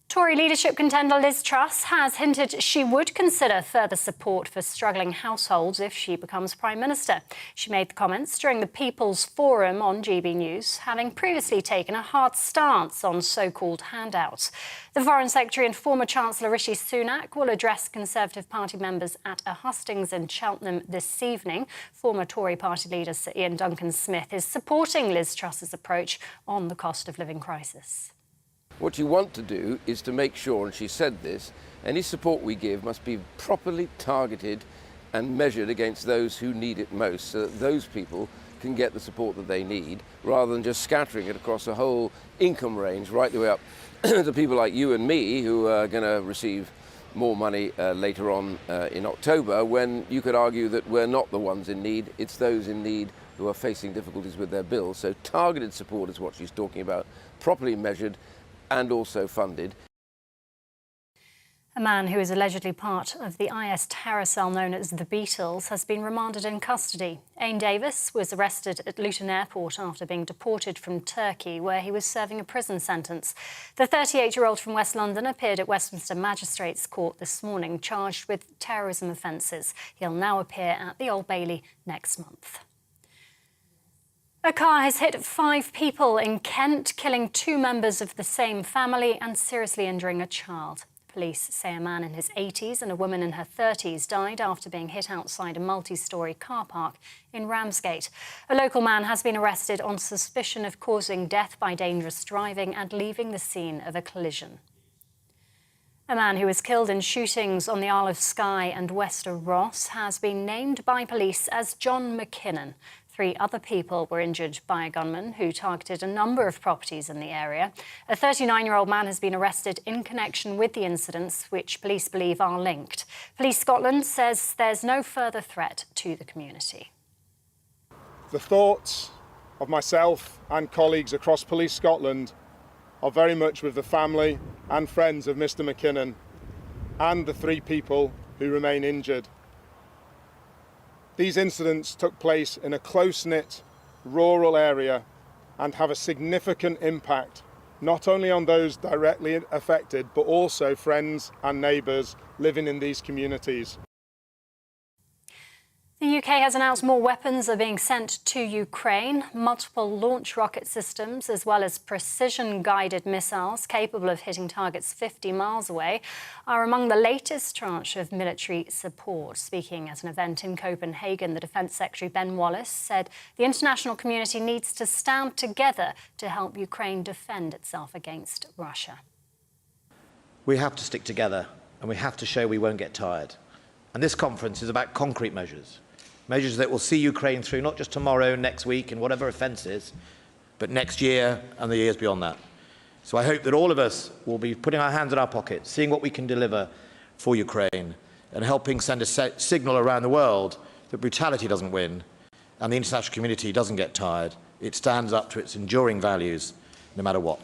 Tory leadership contender Liz Truss has hinted she would consider further support for struggling households if she becomes Prime Minister. She made the comments during the People's Forum on GB News, having previously taken a hard stance on so-called handouts. The Foreign Secretary and former Chancellor Rishi Sunak will address Conservative Party members at a hustings in Cheltenham this evening. Former Tory party leader Sir Ian Duncan-Smith is supporting Liz Truss's approach on the cost of living crisis. What you want to do is to make sure, and she said this, any support we give must be properly targeted and measured against those who need it most, so that those people can get the support that they need, rather than just scattering it across a whole income range right the way up to people like you and me, who are going to receive more money later on in October, when you could argue that we're not the ones in need, it's those in need who are facing difficulties with their bills. So targeted support is what she's talking about, properly measured and also funded. A man who is allegedly part of the IS terror cell known as the Beatles has been remanded in custody. Ain Davis was arrested at Luton Airport after being deported from Turkey, where he was serving a prison sentence. The 38-year-old from West London appeared at Westminster Magistrates Court this morning, charged with terrorism offences. He'll now appear at the Old Bailey next month. A car has hit 5 people in Kent, killing 2 members of the same family and seriously injuring a child. Police say a man in his 80s and a woman in her 30s died after being hit outside a multi-storey car park in Ramsgate. A local man has been arrested on suspicion of causing death by dangerous driving and leaving the scene of a collision. A man who was killed in shootings on the Isle of Skye and Wester Ross has been named by police as John McKinnon. 3 other people were injured by a gunman who targeted a number of properties in the area. A 39-year-old man has been arrested in connection with the incidents, which police believe are linked. Police Scotland says there's no further threat to the community. The thoughts of myself and colleagues across Police Scotland are very much with the family and friends of Mr. McKinnon and the 3 people who remain injured. These incidents took place in a close-knit rural area and have a significant impact not only on those directly affected but also friends and neighbours living in these communities. The UK has announced more weapons are being sent to Ukraine. Multiple launch rocket systems, as well as precision-guided missiles capable of hitting targets 50 miles away, are among the latest tranche of military support. Speaking at an event in Copenhagen, the Defence Secretary Ben Wallace said the international community needs to stand together to help Ukraine defend itself against Russia. We have to stick together, and we have to show we won't get tired. And this conference is about concrete measures. Measures that will see Ukraine through not just tomorrow, next week, and whatever offences, but next year and the years beyond that. So I hope that all of us will be putting our hands in our pockets, seeing what we can deliver for Ukraine, and helping send a signal around the world that brutality doesn't win and the international community doesn't get tired. It stands up to its enduring values, no matter what.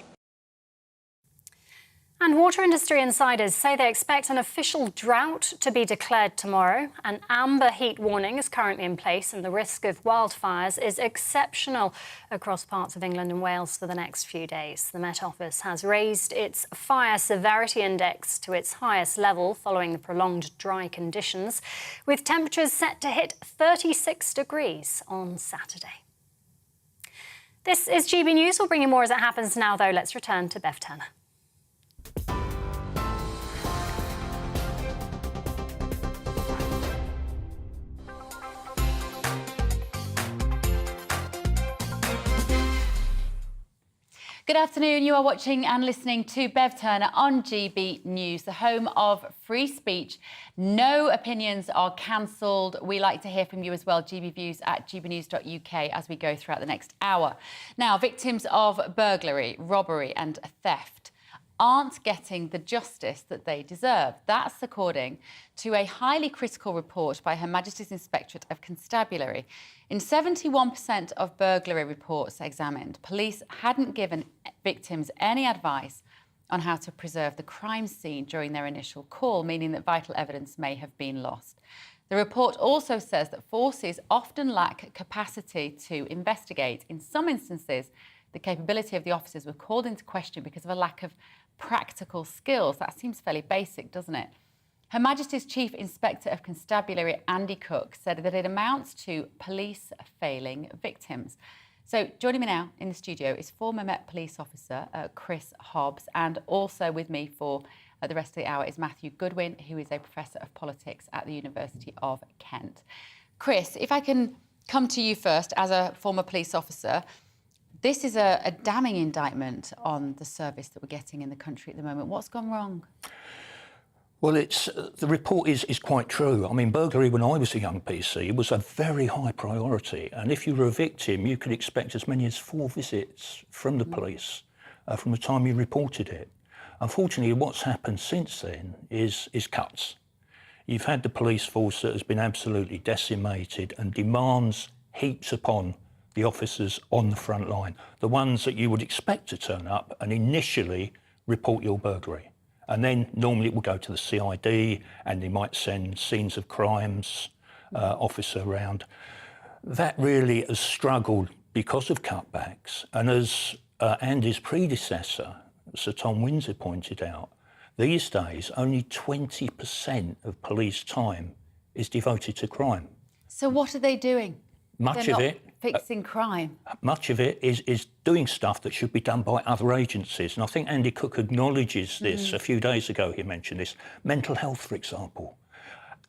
And water industry insiders say they expect an official drought to be declared tomorrow. An amber heat warning is currently in place and the risk of wildfires is exceptional across parts of England and Wales for the next few days. The Met Office has raised its fire severity index to its highest level following the prolonged dry conditions, with temperatures set to hit 36 degrees on Saturday. This is GB News. We'll bring you more as it happens now, though. Let's return to Bev Turner. Good afternoon. You are watching and listening to Bev Turner on GB News, the home of free speech. No opinions are cancelled. We like to hear from you as well, gbviews@gbnews.uk, as we go throughout the next hour. Now, victims of burglary, robbery and theft aren't getting the justice that they deserve. That's according to a highly critical report by Her Majesty's Inspectorate of Constabulary. In 71% of burglary reports examined, police hadn't given victims any advice on how to preserve the crime scene during their initial call, meaning that vital evidence may have been lost. The report also says that forces often lack capacity to investigate. In some instances, the capability of the officers were called into question because of a lack of practical skills. That seems fairly basic, doesn't it? Her Majesty's Chief Inspector of Constabulary, Andy Cook, said that it amounts to police failing victims. So joining me now in the studio is former Met Police Officer Chris Hobbs, and also with me for the rest of the hour is Matthew Goodwin, who is a Professor of Politics at the University of Kent. Chris, if I can come to you first as a former police officer, this is a damning indictment on the service that we're getting in the country at the moment. What's gone wrong? Well, the report is quite true. I mean, burglary when I was a young PC was a very high priority. And if you were a victim, you could expect as many as 4 visits from the police from the time you reported it. Unfortunately, what's happened since then is cuts. You've had the police force that has been absolutely decimated and demands heaps upon the officers on the front line, the ones that you would expect to turn up and initially report your burglary. And then normally it will go to the CID and they might send scenes of crimes officer around. That really has struggled because of cutbacks. And as Andy's predecessor, Sir Tom Windsor, pointed out, these days only 20% of police time is devoted to crime. So what are they doing? Much They're of not it fixing crime. Much of it is doing stuff that should be done by other agencies. And I think Andy Cook acknowledges this. A few days ago he mentioned this. Mental health, for example.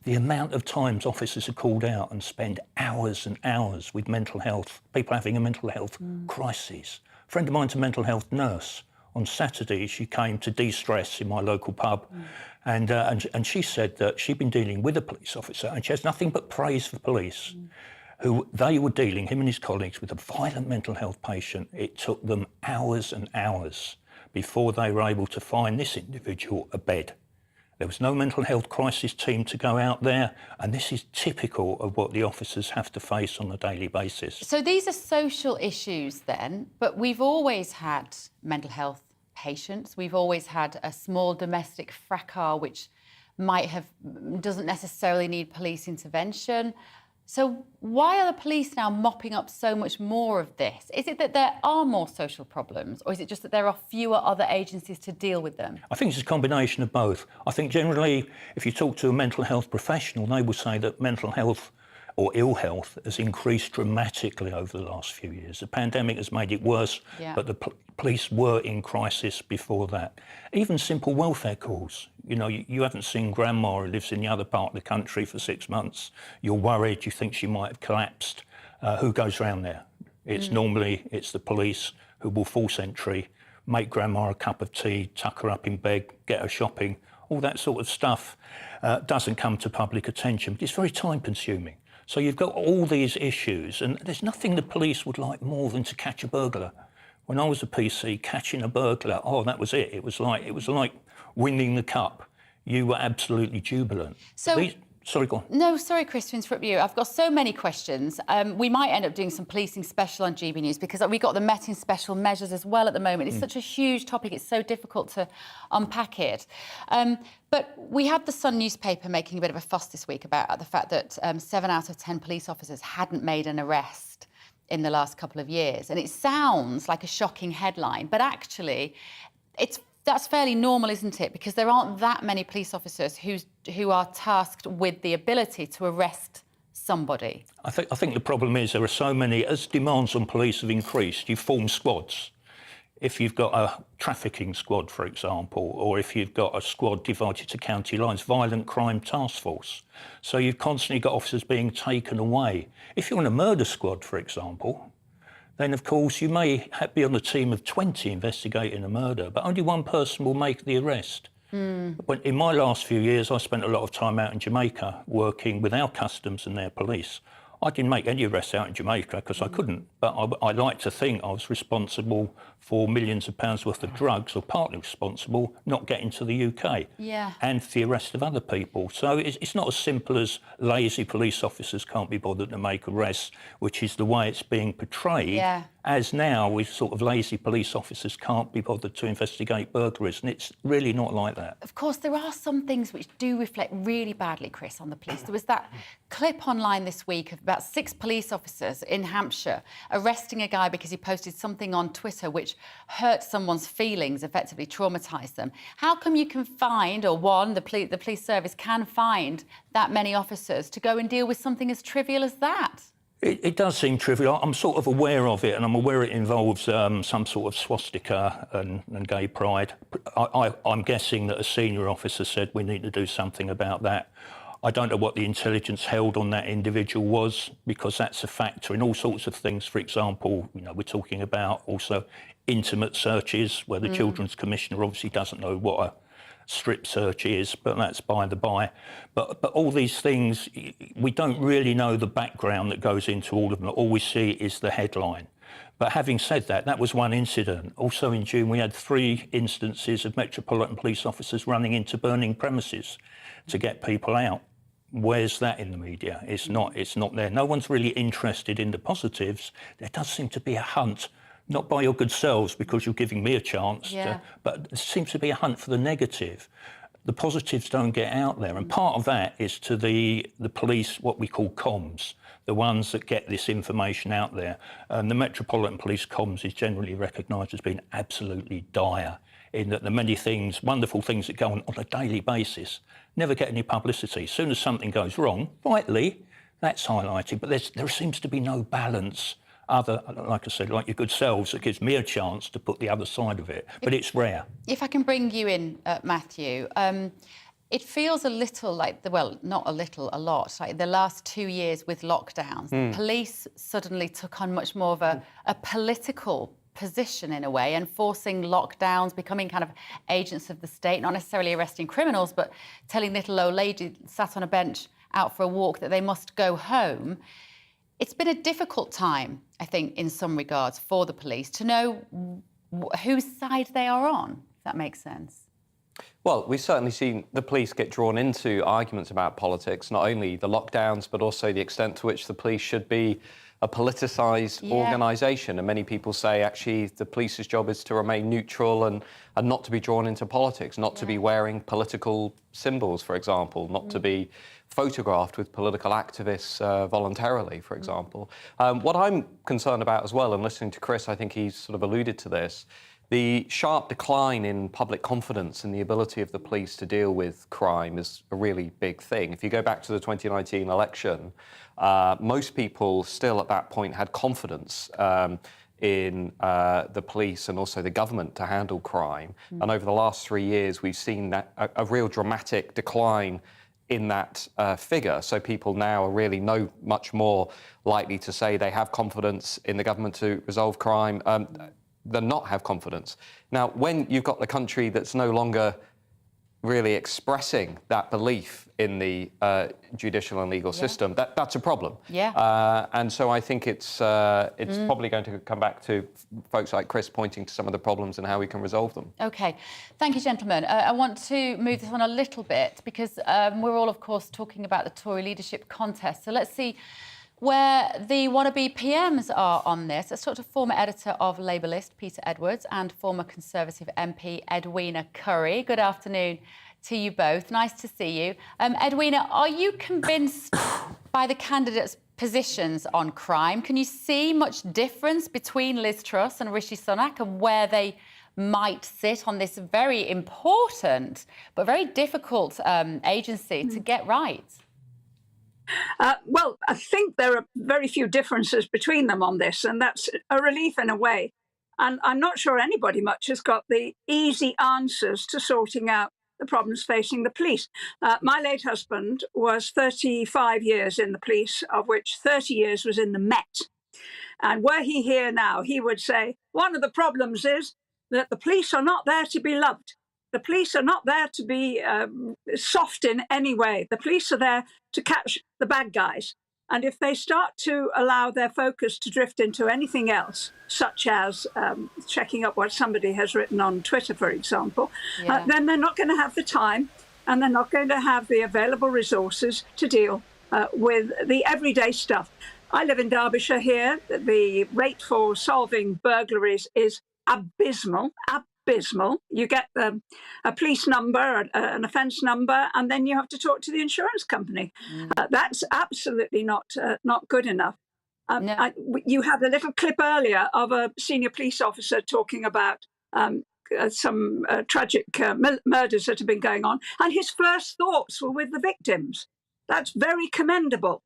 The amount of times officers are called out and spend hours and hours with mental health, people having a mental health crisis. A friend of mine's a mental health nurse. On Saturday, she came to de-stress in my local pub, and she said that she'd been dealing with a police officer, and she has nothing but praise for police, who they were dealing, him and his colleagues, with a violent mental health patient. It took them hours and hours before they were able to find this individual a bed. There was no mental health crisis team to go out there, and this is typical of what the officers have to face on a daily basis. So these are social issues then, but we've always had mental health patients. We've always had a small domestic fracas, which doesn't necessarily need police intervention. So why are the police now mopping up so much more of this? Is it that there are more social problems, or is it just that there are fewer other agencies to deal with them? I think it's a combination of both. I think generally, if you talk to a mental health professional, they will say that mental health or ill health has increased dramatically over the last few years. The pandemic has made it worse, but the police were in crisis before that. Even simple welfare calls. You know, you haven't seen grandma who lives in the other part of the country for 6 months. You're worried, you think she might have collapsed. Who goes round there? It's normally the police who will force entry, make grandma a cup of tea, tuck her up in bed, get her shopping. All that sort of stuff doesn't come to public attention, but it's very time consuming. So you've got all these issues, and there's nothing the police would like more than to catch a burglar. When I was a PC, catching a burglar, that was it. It was like winning the cup. You were absolutely jubilant. So, sorry, go on. No, sorry, Chris, to interrupt you. I've got so many questions. We might end up doing some policing special on GB News because we got the Met in special measures as well at the moment. It's such a huge topic. It's so difficult to unpack it. But we had the Sun newspaper making a bit of a fuss this week about the fact that 7 out of 10 police officers hadn't made an arrest in the last couple of years. And it sounds like a shocking headline, but actually that's fairly normal, isn't it? Because there aren't that many police officers who are tasked with the ability to arrest somebody. I think the problem is there are so many, as demands on police have increased, you form squads. If you've got a trafficking squad, for example, or if you've got a squad devoted to county lines, violent crime task force. So you've constantly got officers being taken away. If you're in a murder squad, for example, then of course you may be on a team of 20 investigating a murder, but only one person will make the arrest. But in my last few years, I spent a lot of time out in Jamaica working with our customs and their police. I didn't make any arrests out in Jamaica because I couldn't, but I like to think I was responsible for millions of pounds worth of drugs, or partly responsible, not getting to the UK, and for the arrest of other people. So it's not as simple as lazy police officers can't be bothered to make arrests, which is the way it's being portrayed, as now with sort of lazy police officers can't be bothered to investigate burglaries, and it's really not like that. Of course, there are some things which do reflect really badly, Chris, on the police. There was that clip online this week of about 6 police officers in Hampshire arresting a guy because he posted something on Twitter which hurt someone's feelings, effectively traumatised them. How come you can find, or the police service can find that many officers to go and deal with something as trivial as that? It does seem trivial. I'm sort of aware of it, and I'm aware it involves some sort of swastika and gay pride. I'm guessing that a senior officer said we need to do something about that. I don't know what the intelligence held on that individual was, because that's a factor in all sorts of things. For example, we're talking about also intimate searches, where the Children's Commissioner obviously doesn't know what a strip search is, but that's by the by. But all these things, we don't really know the background that goes into all of them. All we see is the headline. But having said that, that was one incident. Also in June, we had 3 instances of Metropolitan Police officers running into burning premises to get people out. Where's that in the media? It's not there. No one's really interested in the positives. There does seem to be a hunt, not by your good selves because you're giving me a chance, but there seems to be a hunt for the negative. The positives don't get out there, and part of that is to the police, what we call comms, the ones that get this information out there. The Metropolitan Police comms is generally recognised as being absolutely dire, in that the many things, wonderful things that go on a daily basis, never get any publicity. As soon as something goes wrong, rightly, that's highlighted, but there seems to be no balance. Other, like I said, like your good selves, that gives me a chance to put the other side of it, but it's rare. If I can bring you in, Matthew, it feels a little like, well, not a little, a lot, like the last 2 years with lockdowns, the police suddenly took on much more of a political position in a way, enforcing lockdowns, becoming kind of agents of the state, not necessarily arresting criminals, but telling little old lady sat on a bench out for a walk that they must go home. It's been a difficult time, I think, in some regards for the police to know whose side they are on, if that makes sense. Well, we've certainly seen the police get drawn into arguments about politics, not only the lockdowns, but also the extent to which the police should be a politicised organisation. And many people say, actually, the police's job is to remain neutral and not to be drawn into politics, not to be wearing political symbols, for example, not to be photographed with political activists voluntarily, for example. What I'm concerned about as well, and listening to Chris, I think he's sort of alluded to this, the sharp decline in public confidence in the ability of the police to deal with crime is a really big thing. If you go back to the 2019 election, most people still at that point had confidence in the police and also the government to handle crime. And over the last 3 years, we've seen that a real dramatic decline in that figure. So people now are really much more likely to say they have confidence in the government to resolve crime than not have confidence. Now, when you've got the country that's no longer really expressing that belief in the judicial and legal system, that's a problem. And so I think it's probably going to come back to folks like Chris pointing to some of the problems and how we can resolve them. OK. Thank you, gentlemen. I want to move this on a little bit because we're all, of course, talking about the Tory leadership contest. So let's see where the wannabe PMs are on this. Let's talk to former editor of Labour List, Peter Edwards, and former Conservative MP, Edwina Currie. Good afternoon to you both. Nice to see you. Edwina, are you convinced by the candidates' positions on crime? Can you see much difference between Liz Truss and Rishi Sunak and where they might sit on this very important but very difficult agency to get right? Well, I think there are very few differences between them on this, and that's a relief in a way. And I'm not sure anybody much has got the easy answers to sorting out the problems facing the police. My late husband was 35 years in the police, of which 30 years was in the Met. And were he here now, he would say, one of the problems is that the police are not there to be loved. The police are not there to be soft in any way. The police are there to catch the bad guys. And if they start to allow their focus to drift into anything else, such as checking up what somebody has written on Twitter, for example, then they're not going to have the time and they're not going to have the available resources to deal with the everyday stuff. I live in Derbyshire here. The rate for solving burglaries is abysmal. You get a police number, an offence number, and then you have to talk to the insurance company. That's absolutely not good enough. You had a little clip earlier of a senior police officer talking about some tragic murders that have been going on, and his first thoughts were with the victims. That's very commendable.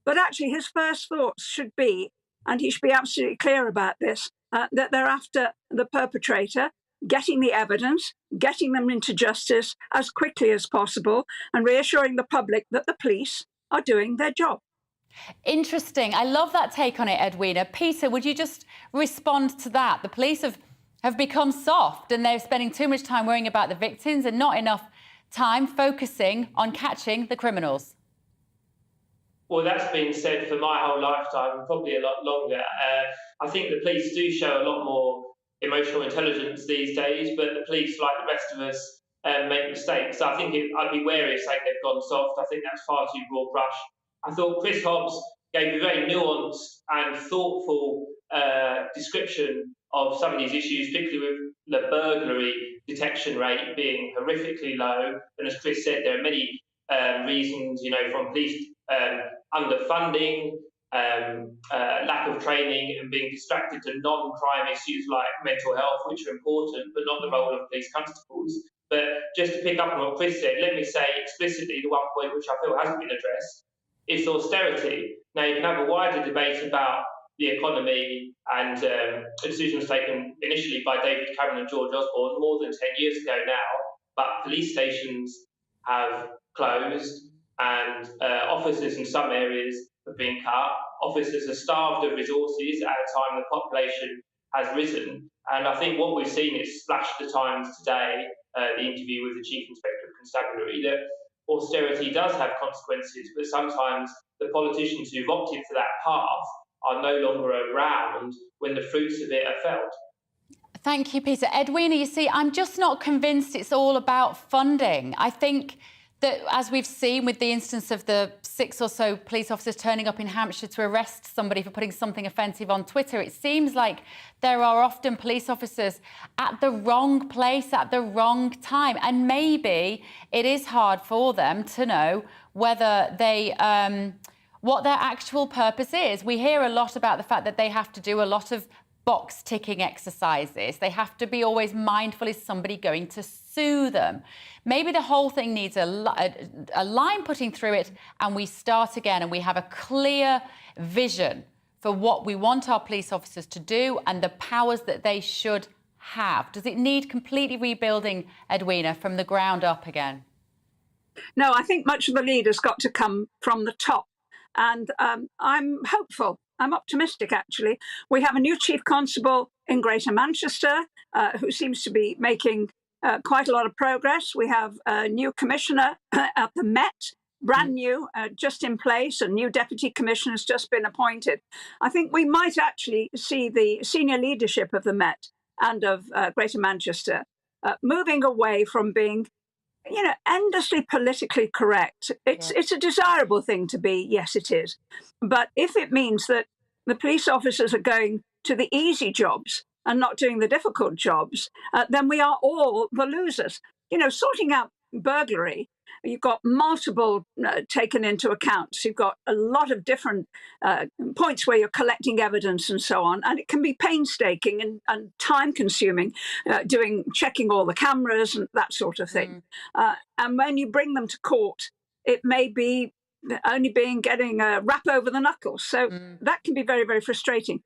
But actually, his first thoughts should be, and he should be absolutely clear about this, that they're after the perpetrator, getting the evidence, getting them into justice as quickly as possible, and reassuring the public that the police are doing their job. Interesting. I love that take on it, Edwina. Peter, would you just respond to that? The police have become soft and they're spending too much time worrying about the victims and not enough time focusing on catching the criminals. Well, that's been said for my whole lifetime, probably a lot longer. I think the police do show a lot more emotional intelligence these days, but the police, like the rest of us, make mistakes. So I think I'd be wary of saying they've gone soft. I think that's far too broad brush. I thought Chris Hobbs gave a very nuanced and thoughtful description of some of these issues, particularly with the burglary detection rate being horrifically low. And as Chris said, there are many reasons, from police underfunding, lack of training, and being distracted to non-crime issues like mental health, which are important, but not the role of police constables. But just to pick up on what Chris said, let me say explicitly the one point which I feel hasn't been addressed is austerity. Now, you can have a wider debate about the economy and decisions taken initially by David Cameron and George Osborne more than 10 years ago now, but police stations have closed and officers in some areas have been cut. Officers are starved of resources at a time the population has risen. And I think what we've seen is splashed at times today, the interview with the Chief Inspector of Constabulary, that austerity does have consequences, but sometimes the politicians who've opted for that path are no longer around when the fruits of it are felt. Thank you, Peter. Edwina, you see, I'm just not convinced it's all about funding. I think that, as we've seen with the instance of the 6 or so police officers turning up in Hampshire to arrest somebody for putting something offensive on Twitter, it seems like there are often police officers at the wrong place at the wrong time. And maybe it is hard for them to know whether they... what their actual purpose is. We hear a lot about the fact that they have to do a lot of box-ticking exercises. They have to be always mindful, is somebody going to sue them? Maybe the whole thing needs a line putting through it, and we start again and we have a clear vision for what we want our police officers to do and the powers that they should have. Does it need completely rebuilding, Edwina, from the ground up again? No, I think much of the lead has got to come from the top. And I'm hopeful. I'm optimistic, actually. We have a new Chief Constable in Greater Manchester who seems to be making quite a lot of progress. We have a new Commissioner at the Met, brand new, just in place. A new Deputy Commissioner has just been appointed. I think we might actually see the senior leadership of the Met and of Greater Manchester moving away from being endlessly politically correct. It's a desirable thing to be, yes, it is. But if it means that the police officers are going to the easy jobs and not doing the difficult jobs, then we are all the losers. Sorting out burglary, you've got multiple taken into account. You've got a lot of different points where you're collecting evidence and so on. And it can be painstaking and time-consuming, checking all the cameras and that sort of thing. And when you bring them to court, it may be only getting a rap over the knuckles. So that can be very, very frustrating.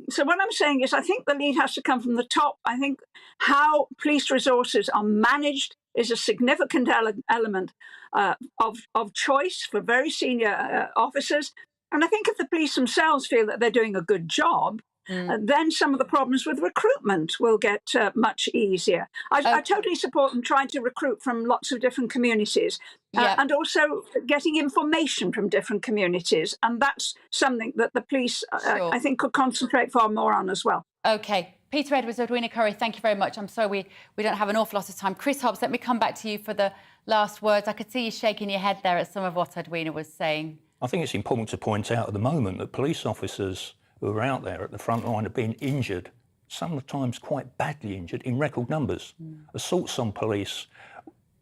So what I'm saying is I think the lead has to come from the top. I think how police resources are managed is a significant element of choice for very senior officers. And I think if the police themselves feel that they're doing a good job, then some of the problems with recruitment will get much easier. I totally support them trying to recruit from lots of different communities and also getting information from different communities. And that's something that the police, I think, could concentrate far more on as well. OK. Peter Edwards, Edwina Curry, thank you very much. I'm sorry we don't have an awful lot of time. Chris Hobbs, let me come back to you for the last words. I could see you shaking your head there at some of what Edwina was saying. I think it's important to point out at the moment that police officers who are out there at the front line are being injured, sometimes quite badly injured, in record numbers. Assaults on police,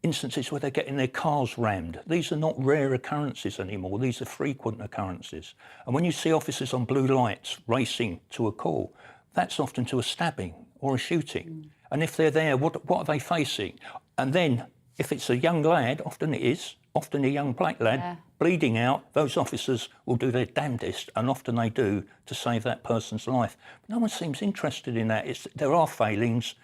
instances where they're getting their cars rammed. These are not rare occurrences anymore. These are frequent occurrences. And when you see officers on blue lights racing to a call, that's often to a stabbing or a shooting. And if they're there, what are they facing? And then, if it's a young lad, often it is, often a young black lad, bleeding out, those officers will do their damnedest, and often they do, to save that person's life. But no one seems interested in that. There are failings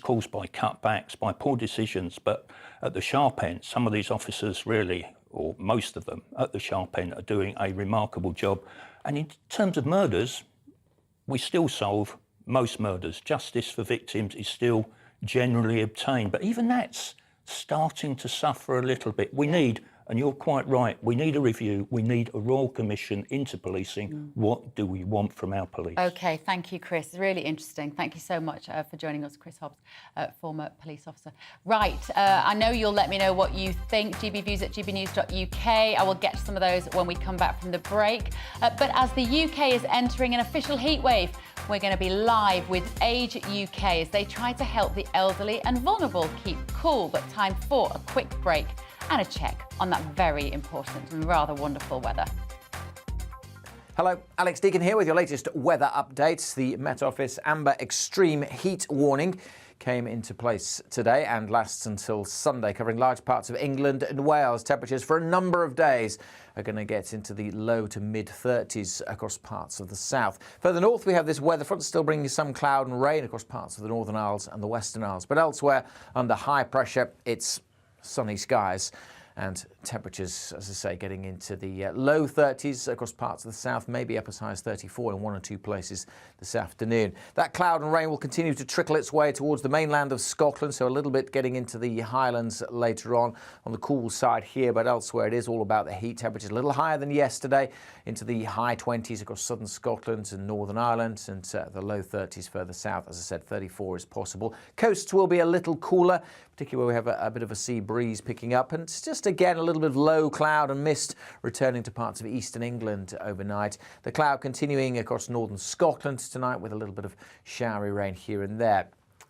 caused by cutbacks, by poor decisions, but at the sharp end, some of these officers really, or most of them, at the sharp end are doing a remarkable job. And in terms of murders, we still solve most murders. Justice for victims is still generally obtained, but even that's starting to suffer a little bit. We need And you're quite right. We need a review. We need a royal commission into policing. What do we want from our police? OK, thank you, Chris. Really interesting. Thank you so much for joining us, Chris Hobbs, former police officer. Right, I know you'll let me know what you think. gbviews@gbnews.uk. I will get to some of those when we come back from the break. But as the UK is entering an official heatwave, we're going to be live with Age UK as they try to help the elderly and vulnerable keep cool. But time for a quick break and a check on that very important and rather wonderful weather. Hello, Alex Deacon here with your latest weather updates. The Met Office amber extreme heat warning came into place today and lasts until Sunday, covering large parts of England and Wales. Temperatures for a number of days are going to get into the low to mid-30s across parts of the south. Further north, we have this weather front still bringing some cloud and rain across parts of the Northern Isles and the Western Isles. But elsewhere, under high pressure, it's sunny skies and temperatures, as I say, getting into the low 30s across parts of the south, maybe up as high as 34 in one or two places this afternoon. That cloud and rain will continue to trickle its way towards the mainland of Scotland, so a little bit getting into the Highlands later on the cool side here, but elsewhere it is all about the heat. Temperatures a little higher than yesterday, into the high 20s across southern Scotland and Northern Ireland, and the low 30s further south. As I said, 34 is possible. Coasts will be a little cooler, particularly where we have a bit of a sea breeze picking up, and it's just again a little bit of low cloud and mist returning to parts of eastern England overnight. The cloud continuing across northern Scotland tonight with a little bit of showery rain here and there.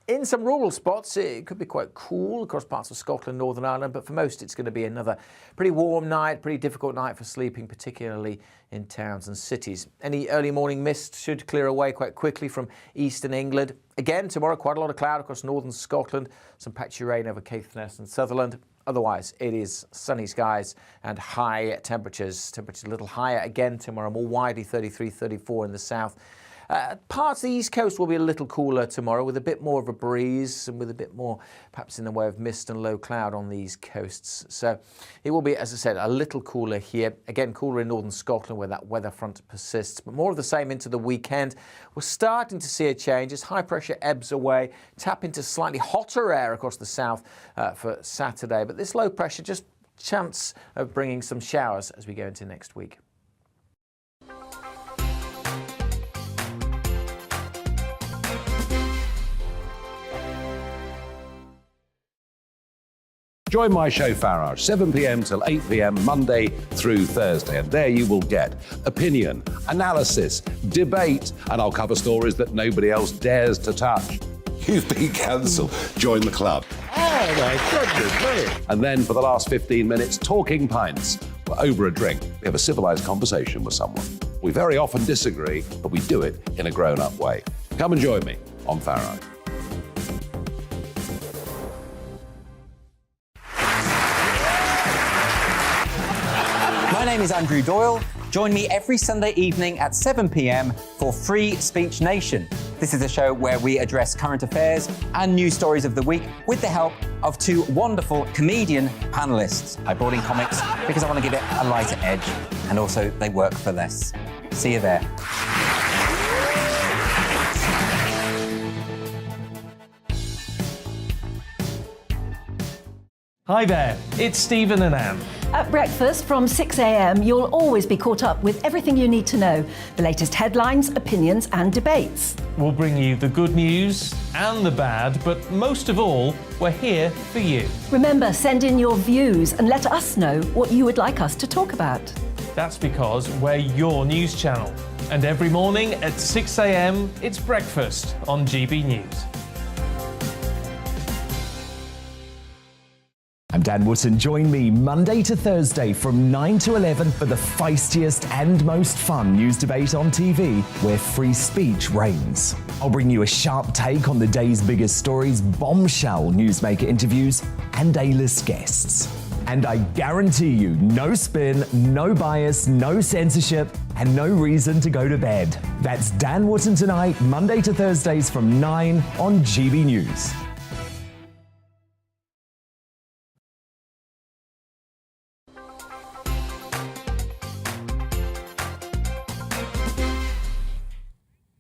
In some rural spots, it could be quite cool across parts of Scotland, Northern Ireland, but for most it's going to be another pretty warm night, pretty difficult night for sleeping, particularly in towns and cities. Any early morning mist should clear away quite quickly from eastern England. Again, tomorrow, quite a lot of cloud across northern Scotland, some patchy rain over Caithness and Sutherland. Otherwise, it is sunny skies and high temperatures. Temperatures a little higher again tomorrow, more widely 33, 34 in the south. Parts of the east coast will be a little cooler tomorrow with a bit more of a breeze and with a bit more perhaps in the way of mist and low cloud on these coasts. So it will be, as I said, a little cooler here. Again, cooler in northern Scotland where that weather front persists, but more of the same into the weekend. We're starting to see a change as high pressure ebbs away, tap into slightly hotter air across the south for Saturday. But this low pressure, just chance of bringing some showers as we go into next week. Join my show Farage, 7 p.m. till 8 p.m. Monday through Thursday. And there you will get opinion, analysis, debate, and I'll cover stories that nobody else dares to touch. You've been cancelled. Join the club. Oh my goodness me. And then for the last 15 minutes, talking pints. We're over a drink. We have a civilised conversation with someone. We very often disagree, but we do it in a grown-up way. Come and join me on Farage. My name is Andrew Doyle. Join me every Sunday evening at 7 p.m. for Free Speech Nation. This is a show where we address current affairs and news stories of the week with the help of two wonderful comedian panellists. I brought in comics because I want to give it a lighter edge, and also they work for less. See you there. Hi there, it's Stephen and Anne. At breakfast from 6 a.m, you'll always be caught up with everything you need to know, the latest headlines, opinions and debates. We'll bring you the good news and the bad, but most of all, we're here for you. Remember, send in your views and let us know what you would like us to talk about. That's because we're your news channel. And every morning at 6 a.m, it's breakfast on GB News. I'm Dan Wootton. Join me Monday to Thursday from 9 to 11 for the feistiest and most fun news debate on TV, where free speech reigns. I'll bring you a sharp take on the day's biggest stories, bombshell newsmaker interviews, and A-list guests. And I guarantee you, no spin, no bias, no censorship, and no reason to go to bed. That's Dan Wootton Tonight, Monday to Thursdays from 9 on GB News.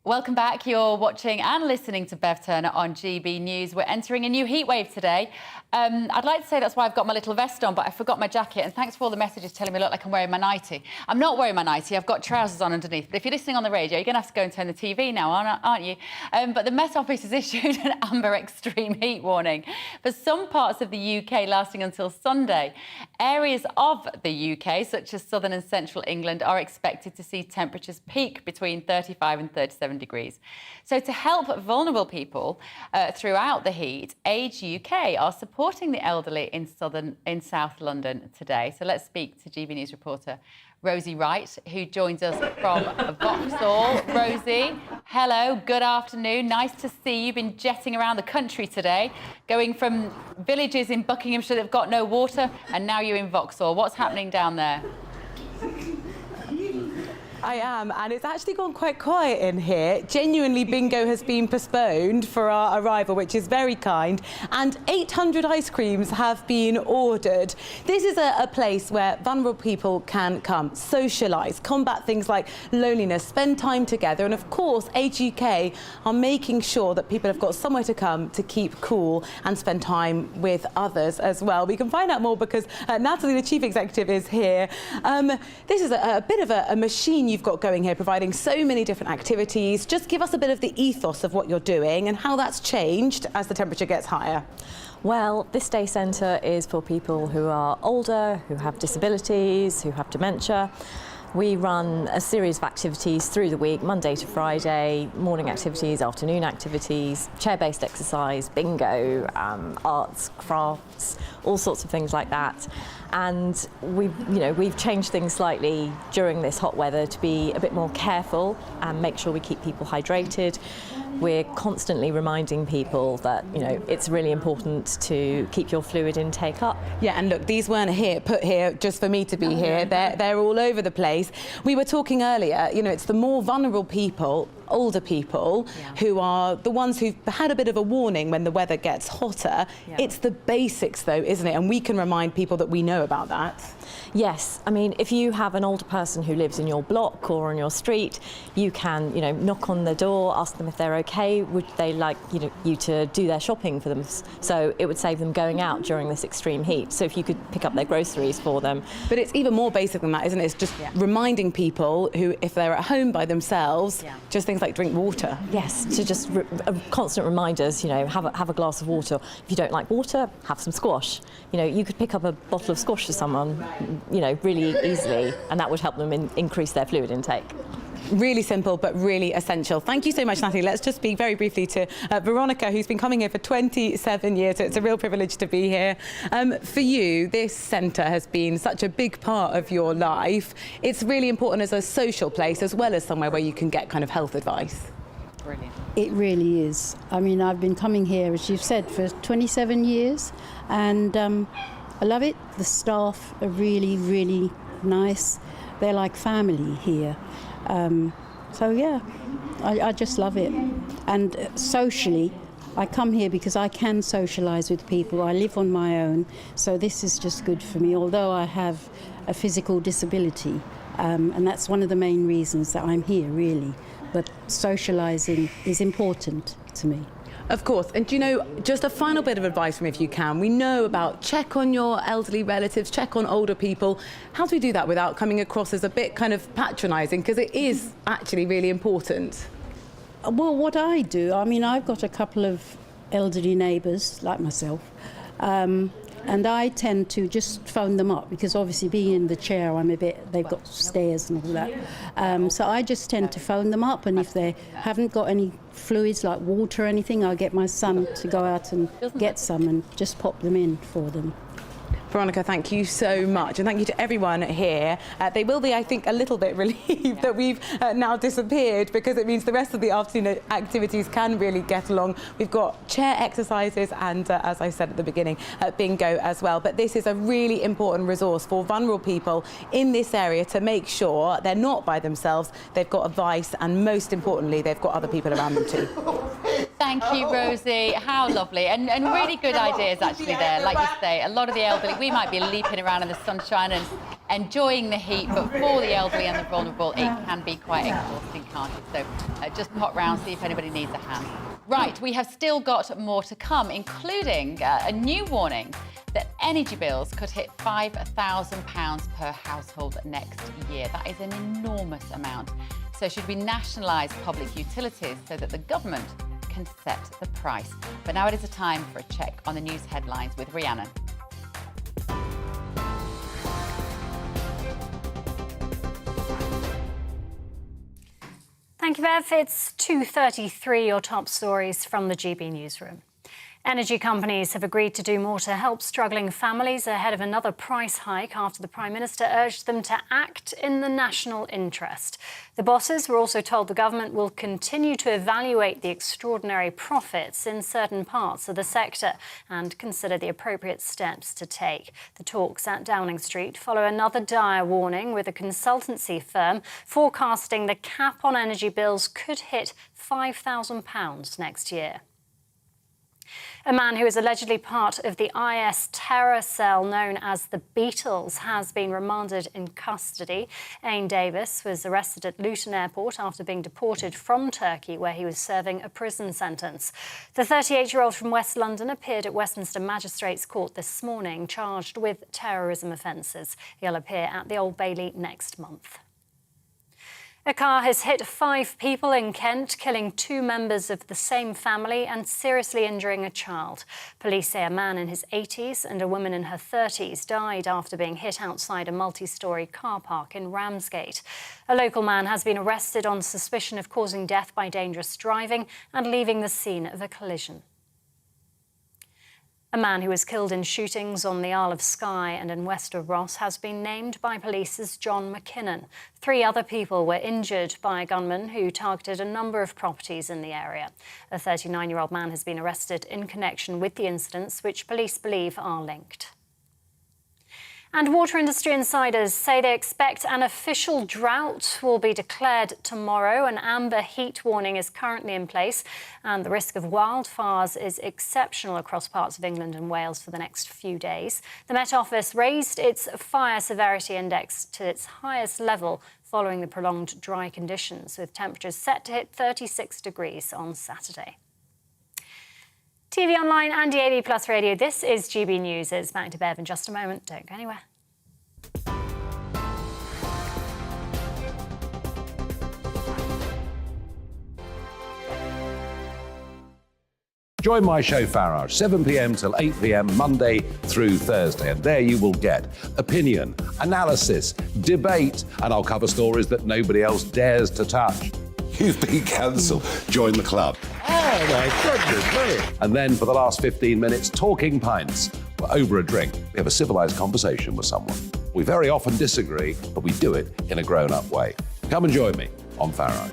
Welcome back. You're watching and listening to Bev Turner on GB News. We're entering a new heatwave today. I'd like to say that's why I've got my little vest on, but I forgot my jacket. And thanks for all the messages telling me I look like I'm wearing my nightie. I'm not wearing my nightie. I've got trousers on underneath. But if you're listening on the radio, you're going to have to go and turn the TV now, aren't you? But the Met Office has issued an amber extreme heat warning for some parts of the UK lasting until Sunday. Areas of the UK, such as southern and central England, are expected to see temperatures peak between 35 and 37 degrees. So to help vulnerable people throughout the heat, Age UK are supporting the elderly in South London today. So let's speak to GB News reporter Rosie Wright, who joins us from Vauxhall. Rosie, hello, good afternoon. Nice to see you. You've been jetting around the country today, going from villages in Buckinghamshire that have got no water, and now you're in Vauxhall. What's happening down there? I am, and it's actually gone quite quiet in here. Genuinely, bingo has been postponed for our arrival, which is very kind, and 800 ice creams have been ordered. This is a place where vulnerable people can come, socialise, combat things like loneliness, spend time together, and of course, Age UK are making sure that people have got somewhere to come to keep cool and spend time with others as well. We can find out more because Natalie, the Chief Executive, is here. This is a bit of a machine you've got going here, providing so many different activities. Just give us a bit of the ethos of what you're doing and how that's changed as the temperature gets higher. Well, this day centre is for people who are older, who have disabilities, who have dementia. We run a series of activities through the week, Monday to Friday, morning activities, afternoon activities, chair-based exercise, bingo, arts, crafts, all sorts of things like that. And we've changed things slightly during this hot weather to be a bit more careful and make sure we keep people hydrated. We're constantly reminding people that, it's really important to keep your fluid intake up. Yeah, and look, these weren't put here just for me to be here. They're all over the place. We were talking earlier, it's the more vulnerable people, older people, who are the ones who've had a bit of a warning when the weather gets hotter. Yeah. It's the basics, though, isn't it? And we can remind people that we know about that. Yes, I mean, if you have an older person who lives in your block or on your street, you can, knock on the door, ask them if they're okay. Would they like, you to do their shopping for them? So it would save them going out during this extreme heat. So if you could pick up their groceries for them. But it's even more basic than that, isn't it? It's just reminding people who, if they're at home by themselves, just things like drink water. Yes, so just constant reminders, have a glass of water. If you don't like water, have some squash. You could pick up a bottle of squash for someone, really easily, and that would help them increase their fluid intake. Really simple, but really essential. Thank you so much, Natalie. Let's just speak very briefly to Veronica, who's been coming here for 27 years, so it's a real privilege to be here. For you, this centre has been such a big part of your life. It's really important as a social place, as well as somewhere where you can get kind of health advice. Brilliant. It really is. I mean, I've been coming here, as you've said, for 27 years, and I love it. The staff are really, really nice. They're like family here. So yeah, I just love it. And socially, I come here because I can socialise with people. I live on my own, so this is just good for me, although I have a physical disability. And that's one of the main reasons that I'm here, really. But socialising is important to me. Of course. And just a final bit of advice from if you can. We know about check on your elderly relatives, check on older people. How do we do that without coming across as a bit kind of patronising? Because it is actually really important. Well, what I do, I mean, I've got a couple of elderly neighbours, like myself, and I tend to just phone them up because obviously being in the chair, they've got stairs and all that. So I just tend to phone them up, and if they haven't got any fluids like water or anything, I'll get my son to go out and get some and just pop them in for them. Veronica, thank you so much, and thank you to everyone here. They will be, I think, a little bit relieved that we've now disappeared, because it means the rest of the afternoon activities can really get along. We've got chair exercises and, as I said at the beginning, bingo as well. But this is a really important resource for vulnerable people in this area to make sure they're not by themselves, they've got advice, and most importantly, they've got other people around them too. Thank you, Rosie. How lovely. And really good ideas, actually, there. Like you say, a lot of the elderly, we might be leaping around in the sunshine and enjoying the heat, but for the elderly and the vulnerable, it can be quite exhausting. can't it? So just pop round, see if anybody needs a hand. Right, we have still got more to come, including a new warning that energy bills could hit £5,000 per household next year. That is an enormous amount. So should we nationalise public utilities so that the government can set the price? But now it is a time for a check on the news headlines with Rhiannon. Thank you, Bev. It's 2:33, your top stories from the GB newsroom. Energy companies have agreed to do more to help struggling families ahead of another price hike after the Prime Minister urged them to act in the national interest. The bosses were also told the government will continue to evaluate the extraordinary profits in certain parts of the sector and consider the appropriate steps to take. The talks at Downing Street follow another dire warning, with a consultancy firm forecasting the cap on energy bills could hit £5,000 next year. A man who is allegedly part of the IS terror cell known as the Beatles has been remanded in custody. Ain Davis was arrested at Luton Airport after being deported from Turkey, where he was serving a prison sentence. The 38-year-old from West London appeared at Westminster Magistrates Court this morning, charged with terrorism offences. He'll appear at the Old Bailey next month. A car has hit 5 people in Kent, killing 2 members of the same family and seriously injuring a child. Police say a man in his 80s and a woman in her 30s died after being hit outside a multi-storey car park in Ramsgate. A local man has been arrested on suspicion of causing death by dangerous driving and leaving the scene of a collision. A man who was killed in shootings on the Isle of Skye and in Wester Ross has been named by police as John McKinnon. 3 other people were injured by a gunman who targeted a number of properties in the area. A 39-year-old man has been arrested in connection with the incidents, which police believe are linked. And water industry insiders say they expect an official drought will be declared tomorrow. An amber heat warning is currently in place, and the risk of wildfires is exceptional across parts of England and Wales for the next few days. The Met Office raised its fire severity index to its highest level following the prolonged dry conditions, with temperatures set to hit 36 degrees on Saturday. TV online and DAB Plus Radio, this is GB News. It's back to Bev in just a moment. Don't go anywhere. Join my show Farage, 7 p.m. till 8 p.m. Monday through Thursday. And there you will get opinion, analysis, debate, and I'll cover stories that nobody else dares to touch. You've been cancelled. Join the club. Oh my goodness me. And then for the last 15 minutes, talking pints. We're over a drink. We have a civilised conversation with someone. We very often disagree, but we do it in a grown-up way. Come and join me on Farage.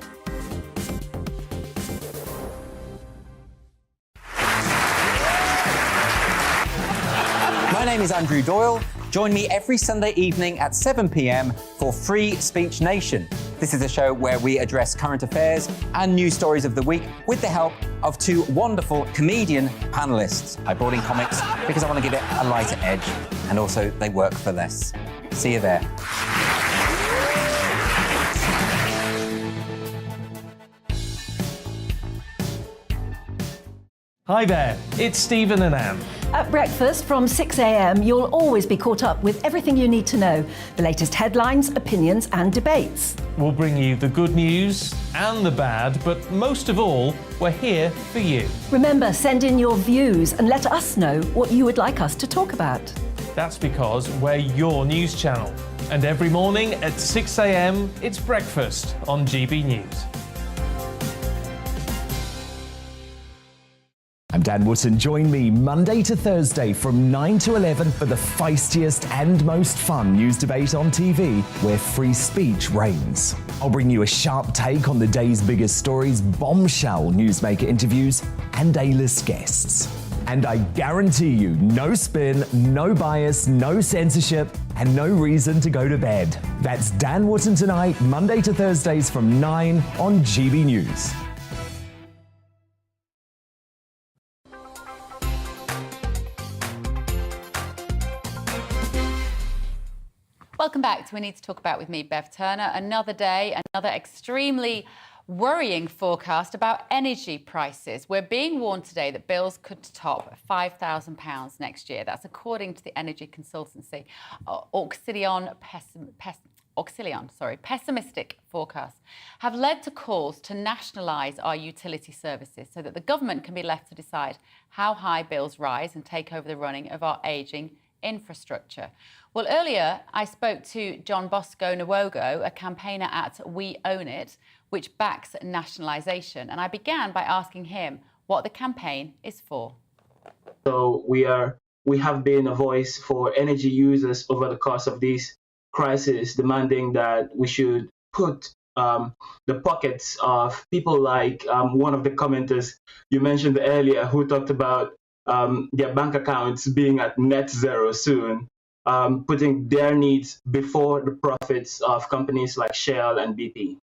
My name is Andrew Doyle. Join me every Sunday evening at 7 p.m. for Free Speech Nation. This is a show where we address current affairs and news stories of the week with the help of 2 wonderful comedian panellists. I brought in comics because I want to give it a lighter edge, and also they work for less. See you there. Hi there, it's Stephen and Anne. At breakfast from 6 a.m, you'll always be caught up with everything you need to know, the latest headlines, opinions and debates. We'll bring you the good news and the bad, but most of all, we're here for you. Remember, send in your views and let us know what you would like us to talk about. That's because we're your news channel. And every morning at 6 a.m, it's breakfast on GB News. I'm Dan Wootton. Join me Monday to Thursday from 9 to 11 for the feistiest and most fun news debate on TV, where free speech reigns. I'll bring you a sharp take on the day's biggest stories, bombshell newsmaker interviews, and A-list guests. And I guarantee you, no spin, no bias, no censorship, and no reason to go to bed. That's Dan Wootton Tonight, Monday to Thursdays from 9 on GB News. Welcome back to We Need to Talk About with me, Bev Turner. Another day, another extremely Worrying forecast about energy prices. We're being warned today that bills could top £5,000 next year. That's according to the energy consultancy pessimistic forecasts have led to calls to nationalise our utility services so that the government can be left to decide how high bills rise and take over the running of our ageing infrastructure. Well, earlier I spoke to John Bosco Nwogo, a campaigner at We Own It, which backs nationalisation, and I began by asking him what the campaign is for. So we have been a voice for energy users over the course of this crisis, demanding that we should put the pockets of people like one of the commenters you mentioned earlier who talked about their bank accounts being at net zero soon, putting their needs before the profits of companies like Shell and BP.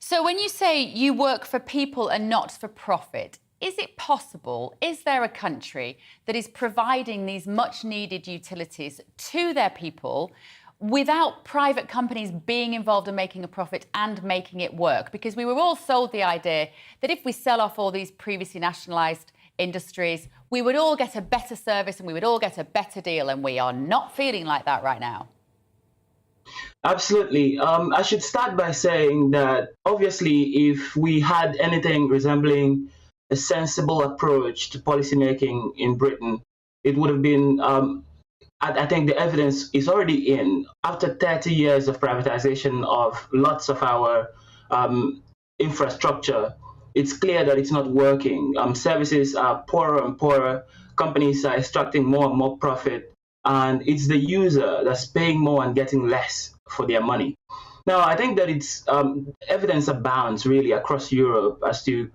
So when you say you work for people and not for profit, is it possible, is there a country that is providing these much needed utilities to their people without private companies being involved in making a profit and making it work? Because we were all sold the idea that if we sell off all these previously nationalised industries, we would all get a better service and we would all get a better deal, and we are not feeling like that right now. Absolutely. I should start by saying that obviously if we had anything resembling a sensible approach to policymaking in Britain, it would have been, I think the evidence is already in. After 30 years of privatization of lots of our infrastructure, it's clear that it's not working. Services are poorer and poorer. Companies are extracting more and more profit, and it's the user that's paying more and getting less for their money. Now, I think that it's evidence abounds really across Europe as to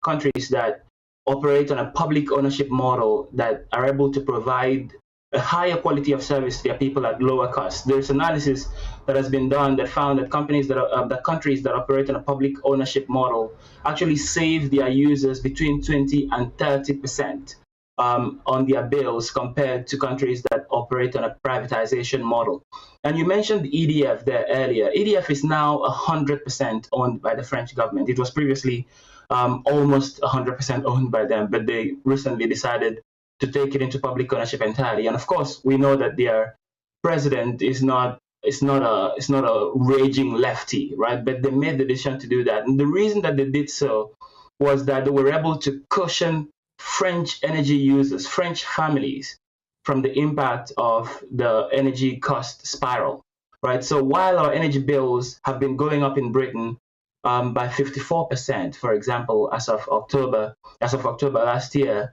countries that operate on a public ownership model that are able to provide a higher quality of service to their people at lower cost. There's analysis that has been done that found that countries that operate on a public ownership model actually save their users between 20 and 30% on their bills compared to countries that operate on a privatization model. And you mentioned EDF there earlier. EDF is now 100% owned by the French government. It was previously almost 100% owned by them, but they recently decided to take it into public ownership entirely. And of course, we know that their president is not a raging lefty, right? But they made the decision to do that. And the reason that they did so was that they were able to cushion French energy users, French families, from the impact of the energy cost spiral, right? So while our energy bills have been going up in Britain by 54%, for example, as of October last year,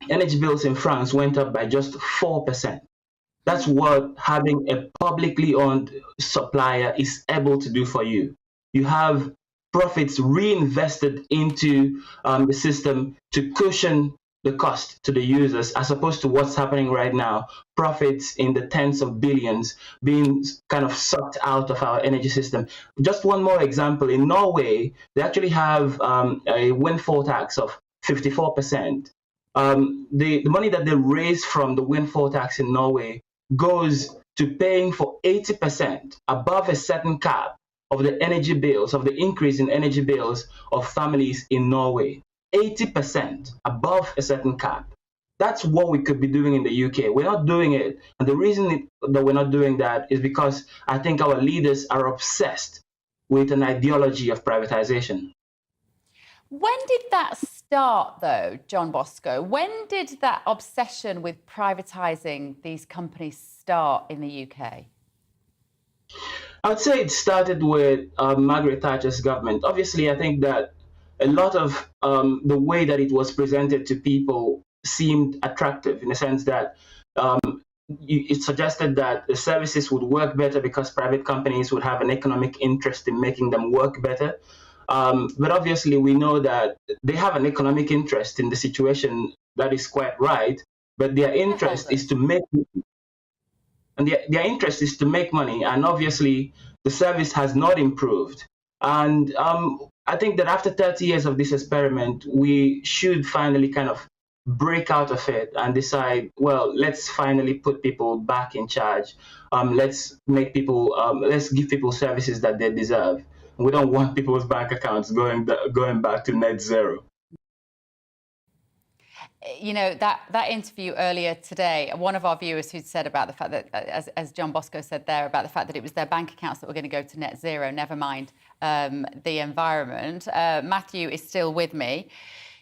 energy bills in France went up by just 4%. That's what having a publicly owned supplier is able to do for you. You have profits reinvested into the system to cushion the cost to the users, as opposed to what's happening right now, profits in the tens of billions being kind of sucked out of our energy system. Just one more example, in Norway, they actually have a windfall tax of 54%. The money that they raise from the windfall tax in Norway goes to paying for 80% above a certain cap of the energy bills, of the increase in energy bills of families in Norway. 80% above a certain cap. That's what we could be doing in the UK. We're not doing it. And the reason that we're not doing that is because I think our leaders are obsessed with an ideology of privatization. When did that start, though, John Bosco? When did that obsession with privatising these companies start in the UK? I would say it started with Margaret Thatcher's government. Obviously, I think that a lot of the way that it was presented to people seemed attractive, in the sense that it suggested that the services would work better because private companies would have an economic interest in making them work better. But obviously, we know that they have an economic interest in the situation. That is quite right. But their interest is to make, and their interest is to make money. And obviously, the service has not improved. And I think that after 30 years of this experiment, we should finally kind of break out of it and decide, well, let's finally put people back in charge. Let's give people services that they deserve. We don't want people's bank accounts going back to net zero. You know, that interview earlier today, one of our viewers who'd said about the fact that, as John Bosco said there, about the fact that it was their bank accounts that were going to go to net zero, never mind the environment. Matthew is still with me.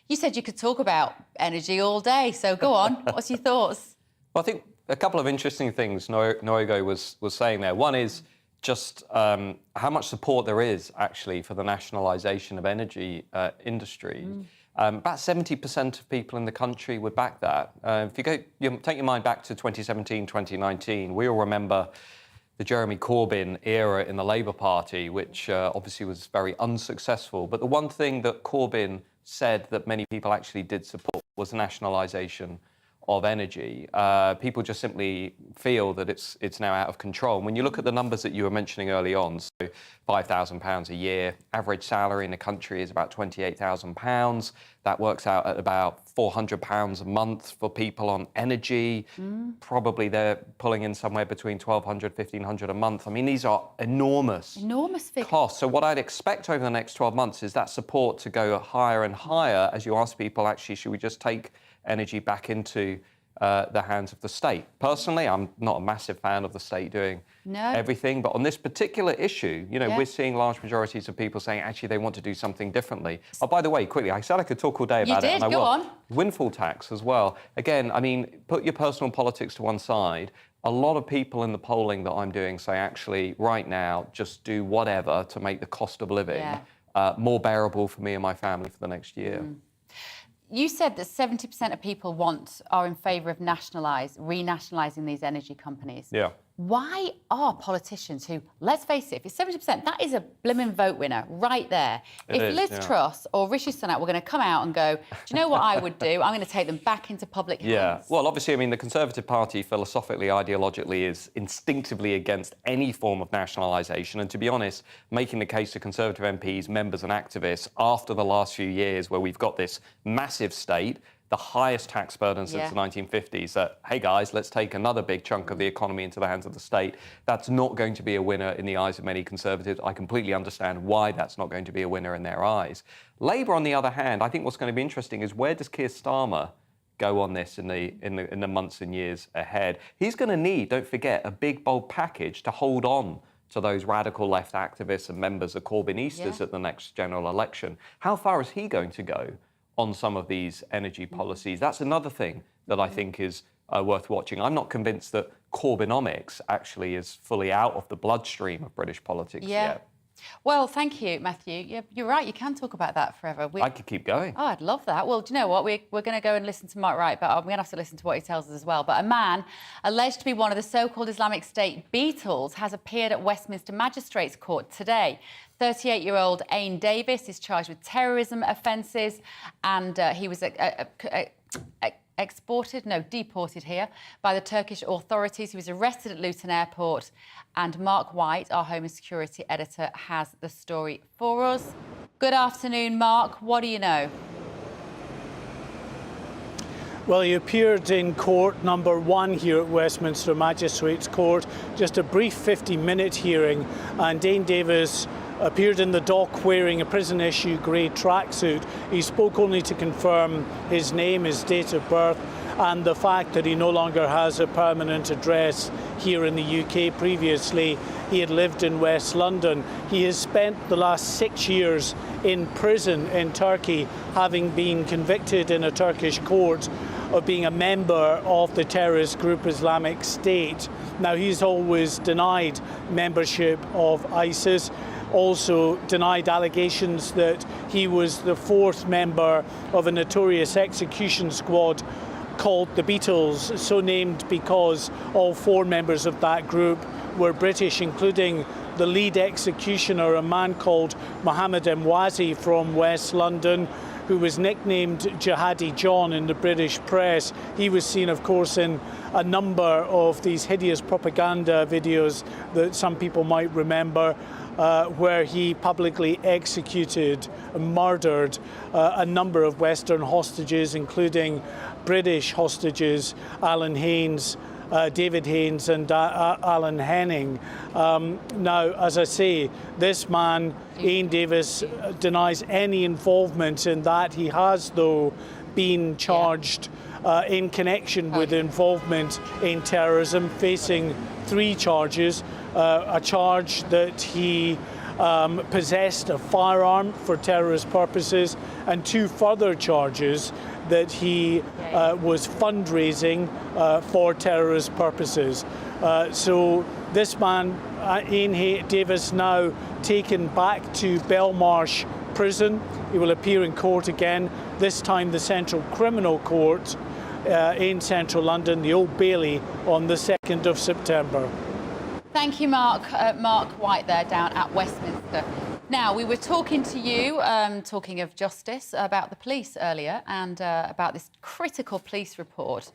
You said you could talk about energy all day, so go on. What's your thoughts? Well, I think a couple of interesting things Noego was saying there. One is just how much support there is actually for the nationalisation of energy industries. About 70% of people in the country would back that. If you take your mind back to 2017, 2019, we all remember the Jeremy Corbyn era in the Labour Party, which obviously was very unsuccessful. But the one thing that Corbyn said that many people actually did support was the nationalisation of energy. People just simply feel that it's now out of control. And when you look at the numbers that you were mentioning early on, so £5,000 a year, average salary in the country is about £28,000. That works out at about £400 a month for people on energy. Probably they're pulling in somewhere between £1,200, £1,500 a month. I mean, these are enormous figures. Costs. So what I'd expect over the next 12 months is that support to go higher and higher as you ask people, actually, should we just take energy back into the hands of the state? Personally, I'm not a massive fan of the state doing everything, but on this particular issue, you know, we're seeing large majorities of people saying actually they want to do something differently. Oh, by the way, quickly, I said I could talk all day about it, and I will. Go on. Windfall tax as well. Again, I mean, put your personal politics to one side. A lot of people in the polling that I'm doing say actually right now just do whatever to make the cost of living more bearable for me and my family for the next year. You said that 70% of people are in favour of renationalising these energy companies. Yeah. Why are politicians who, let's face it, if it's 70%, that is a blimmin' vote winner right there. If Liz Truss or Rishi Sunak were going to come out and go, do you know what I would do? I'm going to take them back into public hands. Yeah, well, obviously, I mean, the Conservative Party philosophically, ideologically is instinctively against any form of nationalisation. And to be honest, making the case to Conservative MPs, members and activists after the last few years where we've got this massive state, the highest tax burden since the 1950s, that, hey, guys, let's take another big chunk of the economy into the hands of the state. That's not going to be a winner in the eyes of many Conservatives. I completely understand why that's not going to be a winner in their eyes. Labour, on the other hand, I think what's going to be interesting is where does Keir Starmer go on this in the months and years ahead? He's going to need, don't forget, a big, bold package to hold on to those radical left activists and members of Corbynistas at the next general election. How far is he going to go on some of these energy policies? That's another thing that I think is worth watching. I'm not convinced that Corbynomics actually is fully out of the bloodstream of British politics yet. Well, thank you, Matthew. You're right, you can talk about that forever. I could keep going. Oh, I'd love that. Well, do you know what? We're going to go and listen to Mark Wright, but we're going to have to listen to what he tells us as well. But a man alleged to be one of the so-called Islamic State Beatles has appeared at Westminster Magistrates Court today. 38-year-old Ain Davis is charged with terrorism offences, and he was deported here by the Turkish authorities. He was arrested at Luton Airport, and Mark White, our Home and Security editor, has the story for us. Good afternoon, Mark. What do you know? Well, he appeared in court number 1 here at Westminster Magistrates Court, just a brief 50-minute hearing, and Ain Davis appeared in the dock wearing a prison-issue grey tracksuit. He spoke only to confirm his name, his date of birth, and the fact that he no longer has a permanent address here in the UK. Previously, he had lived in West London. He has spent the last 6 years in prison in Turkey, having been convicted in a Turkish court of being a member of the terrorist group Islamic State. Now, he's always denied membership of ISIS, also denied allegations that he was the 4th member of a notorious execution squad called the Beatles, so named because all 4 members of that group were British, including the lead executioner, a man called Mohammed Emwazi from West London, who was nicknamed Jihadi John in the British press. He was seen, of course, in a number of these hideous propaganda videos that some people might remember, where he publicly executed and murdered a number of Western hostages, including British hostages, Alan Haynes David Haynes and Alan Henning. Now, as I say, this man, Ian Davis, denies any involvement in that. He has, though, been charged in connection with involvement in terrorism, facing 3 charges. A charge that he possessed a firearm for terrorist purposes, and 2 further charges that he was fundraising for terrorist purposes. So this man, Ian Davis, now taken back to Belmarsh Prison. He will appear in court again, this time the Central Criminal Court in central London, the Old Bailey, on the 2nd of September. Thank you, Mark. Mark White there down at Westminster. Now, we were talking to you, talking of justice, about the police earlier and about this critical police report.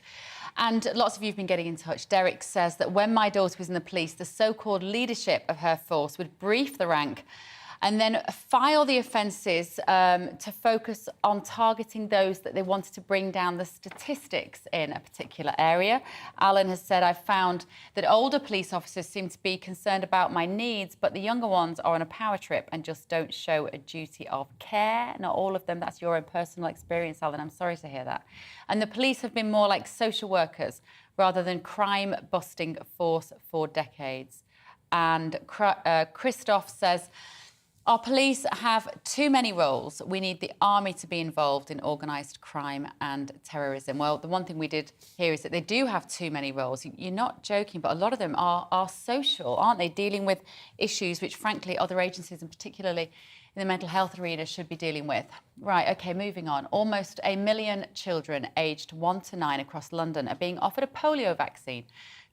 And lots of you have been getting in touch. Derek says that when my daughter was in the police, the so-called leadership of her force would brief the rank and then file the offences to focus on targeting those that they wanted to bring down the statistics in a particular area. Alan has said, I've found that older police officers seem to be concerned about my needs, but the younger ones are on a power trip and just don't show a duty of care. Not all of them. That's your own personal experience, Alan. I'm sorry to hear that. And the police have been more like social workers rather than crime-busting force for decades. And Christoph says, our police have too many roles. We need the army to be involved in organised crime and terrorism. Well, the one thing we did hear is that they do have too many roles. You're not joking, but a lot of them are social, aren't they? Dealing with issues which, frankly, other agencies, and particularly in the mental health arena, should be dealing with. Right, OK, moving on. Almost 1 million children aged 1 to 9 across London are being offered a polio vaccine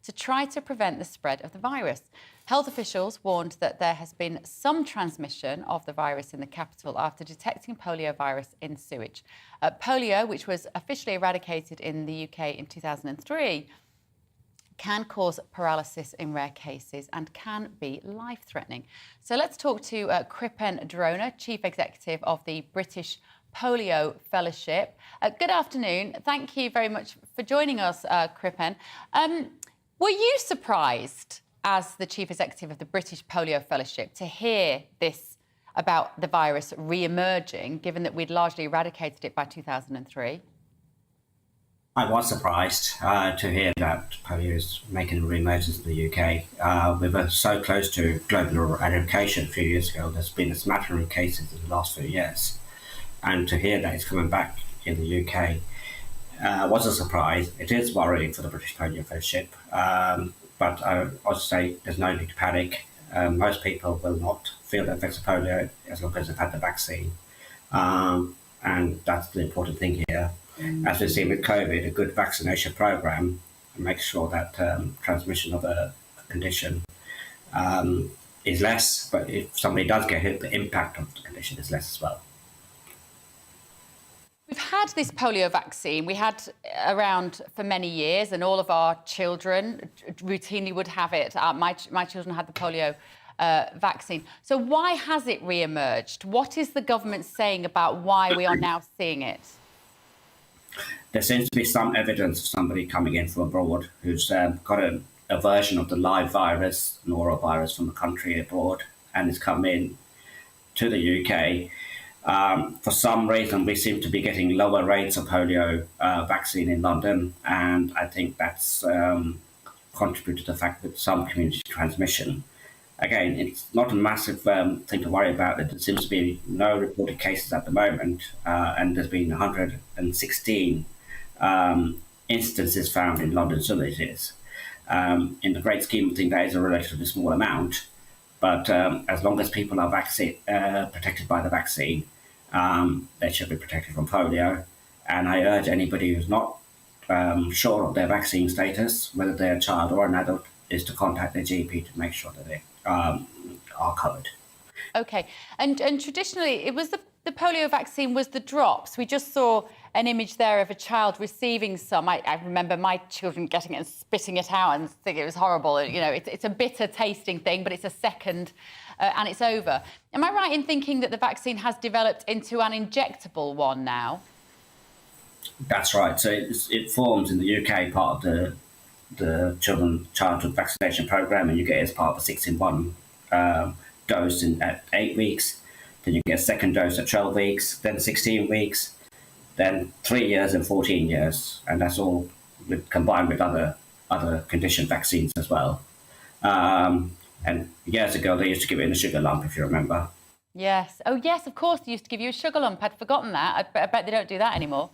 to try to prevent the spread of the virus. Health officials warned that there has been some transmission of the virus in the capital after detecting polio virus in sewage. Polio, which was officially eradicated in the UK in 2003, can cause paralysis in rare cases and can be life-threatening. So let's talk to Kripen Drona, Chief Executive of the British Polio Fellowship. Good afternoon. Thank you very much for joining us, Kripen. Were you surprised, as the Chief Executive of the British Polio Fellowship, to hear this about the virus re-emerging, given that we'd largely eradicated it by 2003? I was surprised to hear that polio is making a re-emergence in the UK. We were so close to global eradication a few years ago. There's been a smattering of cases in the last few years. And to hear that it's coming back in the UK was a surprise. It is worrying for the British Polio Fellowship, but I would say there's no need to panic. Most people will not feel the effects of polio as long as they've had the vaccine. And that's the important thing here. As we've seen with COVID, a good vaccination program makes sure that transmission of a condition is less, but if somebody does get hit, the impact of the condition is less as well. We've had this polio vaccine. We had around for many years, and all of our children routinely would have it. My children had the polio vaccine. So why has it re-emerged? What is the government saying about why we are now seeing it? There seems to be some evidence of somebody coming in from abroad who's got a version of the live virus, norovirus, from the country abroad, and has come in to the UK. For some reason, we seem to be getting lower rates of polio vaccine in London, and I think that's contributed to the fact that some community transmission. Again, it's not a massive thing to worry about. There seems to be no reported cases at the moment, and there's been 116 instances found in London villages. In the great scheme of things, that is a relatively small amount, but as long as people are protected by the vaccine, they should be protected from polio. And I urge anybody who's not sure of their vaccine status, whether they're a child or an adult, is to contact their GP to make sure that they are covered. OK. And traditionally, it was the polio vaccine was the drops. We just saw an image there of a child receiving some. I remember my children getting it and spitting it out and thinking it was horrible. You know, it's a bitter tasting thing, but it's a second and it's over. Am I right in thinking that the vaccine has developed into an injectable one now? That's right. So it forms in the UK part of the the childhood vaccination program, and you get it as part of a 6-in-1 dose at 8 weeks. Then you get a second dose at 12 weeks, then 16 weeks, then 3 years and 14 years, and that's all combined with other condition vaccines as well. And years ago, they used to give it in a sugar lump, if you remember. Yes. Oh, yes, of course. They used to give you a sugar lump. I'd forgotten that. I bet they don't do that anymore.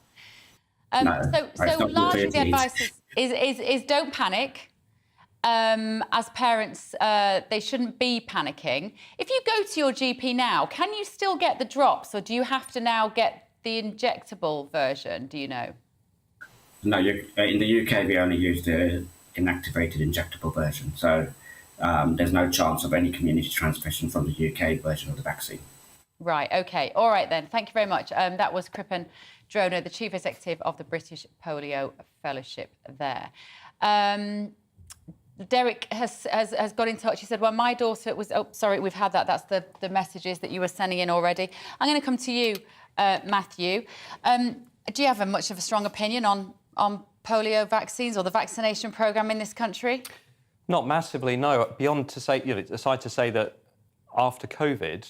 No, so largely the advice is don't panic. As parents, they shouldn't be panicking. If you go to your GP now, can you still get the drops, or do you have to now get the injectable version? Do you know? No, in the UK, we only use the inactivated injectable version. So there's no chance of any community transmission from the UK version of the vaccine. Right, OK. All right, then. Thank you very much. That was Kripan Droner, the Chief Executive of the British Polio Fellowship there. Derek has got in touch. He said, well, my daughter was... Oh, sorry, we've had that. That's the messages that you were sending in already. I'm going to come to you, Matthew. Do you have much of a strong opinion on polio vaccines or the vaccination programme in this country? Not massively, no. Beyond to say, aside to say that after COVID,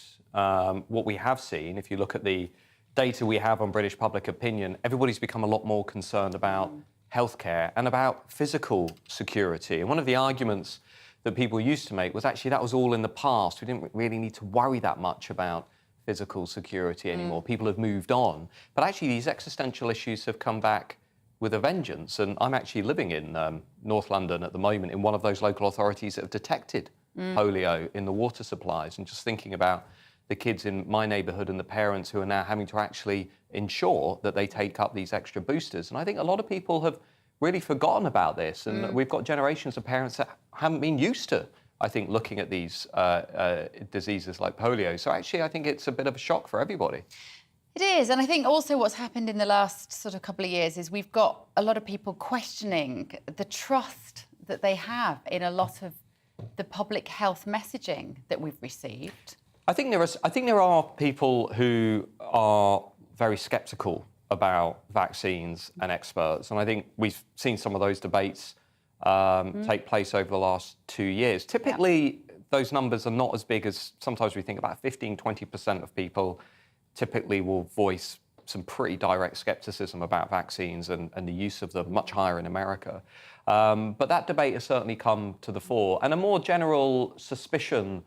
what we have seen, if you look at the data we have on British public opinion, everybody's become a lot more concerned about healthcare and about physical security. And one of the arguments that people used to make was actually that was all in the past. We didn't really need to worry that much about physical security anymore. People have moved on. But actually, these existential issues have come back with a vengeance. And I'm actually living in North London at the moment in one of those local authorities that have detected polio in the water supplies, and just thinking about the kids in my neighbourhood and the parents who are now having to actually ensure that they take up these extra boosters. And I think a lot of people have really forgotten about this, and we've got generations of parents that haven't been used to, I think, looking at these diseases like polio. So actually, I think it's a bit of a shock for everybody. It is, and I think also what's happened in the last sort of couple of years is we've got a lot of people questioning the trust that they have in a lot of the public health messaging that we've received. I think there are people who are very sceptical about vaccines and experts, and I think we've seen some of those debates take place over the last 2 years. Typically, those numbers are not as big as sometimes we think. About 15-20% of people typically will voice some pretty direct scepticism about vaccines and the use of them, much higher in America. But that debate has certainly come to the fore, and a more general suspicion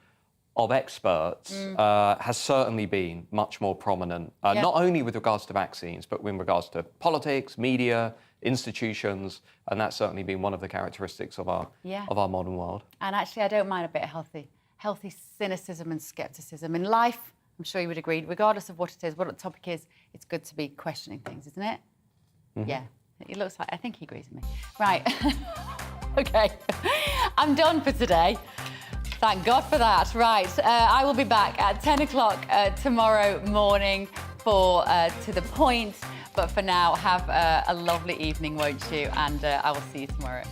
of experts has certainly been much more prominent, not only with regards to vaccines, but with regards to politics, media, institutions, and that's certainly been one of the characteristics of our modern world. And actually, I don't mind a bit of healthy cynicism and scepticism. In life, I'm sure you would agree, regardless of what it is, what the topic is, it's good to be questioning things, isn't it? Yeah, it looks like, I think he agrees with me. Right, OK, I'm done for today. Thank God for that. Right, I will be back at 10 o'clock tomorrow morning for To The Point. But for now, have a lovely evening, won't you? And I will see you tomorrow.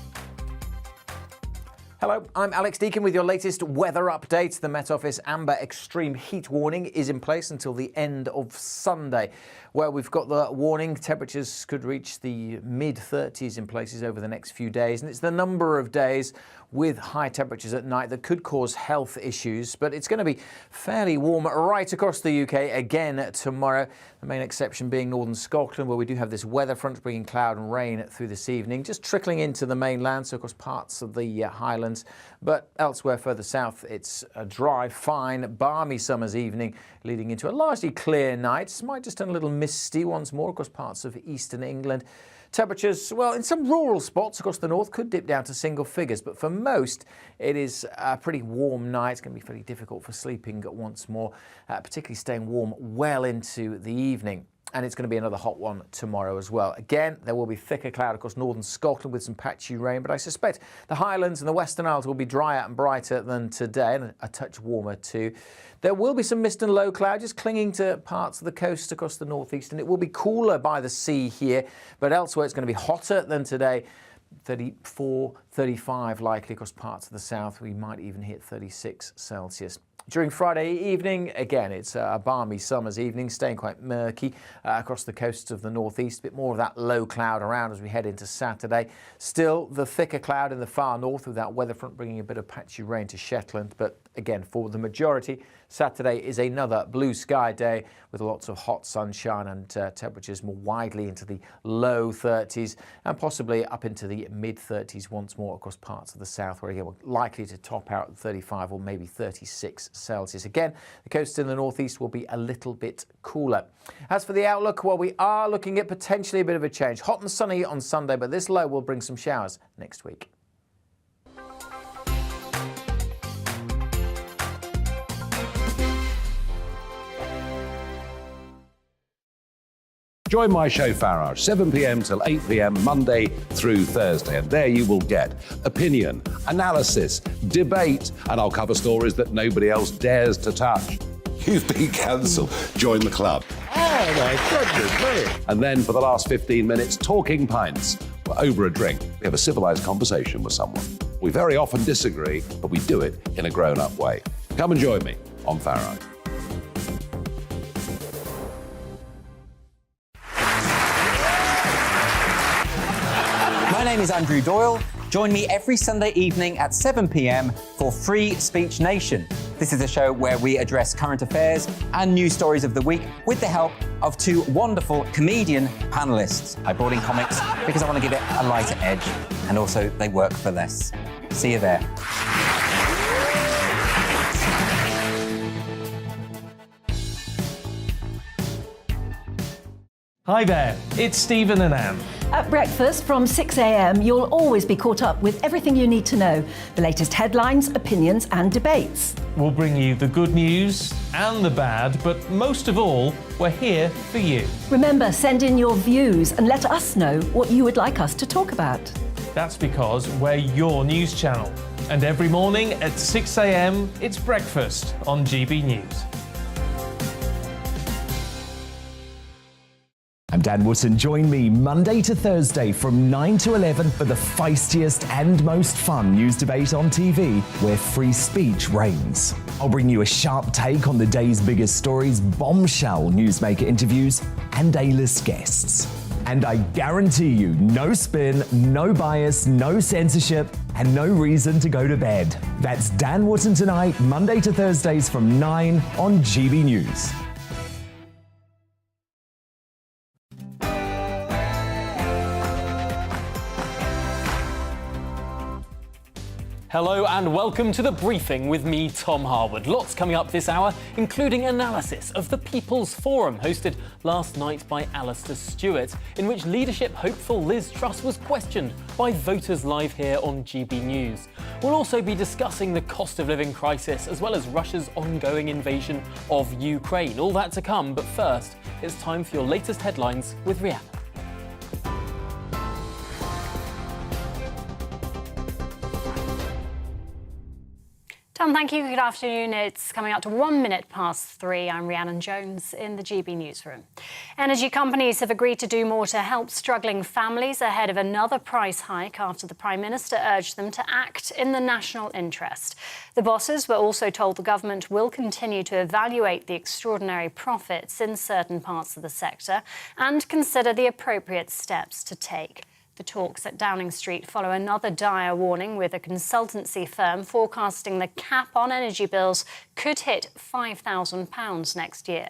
Hello, I'm Alex Deakin with your latest weather update. The Met Office amber extreme heat warning is in place until the end of Sunday, where we've got the warning. Temperatures could reach the mid-30s in places over the next few days, and it's the number of days with high temperatures at night that could cause health issues. But it's going to be fairly warm right across the UK again tomorrow. The main exception being northern Scotland, where we do have this weather front bringing cloud and rain through this evening, just trickling into the mainland, so across parts of the Highlands. But elsewhere further south, it's a dry, fine, balmy summer's evening, leading into a largely clear night. Might just turn a little misty once more across parts of eastern England. Temperatures, well, in some rural spots across the north could dip down to single figures, but for most it is a pretty warm night. It's going to be fairly difficult for sleeping once more, particularly staying warm well into the evening. And it's going to be another hot one tomorrow as well. Again, there will be thicker cloud across northern Scotland with some patchy rain, but I suspect the Highlands and the Western Isles will be drier and brighter than today, and a touch warmer too. There will be some mist and low cloud just clinging to parts of the coast across the northeast, and it will be cooler by the sea here, but elsewhere it's going to be hotter than today. 34, 35 likely across parts of the south. We might even hit 36 Celsius. During Friday evening, again, it's a balmy summer's evening, staying quite murky across the coasts of the northeast. A bit more of that low cloud around as we head into Saturday. Still, the thicker cloud in the far north with that weather front bringing a bit of patchy rain to Shetland. But again, for the majority, Saturday is another blue sky day with lots of hot sunshine and temperatures more widely into the low 30s and possibly up into the mid 30s once more across parts of the south, where again we're likely to top out at 35 or maybe 36 Celsius. Again, the coast in the northeast will be a little bit cooler. As for the outlook, well, we are looking at potentially a bit of a change. Hot and sunny on Sunday, but this low will bring some showers next week. Join my show Farage, 7 p.m. till 8 p.m. Monday through Thursday. And there you will get opinion, analysis, debate, and I'll cover stories that nobody else dares to touch. You've been cancelled. Join the club. Oh, my goodness me. And then for the last 15 minutes, talking pints. We're over a drink. We have a civilised conversation with someone. We very often disagree, but we do it in a grown-up way. Come and join me on Farage. My name is Andrew Doyle. Join me every Sunday evening at 7 p.m. for Free Speech Nation. This is a show where we address current affairs and news stories of the week with the help of two wonderful comedian panellists. I brought in comics because I want to give it a lighter edge, and also they work for less. See you there. Hi there, it's Stephen and Anne. At breakfast from 6 a.m, you'll always be caught up with everything you need to know, the latest headlines, opinions and debates. We'll bring you the good news and the bad, but most of all, we're here for you. Remember, send in your views and let us know what you would like us to talk about. That's because we're your news channel. And every morning at 6 a.m, it's breakfast on GB News. I'm Dan Wootton. Join me Monday to Thursday from 9 to 11 for the feistiest and most fun news debate on TV, where free speech reigns. I'll bring you a sharp take on the day's biggest stories, bombshell newsmaker interviews, and A-list guests. And I guarantee you, no spin, no bias, no censorship, and no reason to go to bed. That's Dan Wootton Tonight, Monday to Thursdays from 9 on GB News. Hello and welcome to The Briefing with me, Tom Harwood. Lots coming up this hour, including analysis of the People's Forum, hosted last night by Alistair Stewart, in which leadership hopeful Liz Truss was questioned by voters live here on GB News. We'll also be discussing the cost of living crisis, as well as Russia's ongoing invasion of Ukraine. All that to come, but first, it's time for your latest headlines with Rihanna. Tom, thank you. Good afternoon. It's coming up to 1 minute past 3. I'm Rhiannon Jones in the GB newsroom. Energy companies have agreed to do more to help struggling families ahead of another price hike after the Prime Minister urged them to act in the national interest. The bosses were also told the government will continue to evaluate the extraordinary profits in certain parts of the sector and consider the appropriate steps to take. The talks at Downing Street follow another dire warning, with a consultancy firm forecasting the cap on energy bills could hit £5,000 next year.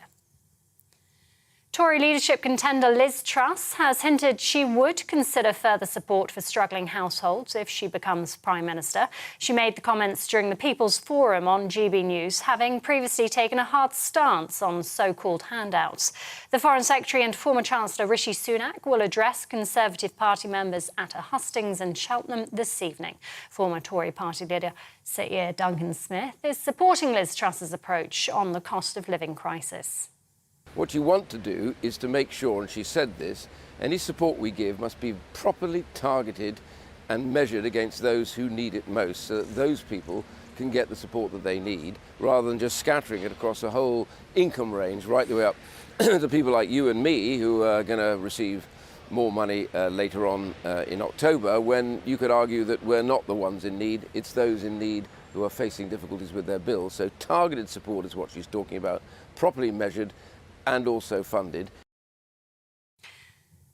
Tory leadership contender Liz Truss has hinted she would consider further support for struggling households if she becomes Prime Minister. She made the comments during the People's Forum on GB News, having previously taken a hard stance on so-called handouts. The Foreign Secretary and former Chancellor Rishi Sunak will address Conservative Party members at a hustings in Cheltenham this evening. Former Tory party leader Sir Duncan Smith is supporting Liz Truss's approach on the cost of living crisis. What you want to do is to make sure, and she said this, any support we give must be properly targeted and measured against those who need it most, so that those people can get the support that they need, rather than just scattering it across a whole income range right the way up to people like you and me, who are going to receive more money later on in October, when you could argue that we're not the ones in need, it's those in need who are facing difficulties with their bills. So targeted support is what she's talking about, properly measured and also funded.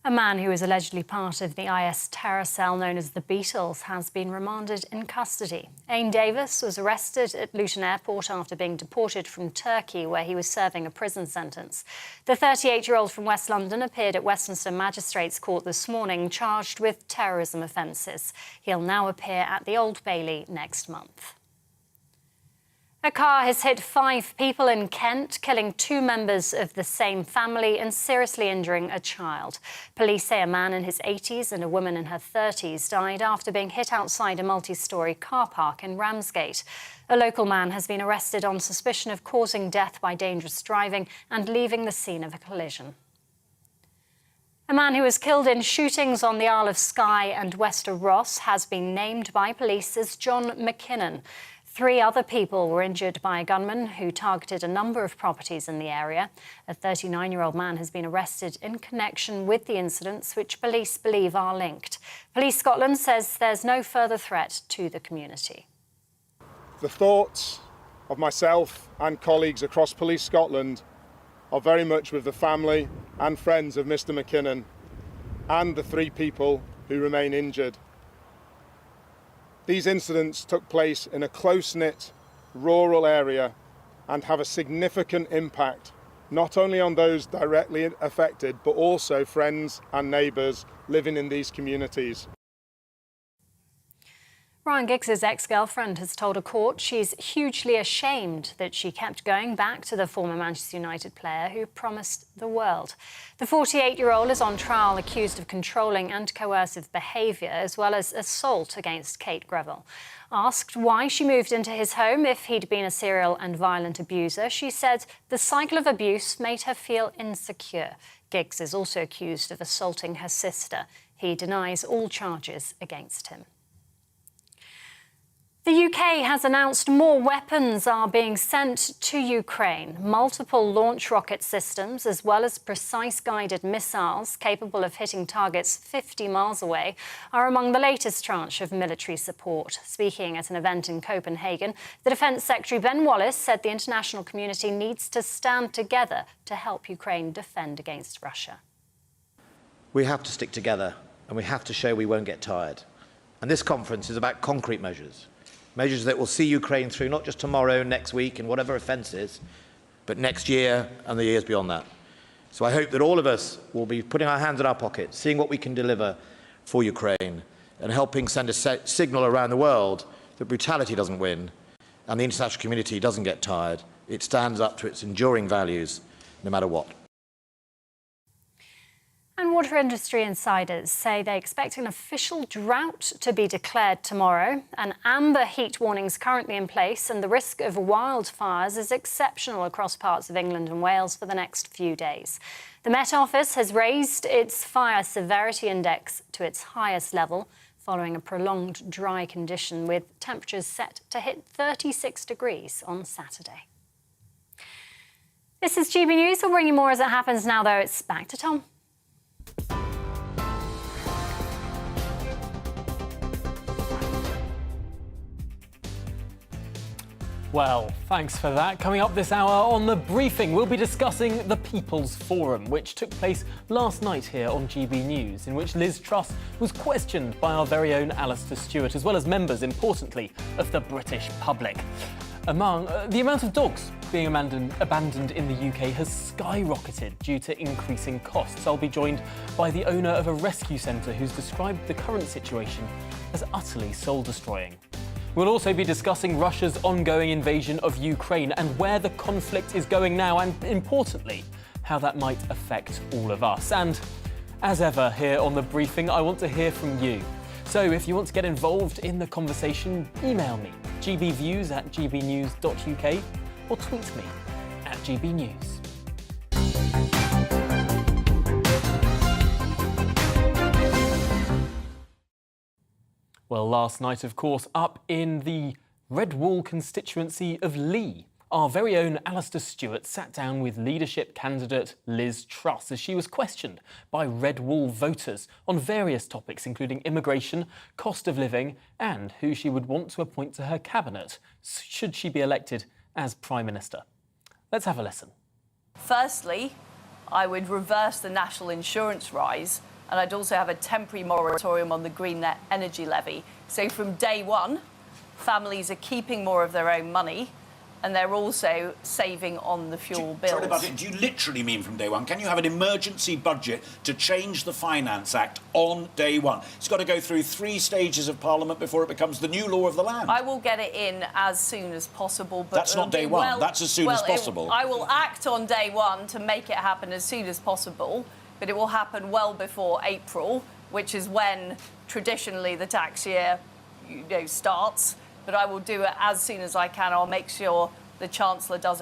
A man who is allegedly part of the IS terror cell known as the Beatles has been remanded in custody. Ain Davis was arrested at Luton Airport after being deported from Turkey, where he was serving a prison sentence. The 38-year-old from West London appeared at Westminster Magistrates Court this morning, charged with terrorism offences. He'll now appear at the Old Bailey next month. A car has hit 5 people in Kent, killing 2 members of the same family and seriously injuring a child. Police say a man in his 80s and a woman in her 30s died after being hit outside a multi-storey car park in Ramsgate. A local man has been arrested on suspicion of causing death by dangerous driving and leaving the scene of a collision. A man who was killed in shootings on the Isle of Skye and Wester Ross has been named by police as John McKinnon. 3 other people were injured by a gunman who targeted a number of properties in the area. A 39-year-old man has been arrested in connection with the incidents, which police believe are linked. Police Scotland says there's no further threat to the community. The thoughts of myself and colleagues across Police Scotland are very much with the family and friends of Mr. McKinnon and the 3 people who remain injured. These incidents took place in a close-knit rural area and have a significant impact not only on those directly affected but also friends and neighbours living in these communities. Ryan Giggs' ex-girlfriend has told a court she's hugely ashamed that she kept going back to the former Manchester United player who promised the world. The 48-year-old is on trial accused of controlling and coercive behaviour as well as assault against Kate Greville. Asked why she moved into his home if he'd been a serial and violent abuser, she said the cycle of abuse made her feel insecure. Giggs is also accused of assaulting her sister. He denies all charges against him. The UK has announced more weapons are being sent to Ukraine. Multiple launch rocket systems, as well as precise guided missiles capable of hitting targets 50 miles away, are among the latest tranche of military support. Speaking at an event in Copenhagen, the Defence Secretary Ben Wallace said the international community needs to stand together to help Ukraine defend against Russia. We have to stick together, and we have to show we won't get tired. And this conference is about concrete measures. Measures that will see Ukraine through not just tomorrow, next week, and whatever offences, but next year and the years beyond that. So I hope that all of us will be putting our hands in our pockets, seeing what we can deliver for Ukraine, and helping send a signal around the world that brutality doesn't win and the international community doesn't get tired. It stands up to its enduring values, no matter what. And water industry insiders say they expect an official drought to be declared tomorrow. An amber heat warning is currently in place and the risk of wildfires is exceptional across parts of England and Wales for the next few days. The Met Office has raised its fire severity index to its highest level following a prolonged dry condition with temperatures set to hit 36 degrees on Saturday. This is GB News. We'll bring you more as it happens now, though. It's back to Tom. Well, thanks for that. Coming up this hour on The Briefing, we'll be discussing the People's Forum, which took place last night here on GB News, in which Liz Truss was questioned by our very own Alistair Stewart, as well as members, importantly, of the British public. Among the amount of dogs being abandoned in the UK has skyrocketed due to increasing costs. I'll be joined by the owner of a rescue centre who's described the current situation as utterly soul-destroying. We'll also be discussing Russia's ongoing invasion of Ukraine and where the conflict is going now and, importantly, how that might affect all of us. And, as ever here on The Briefing, I want to hear from you. So if you want to get involved in the conversation, email me, gbviews@gbnews.uk, or tweet me @gbnews. Well, last night, of course, up in the Red Wall constituency of Lee, Our very own Alistair Stewart sat down with leadership candidate Liz Truss as she was questioned by Red Wall voters on various topics, including immigration, cost of living, and who she would want to appoint to her cabinet should she be elected as Prime Minister. Let's have a listen. Firstly, I would reverse the national insurance rise, and I'd also have a temporary moratorium on the green energy levy. So from day one, families are keeping more of their own money, and they're also saving on the fuel bills. Sorry about it. Do you literally mean from day one? Can you have an emergency budget to change the Finance Act on day one? It's got to go through 3 stages of Parliament before it becomes the new law of the land. I will get it in as soon as possible. But that's not day one. That's as soon as possible. I will act on day one to make it happen as soon as possible, but it will happen well before April, which is when traditionally the tax year starts. But I will do it as soon as I can. I'll make sure the Chancellor does it.